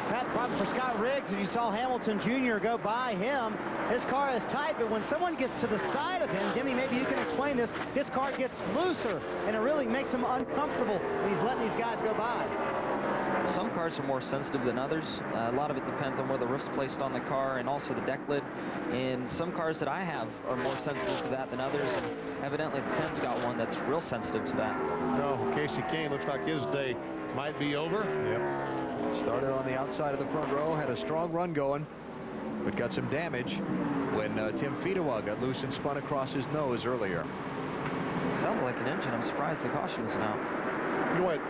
Speaker 4: Pat, Problem for Scott Riggs, as you saw Hamilton Jr. go by him, his car is tight, but when someone gets to the side of him, Jimmy, maybe you can explain this, his car gets looser, and it really makes him uncomfortable when he's letting these guys go by.
Speaker 10: Some cars are more sensitive than others. A lot of it depends on where the roof's placed on the car and also the deck lid. And some cars that I have are more sensitive to that than others. And evidently, the 10's got one that's real sensitive to that.
Speaker 11: No, Casey Kane looks like his day might be over.
Speaker 1: Yep. Started on the outside of the front row, had a strong run going, but got some damage when Tim Fedewa got loose and spun across his nose earlier.
Speaker 10: Sounds like an engine. I'm surprised the caution is out.
Speaker 11: You know what?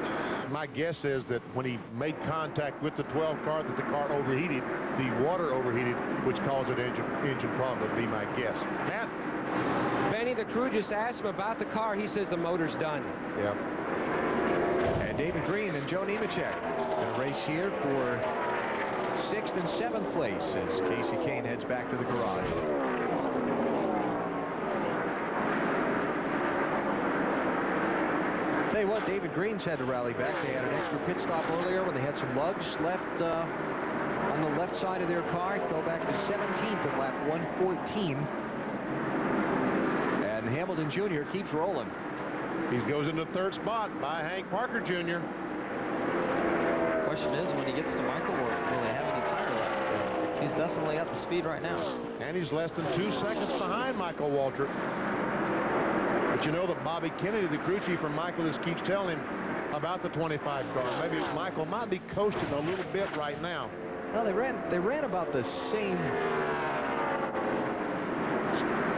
Speaker 11: My guess is that when he made contact with the 12 car, that the car overheated, the water overheated, which caused an engine problem, would be my guess. Matt?
Speaker 6: Benny, the crew just asked him about the car. He says the motor's done.
Speaker 11: Yep.
Speaker 1: And David Green and Joe Nemechek going to race here for 6th and 7th place as Casey Kane heads back to the garage. Tell you what, David Green's had to rally back. They had an extra pit stop earlier when they had some lugs left on the left side of their car. Fell back to 17th at lap 114. And Hamilton Jr. keeps rolling.
Speaker 11: He goes into third spot by Hank Parker Jr.
Speaker 10: The question is, when he gets to Michael, will he have any tire left? He's definitely at the speed right now.
Speaker 11: And he's less than 2 seconds behind Michael Waltrip. But you know that Bobby Kennedy, the crew chief from Michael, just keeps telling him about the 25 car. Maybe Michael might be coasting a little bit right now.
Speaker 1: Well, they ran about the same.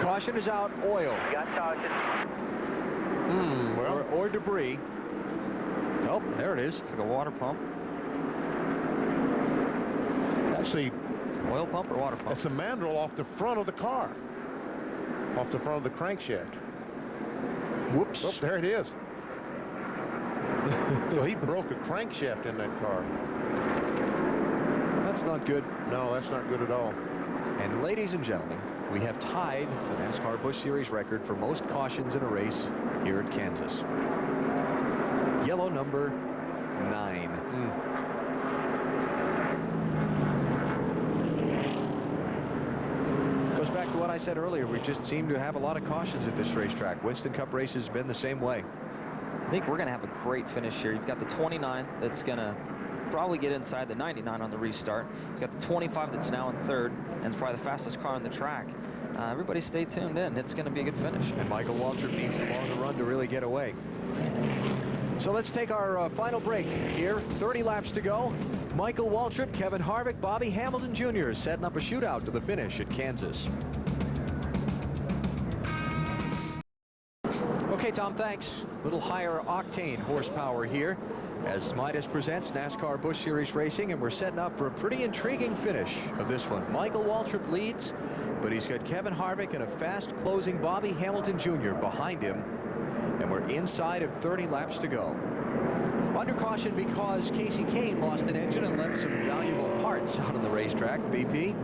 Speaker 1: Caution is out. Oil.
Speaker 13: Got caution.
Speaker 1: Well, or debris. Oh, there it is.
Speaker 10: It's like a water pump.
Speaker 11: Actually,
Speaker 10: oil pump or water pump?
Speaker 11: It's a mandrel off the front of the car. Off the front of the crankshaft. Whoops. Oh, there it is. So he broke a crankshaft in that car.
Speaker 1: That's not good.
Speaker 11: No, that's not good at all.
Speaker 1: And ladies and gentlemen, we have tied the NASCAR Busch Series record for most cautions in a race here at Kansas. Yellow number 9. Goes back to what I said earlier. We just seem to have a lot of cautions at this racetrack. Winston Cup race has been the same way.
Speaker 10: I think we're going to have a great finish here. You've got the 29 that's going to probably get inside the 99 on the restart. You've got the 25 that's now in third, and it's probably the fastest car on the track. Everybody stay tuned in. It's going to be a good finish.
Speaker 1: And Michael Waltrip needs the longer run to really get away. So let's take our final break here. 30 laps to go. Michael Waltrip, Kevin Harvick, Bobby Hamilton Jr. setting up a shootout to the finish at Kansas. Okay, Tom, thanks. A little higher octane horsepower here as Midas presents NASCAR Busch Series Racing, and we're setting up for a pretty intriguing finish of this one. Michael Waltrip leads, but he's got Kevin Harvick and a fast-closing Bobby Hamilton Jr. behind him, and we're inside of 30 laps to go. Under caution because Casey Kane lost an engine and left some valuable parts out on the racetrack. BP?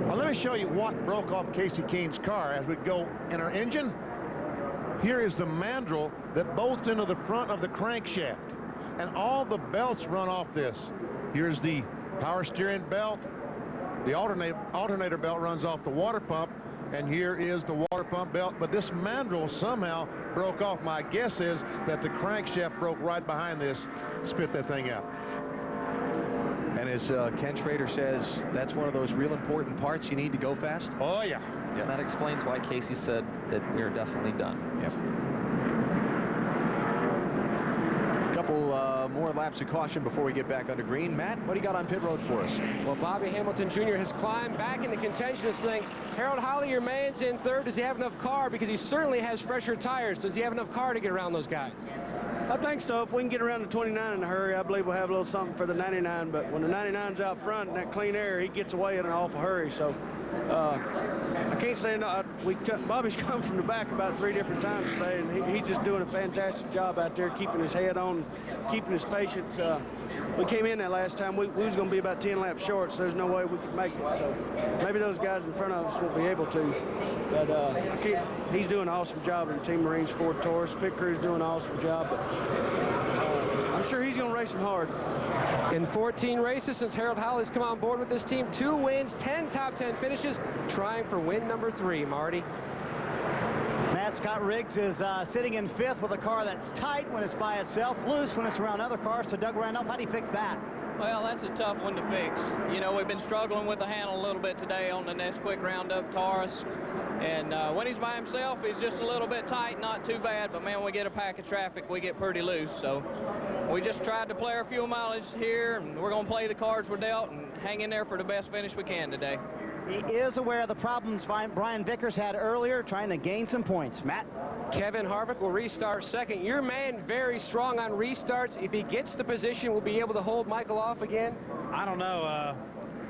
Speaker 11: Well, let me show you what broke off Casey Kane's car as we go in our engine. Here is the mandrel that bolts into the front of the crankshaft, and all the belts run off this. Here's the power steering belt. The alternator belt runs off the water pump, and here is the water pump belt. But this mandrel somehow broke off. My guess is that the crankshaft broke right behind this, spit that thing out.
Speaker 1: And as Ken Schrader says, that's one of those real important parts you need to go fast?
Speaker 11: Oh, yeah.
Speaker 10: Yeah, that explains why Casey said that we're definitely done.
Speaker 1: Yep. A couple more laps of caution before we get back under green. Matt, what do you got on pit road for us?
Speaker 6: Well, Bobby Hamilton Jr. has climbed back into contention this thing. Harold Holly, your man's in third. Does he have enough car? Because he certainly has fresher tires. Does he have enough car to get around those guys?
Speaker 5: I think so. If we can get around the 29 in a hurry, I believe we'll have a little something for the 99. But when the 99's out front and that clean air, he gets away in an awful hurry. So I can't say no. Bobby's come from the back about 3 different times today, and he's just doing a fantastic job out there, keeping his head on, keeping his patience. We came in that last time. We was going to be about 10 laps short, so there's no way we could make it. So maybe those guys in front of us won't be able to. But he's doing an awesome job in Team Marines Ford Taurus. Pit crew's doing an awesome job. But I'm
Speaker 17: sure he's going to race him hard.
Speaker 6: In 14 races since Harold Holly's come on board with this team, 2 wins, 10 top 10 finishes, trying for win number 3, Marty.
Speaker 4: Matt Scott Riggs is sitting in 5th with a car that's tight when it's by itself, loose when it's around other cars. So Doug Randolph, how do you fix that?
Speaker 18: Well, that's a tough one to fix. You know, we've been struggling with the handle a little bit today on the Nesquik Roundup Taurus. And when he's by himself, he's just a little bit tight, not too bad. But, man, when we get a pack of traffic, we get pretty loose. So we just tried to play our fuel mileage here, and we're going to play the cards we're dealt and hang in there for the best finish we can today.
Speaker 4: He is aware of the problems Brian Vickers had earlier, trying to gain some points. Matt?
Speaker 6: Kevin Harvick will restart second. Your man very strong on restarts. If he gets the position, will be able to hold Michael off again?
Speaker 19: I don't know.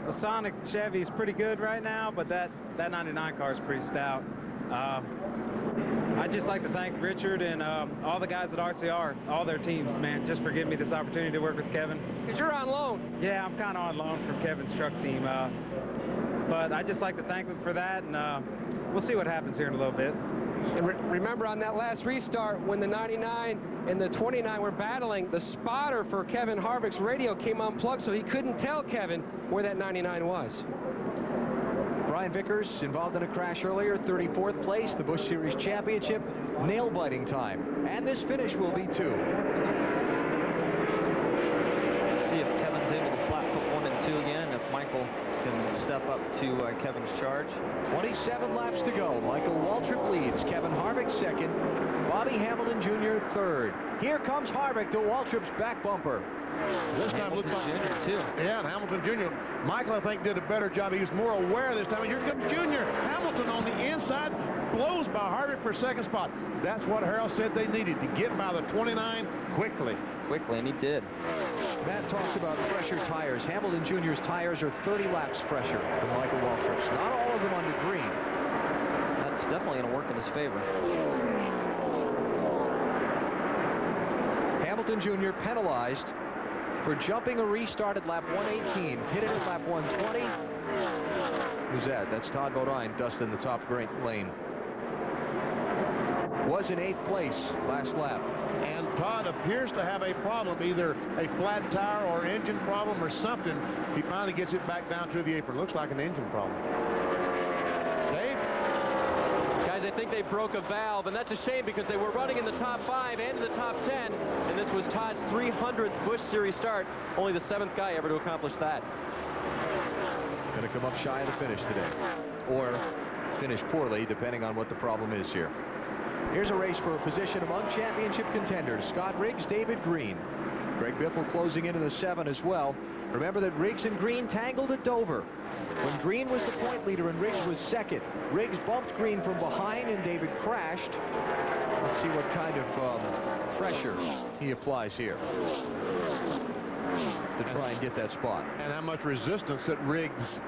Speaker 19: The Sonic Chevy is pretty good right now, but that 99 car is pretty stout. I'd just like to thank Richard and all the guys at RCR, all their teams, man, just for giving me this opportunity to work with Kevin.
Speaker 6: Because you're on loan.
Speaker 19: Yeah, I'm kind of on loan from Kevin's truck team. But I'd just like to thank them for that, and we'll see what happens here in a little bit.
Speaker 6: And remember, on that last restart, when the 99 and the 29 were battling, the spotter for Kevin Harvick's radio came unplugged, so he couldn't tell Kevin where that 99 was.
Speaker 1: Brian Vickers involved in a crash earlier, 34th place, the Busch Series Championship, nail-biting time. And this finish will be 2.
Speaker 10: See if Kevin's able to flat put 1 and 2 again, if Michael can step up to Kevin's charge.
Speaker 1: 27 laps to go. Michael Waltrip leads. Kevin Harvick second. Bobby Hamilton Jr. third. Here comes Harvick to Waltrip's back bumper.
Speaker 11: This time looks like
Speaker 10: Jr. too.
Speaker 11: Yeah, and Hamilton Jr. Michael, I think, did a better job. He was more aware this time. Here comes Jr. Hamilton on the inside, blows by Harvick for second spot. That's what Harold said they needed, to get by the 29 quickly.
Speaker 10: Quickly, and he did.
Speaker 1: Matt talks about fresher tires. Hamilton Jr.'s tires are 30 laps fresher than Michael Waltrip's. Not all of them under green.
Speaker 10: That's definitely going to work in his favor.
Speaker 1: Hamilton Jr. penalized for jumping a restart at lap 118. Hit it at lap 120. Who's that? That's Todd Bodine, dusting the top lane. Was in 8th place last lap.
Speaker 11: And Todd appears to have a problem, either a flat tire or engine problem or something. He finally gets it back down to the apron. Looks like an engine problem. Dave?
Speaker 2: Guys, I think they broke a valve, and that's a shame because they were running in the top 5 and the top 10, and this was Todd's 300th Busch Series start. Only the 7th guy ever to accomplish that.
Speaker 1: Going to come up shy of the finish today. Or finish poorly, depending on what the problem is here. Here's a race for a position among championship contenders. Scott Riggs, David Green. Greg Biffle closing into the 7 as well. Remember that Riggs and Green tangled at Dover. When Green was the point leader and Riggs was second, Riggs bumped Green from behind and David crashed. Let's see what kind of pressure he applies here to try and get that spot.
Speaker 11: And how much resistance that Riggs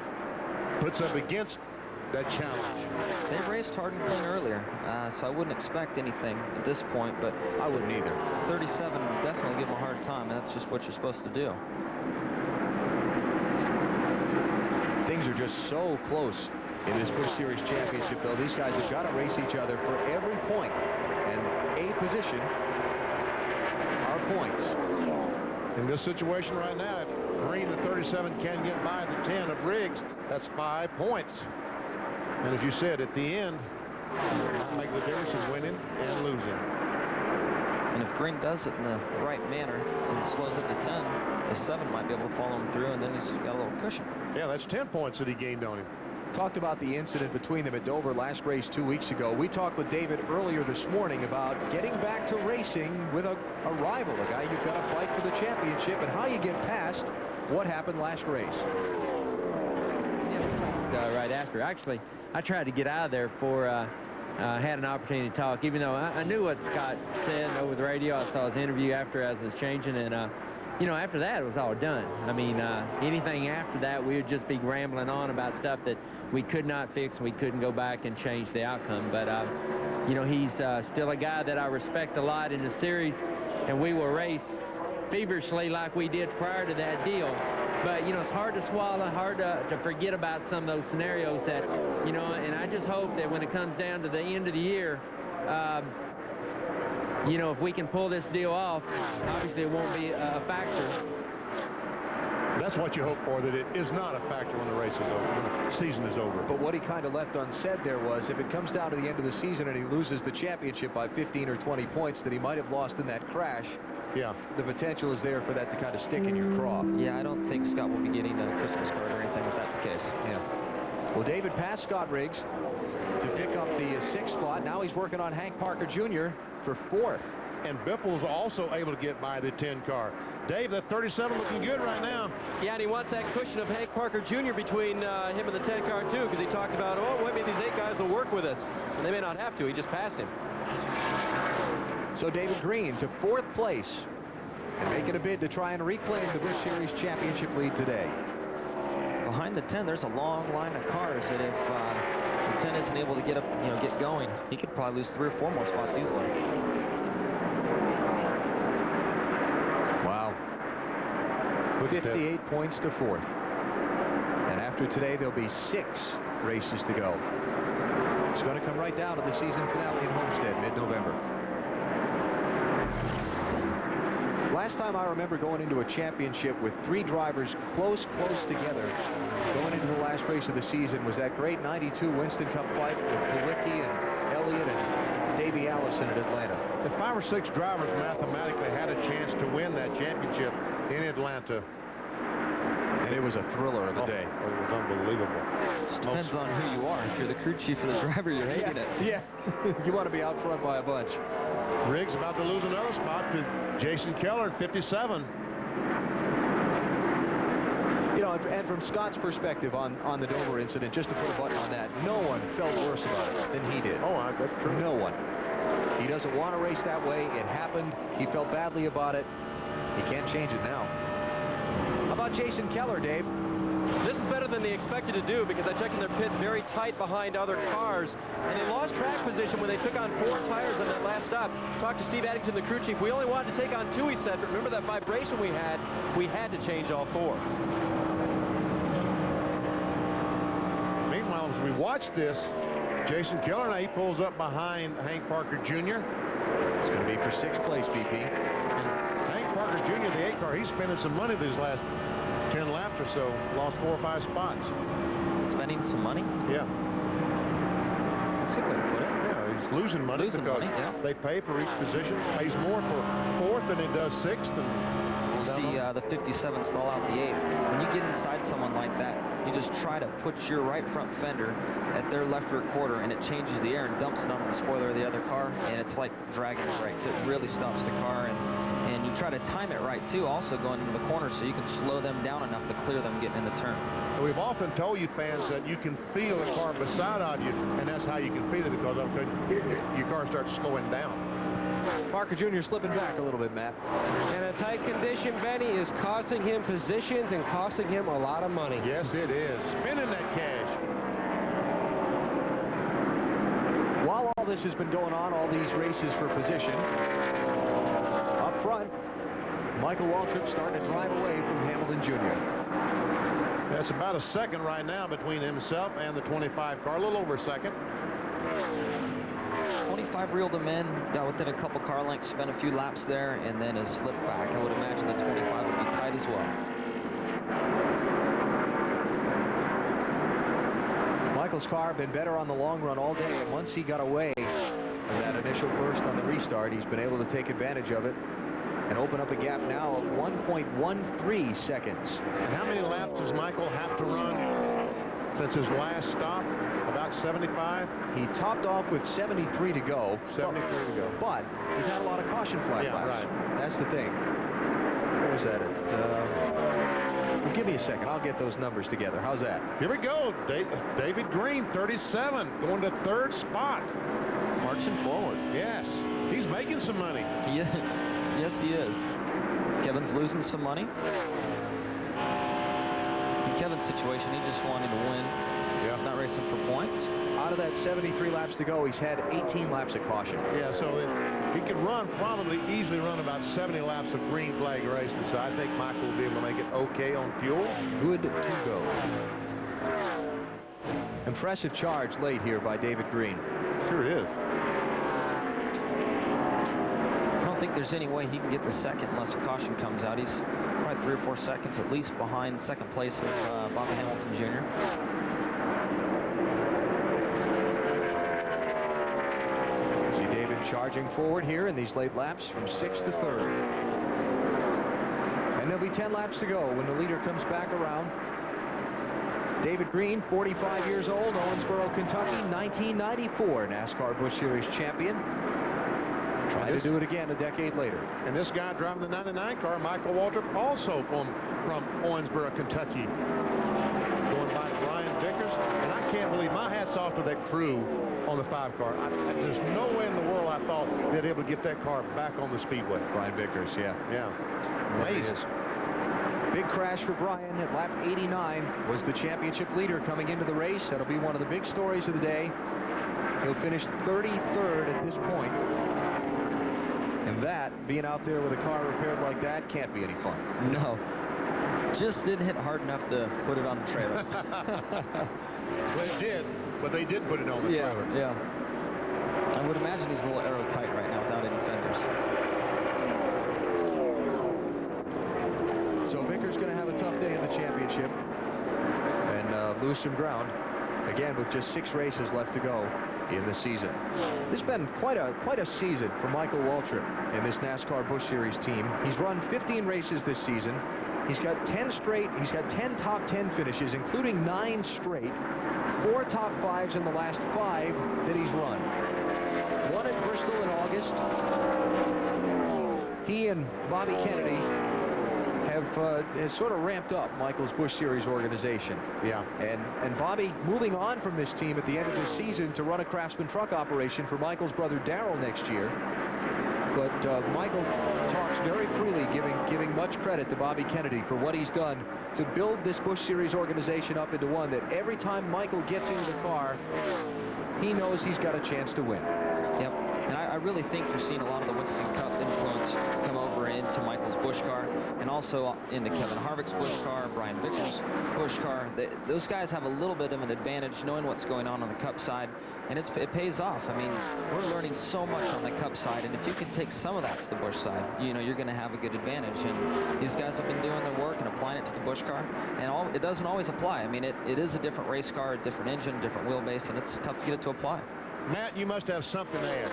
Speaker 11: puts up against that challenge.
Speaker 10: They've raced hard and clean earlier, so I wouldn't expect anything at this point, but
Speaker 1: I wouldn't either.
Speaker 10: 37 definitely give them a hard time, and that's just what you're supposed to do.
Speaker 1: Things are just so close in this Busch Series Championship, though. These guys have got to race each other for every point, and a position are points.
Speaker 11: In this situation right now, if Green, the 37, can get by the 10 of Riggs, that's 5 points. And as you said, at the end, that makes the difference in winning and losing.
Speaker 10: And if Green does it in the right manner and slows it to 10, the 7 might be able to follow him through, and then he's got a little cushion.
Speaker 11: Yeah, that's 10 points that he gained on him.
Speaker 1: Talked about the incident between them at Dover last race 2 weeks ago. We talked with David earlier this morning about getting back to racing with a rival, a guy you've got to fight for the championship, and how you get past what happened last race.
Speaker 2: Yeah, right after. Actually, I tried to get out of there before I had an opportunity to talk, even though I knew what Scott said over the radio. I saw his interview after as it was changing, and you know, after that, it was all done. I mean, anything after that, we would just be rambling on about stuff that we could not fix, and we couldn't go back and change the outcome. But, you know, he's still a guy that I respect a lot in the series, and we will race feverishly like we did prior to that deal. But, you know, it's hard to swallow, hard to forget about some of those scenarios that, you know, and I just hope that when it comes down to the end of the year, you know, if we can pull this deal off, obviously it won't be a factor.
Speaker 11: That's what you hope for, that it is not a factor when the race is over, when the season is over.
Speaker 1: But what he kind of left unsaid there was, if it comes down to the end of the season and he loses the championship by 15 or 20 points that he might have lost in that crash,
Speaker 11: yeah,
Speaker 1: the potential is there for that to kind of stick in your craw.
Speaker 10: Yeah, I don't think Scott will be getting a Christmas card or anything if that's the case.
Speaker 1: Yeah. Well, David passed Scott Riggs to pick up the 6th spot. Now he's working on Hank Parker Jr. for 4th.
Speaker 11: And Bipple's also able to get by the 10 car. Dave, that 37 looking good right now.
Speaker 2: Yeah, and he wants that cushion of Hank Parker Jr. between him and the 10 car too, because he talked about, oh, maybe these 8 guys will work with us. And they may not have to. He just passed him.
Speaker 1: So David Green to 4th place and making a bid to try and reclaim the Busch Series championship lead today.
Speaker 10: Behind the 10, there's a long line of cars that if the 10 isn't able to get up, get going, he could probably lose 3 or 4 more spots easily.
Speaker 1: Wow. 58 points to 4th. And after today, there'll be 6 races to go. It's going to come right down to the season finale in Homestead, mid-November. Last time I remember going into a championship with 3 drivers close together going into the last race of the season was that great 92 Winston Cup fight with Kawicki and Elliott and Davey Allison at Atlanta.
Speaker 11: The 5 or 6 drivers mathematically had a chance to win that championship in Atlanta.
Speaker 1: And it was a thriller of the day.
Speaker 11: It was unbelievable.
Speaker 10: It depends on who you are. If you're the crew chief or the driver, you're hating it.
Speaker 1: Yeah. You want to be out front by a bunch.
Speaker 11: Riggs about to lose another spot to Jason Keller at 57.
Speaker 1: You know, and from Scott's perspective on the Dover incident, just to put a button on that, no one felt worse about it than he did.
Speaker 11: Oh, that's true.
Speaker 1: No one. He doesn't want to race that way. It happened. He felt badly about it. He can't change it now. How about Jason Keller, Dave?
Speaker 2: This is better than they expected to do, because I checked in their pit very tight behind other cars, and they lost track position when they took on 4 tires on that last stop. Talked to Steve Addington, the crew chief. We only wanted to take on 2, he said, but remember that vibration we had to change all 4.
Speaker 11: Meanwhile, as we watch this, Jason Keller, now he pulls up behind Hank Parker Jr.
Speaker 1: It's going to be for 6th place, BP.
Speaker 11: And Hank Parker Jr., the 8 car, he's spending some money these last 10 laps or so. Lost 4 or 5 spots.
Speaker 10: Spending some money?
Speaker 11: Yeah.
Speaker 10: That's a good way to put it.
Speaker 11: Yeah, he's losing money because they pay for each position. Pays more for 4th than it does 6th. And
Speaker 10: see the 57 stall out the 8. When you get inside someone like that, you just try to put your right front fender at their left rear quarter, and it changes the air and dumps it onto the spoiler of the other car, and it's like dragging brakes. It really stops the car, and you try to time it right too, also going into the corner so you can slow them down enough to clear them getting in the turn.
Speaker 11: We've often told you fans that you can feel the car beside on you, and that's how you can feel it, because your car starts slowing down.
Speaker 1: Parker Jr. slipping back a little bit, Matt.
Speaker 6: And a tight condition, Benny, is costing him positions and costing him a lot of money.
Speaker 11: Yes, it is. Spending that cash.
Speaker 1: While all this has been going on, all these races for position, up front, Michael Waltrip starting to drive away from Hamilton Jr.
Speaker 11: That's about a second right now between himself and the 25 car, a little over a second.
Speaker 10: 25 reeled him in, got within a couple car lengths, spent a few laps there, and then has slipped back. I would imagine the 25 would be tight as well.
Speaker 1: Michael's car been better on the long run all day, and once he got away from that initial burst on the restart, he's been able to take advantage of it and open up a gap now of 1.13 seconds.
Speaker 11: And how many laps does Michael have to run since his last stop? About 75?
Speaker 1: He topped off with 73 to go.
Speaker 11: 73 to go.
Speaker 1: But he's had a lot of caution flag laps.
Speaker 11: Right.
Speaker 1: That's the thing. What was that? Well, give me a second. I'll get those numbers together. How's that?
Speaker 11: Here we go. David Green, 37, going to 3rd spot.
Speaker 10: Marching forward.
Speaker 11: Yes. He's making some money.
Speaker 10: Yes, he is. Kevin's losing some money. In Kevin's situation, he just wanted to win.
Speaker 11: Yeah.
Speaker 10: Not racing for points.
Speaker 1: Out of that 73 laps to go, he's had 18 laps of caution.
Speaker 11: Yeah, so he could probably easily run about 70 laps of green flag racing. So I think Michael will be able to make it okay on fuel.
Speaker 1: Good to go. Impressive charge late here by David Green.
Speaker 11: Sure it is.
Speaker 10: there's any way he can get the second unless a caution comes out. He's probably 3 or 4 seconds at least behind second place of Bobby Hamilton Jr.
Speaker 1: See David charging forward here in these late laps from 6th to 3rd. And there'll be 10 laps to go when the leader comes back around. David Green, 45 years old, Owensboro, Kentucky, 1994 NASCAR Busch Series champion. Trying to do it again a decade later.
Speaker 11: And this guy driving the 99 car, Michael Waltrip, also from Owensboro, Kentucky. Going by Brian Vickers. And I can't believe, my hat's off to that crew on the 5 car. There's no way in the world I thought they'd be able to get that car back on the speedway.
Speaker 1: Brian Vickers, yeah.
Speaker 11: Yeah. Amazing.
Speaker 1: Big crash for Brian at lap 89. Was the championship leader coming into the race. That'll be one of the big stories of the day. He'll finish 33rd at this point. And that, being out there with a car repaired like that, can't be any fun.
Speaker 10: No. Just didn't hit hard enough to put it on the trailer.
Speaker 11: Well, it did, but they did put it on the trailer.
Speaker 10: Yeah. I would imagine he's a little aero tight right now without any fenders.
Speaker 1: So Vickers going to have a tough day in the championship and lose some ground again with just 6 races left to go in the season. This has been quite a season for Michael Waltrip in this NASCAR Busch Series team. He's run 15 races this season. He's got 10 straight. He's got 10 top 10 finishes, including 9 straight. 4 top 5s in the last 5 that he's run. 1 at Bristol in August. He and Bobby Kennedy has sort of ramped up Michael's Busch Series organization.
Speaker 11: Yeah.
Speaker 1: And Bobby moving on from this team at the end of this season to run a Craftsman truck operation for Michael's brother Darrell next year. But Michael talks very freely, giving much credit to Bobby Kennedy for what he's done to build this Busch Series organization up into one that every time Michael gets into the car, he knows he's got a chance to win.
Speaker 10: Yep. And I really think you're seeing a lot of the Winston Cup influence come over into Michael's Busch car and also into Kevin Harvick's Busch car, Brian Vickers' Busch car. Those guys have a little bit of an advantage knowing what's going on the Cup side, and it pays off. I mean, we're learning so much on the Cup side, and if you can take some of that to the Busch side, you know, you're going to have a good advantage. And these guys have been doing their work and applying it to the Busch car, and it doesn't always apply. I mean, it is a different race car, a different engine, different wheelbase, and it's tough to get it to apply.
Speaker 11: Matt, you must have something to add.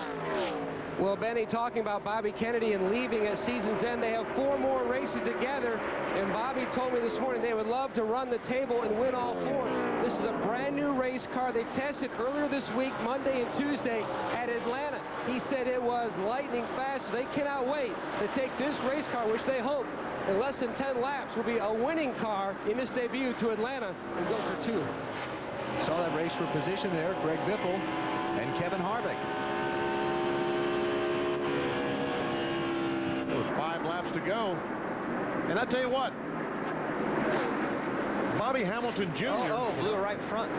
Speaker 6: Well, Benny, talking about Bobby Kennedy and leaving at season's end, they have 4 more races together, and Bobby told me this morning they would love to run the table and win all 4. This is a brand new race car they tested earlier this week, Monday and Tuesday at Atlanta. He said it was lightning fast. They cannot wait to take this race car, which they hope in less than 10 laps will be a winning car in this debut to Atlanta and go for 2.
Speaker 1: Saw that race for position there, Greg Biffle and Kevin Harvick.
Speaker 11: There was 5 laps to go. And I tell you what, Bobby Hamilton Jr.
Speaker 10: Oh, blew it right front.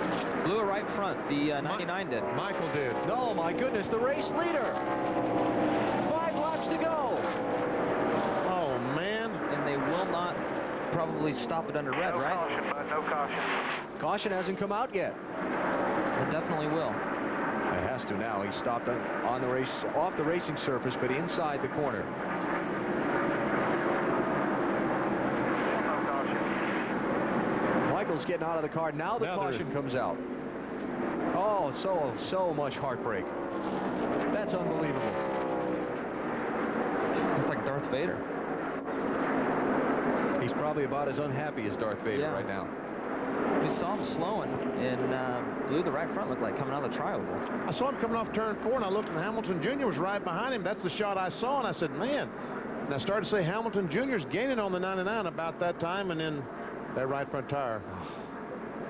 Speaker 10: Blew it right front. The 99 did.
Speaker 11: Michael did.
Speaker 1: Oh, my goodness, the race leader. 5 laps to go.
Speaker 11: Oh, man.
Speaker 10: And they will not probably stop it under red, right?
Speaker 12: Caution, bud, no caution.
Speaker 1: Caution hasn't come out yet.
Speaker 10: It definitely will.
Speaker 1: It has to now. He stopped on the race, off the racing surface, but inside the corner. Michael's getting out of the car. Now the caution comes out. Oh, so much heartbreak. That's unbelievable.
Speaker 10: It's like Darth Vader.
Speaker 1: He's probably about as unhappy as Darth Vader right now.
Speaker 10: We saw him slowing and blew the right front, looked like coming out of the tri-oval.
Speaker 11: I saw him coming off turn 4, and I looked, and Hamilton Jr. was right behind him. That's the shot I saw, and I said, man. And I started to say Hamilton Jr.'s gaining on the 99 about that time, and then that right front tire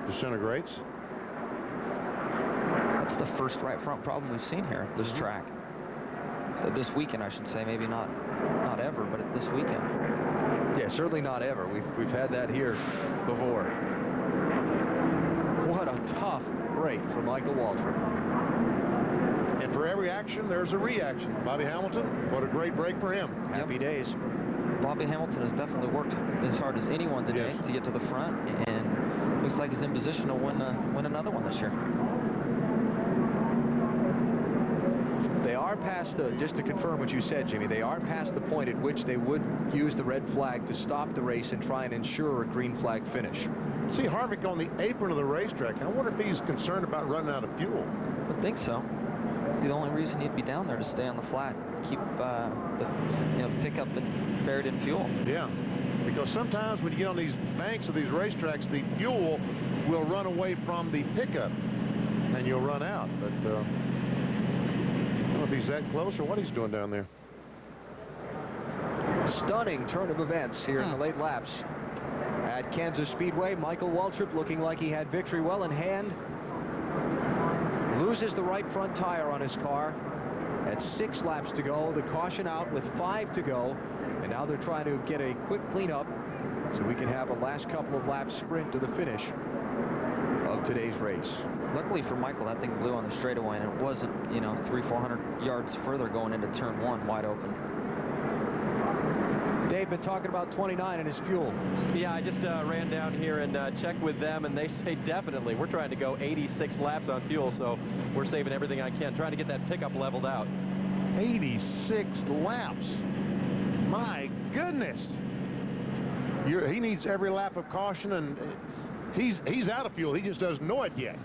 Speaker 11: disintegrates.
Speaker 10: That's the first right front problem we've seen here at this track. This weekend, I should say. Maybe not ever, but this weekend.
Speaker 1: Yeah, certainly not ever. We've had that here before. What a tough break for Michael Waltrip.
Speaker 11: And for every action, there's a reaction. Bobby Hamilton, what a great break for him.
Speaker 1: Happy days.
Speaker 10: Bobby Hamilton has definitely worked as hard as anyone today to get to the front, and looks like he's in position to win another one this year.
Speaker 1: They are are past the, just to confirm what you said, Jimmy, they are past the point at which they would use the red flag to stop the race and try and ensure a green flag finish.
Speaker 11: See Harvick on the apron of the racetrack. I wonder if he's concerned about running out of fuel.
Speaker 10: I think so. The only reason he'd be down there to stay on the flat, keep the pickup and buried in fuel.
Speaker 11: Yeah, because sometimes when you get on these banks of these racetracks, the fuel will run away from the pickup, and you'll run out. But I don't know if he's that close or what he's doing down there.
Speaker 1: Stunning turn of events here in the late laps at Kansas Speedway. Michael Waltrip looking like he had victory well in hand. Loses the right front tire on his car at 6 laps to go. The caution out with 5 to go. And now they're trying to get a quick cleanup so we can have a last couple of laps sprint to the finish of today's race.
Speaker 10: Luckily for Michael, that thing blew on the straightaway, and it wasn't, 300-400 yards further going into turn 1 wide open.
Speaker 1: Dave been talking about 29 in his fuel.
Speaker 2: Yeah, I just ran down here and checked with them, and they say definitely. We're trying to go 86 laps on fuel, so we're saving everything I can, trying to get that pickup leveled out.
Speaker 11: 86 laps. My goodness. He needs every lap of caution, and he's out of fuel. He just doesn't know it yet.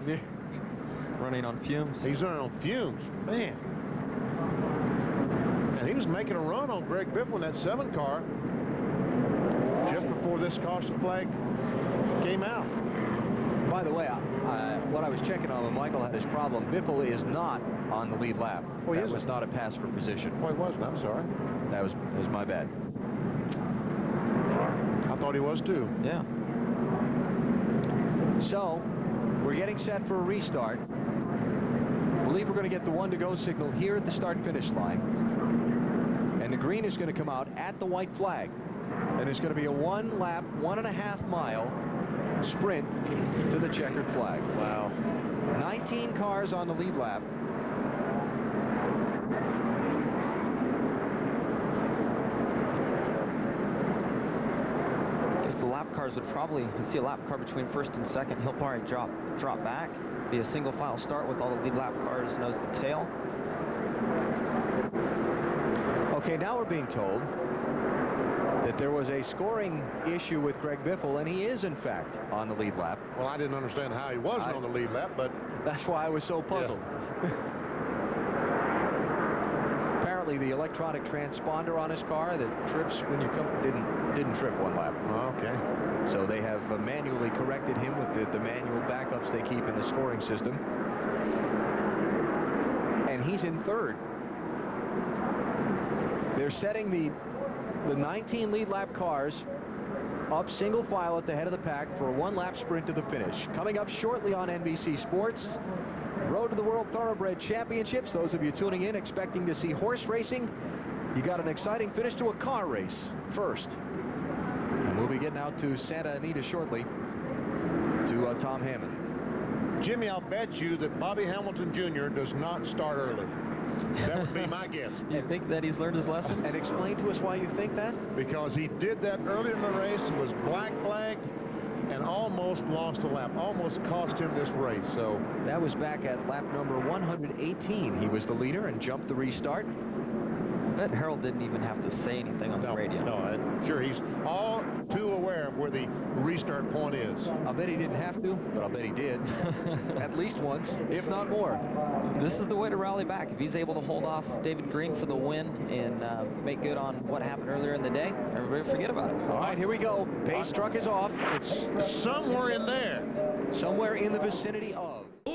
Speaker 10: Running on fumes.
Speaker 11: He's running on fumes. Man. And he was making a run on Greg Biffle in that 7 car just before this caution flag came out.
Speaker 1: By the way, what I was checking on when Michael had his problem, Biffle is not on the lead lap.
Speaker 11: Oh,
Speaker 1: that was not a pass for position.
Speaker 11: Oh, he wasn't. I'm sorry.
Speaker 1: That was my bad.
Speaker 11: I thought he was too.
Speaker 10: Yeah.
Speaker 1: So we're getting set for a restart. I believe we're going to get the 1 to go signal here at the start-finish line. And the green is going to come out at the white flag. And it's going to be a 1-lap, 1.5-mile sprint to the checkered flag.
Speaker 11: Wow.
Speaker 1: 19 cars on the lead lap.
Speaker 10: The lap cars would probably see a lap car between first and second. He'll probably drop back, be a single file start with all the lead lap cars nose to tail.
Speaker 1: Okay, now we're being told that there was a scoring issue with Greg Biffle, and he is in fact on the lead lap.
Speaker 11: Well, I didn't understand how he wasn't on the lead lap, but
Speaker 1: that's why I was so puzzled. Yeah. Apparently the electronic transponder on his car that trips when you come didn't trip 1 lap.
Speaker 11: Oh, okay.
Speaker 1: So they have manually corrected him with the manual backups they keep in the scoring system. And he's in 3rd. They're setting the 19 lead lap cars up single file at the head of the pack for a 1-lap sprint to the finish. Coming up shortly on NBC Sports, Road to the World Thoroughbred Championships. Those of you tuning in expecting to see horse racing, you got an exciting finish to a car race first. And we'll be getting out to Santa Anita shortly to Tom Hammond.
Speaker 11: Jimmy, I'll bet you that Bobby Hamilton Jr. does not start early. That would be my guess.
Speaker 10: You think that he's learned his lesson?
Speaker 1: And explain to us why you think that?
Speaker 11: Because he did that earlier in the race, was black flagged, and almost lost a lap. Almost cost him this race. So
Speaker 1: that was back at lap number 118. He was the leader and jumped the restart.
Speaker 10: I bet Harold didn't even have to say anything on the radio.
Speaker 11: No, I'm sure he's all too aware of where the restart point is.
Speaker 1: I'll bet he didn't have to, but I'll bet he did. At least once, if not more.
Speaker 10: This is the way to rally back. If he's able to hold off David Green for the win and make good on what happened earlier in the day, everybody forget about it.
Speaker 1: All right, here we go. Pace truck is off.
Speaker 11: It's somewhere in there.
Speaker 1: Somewhere in the vicinity of.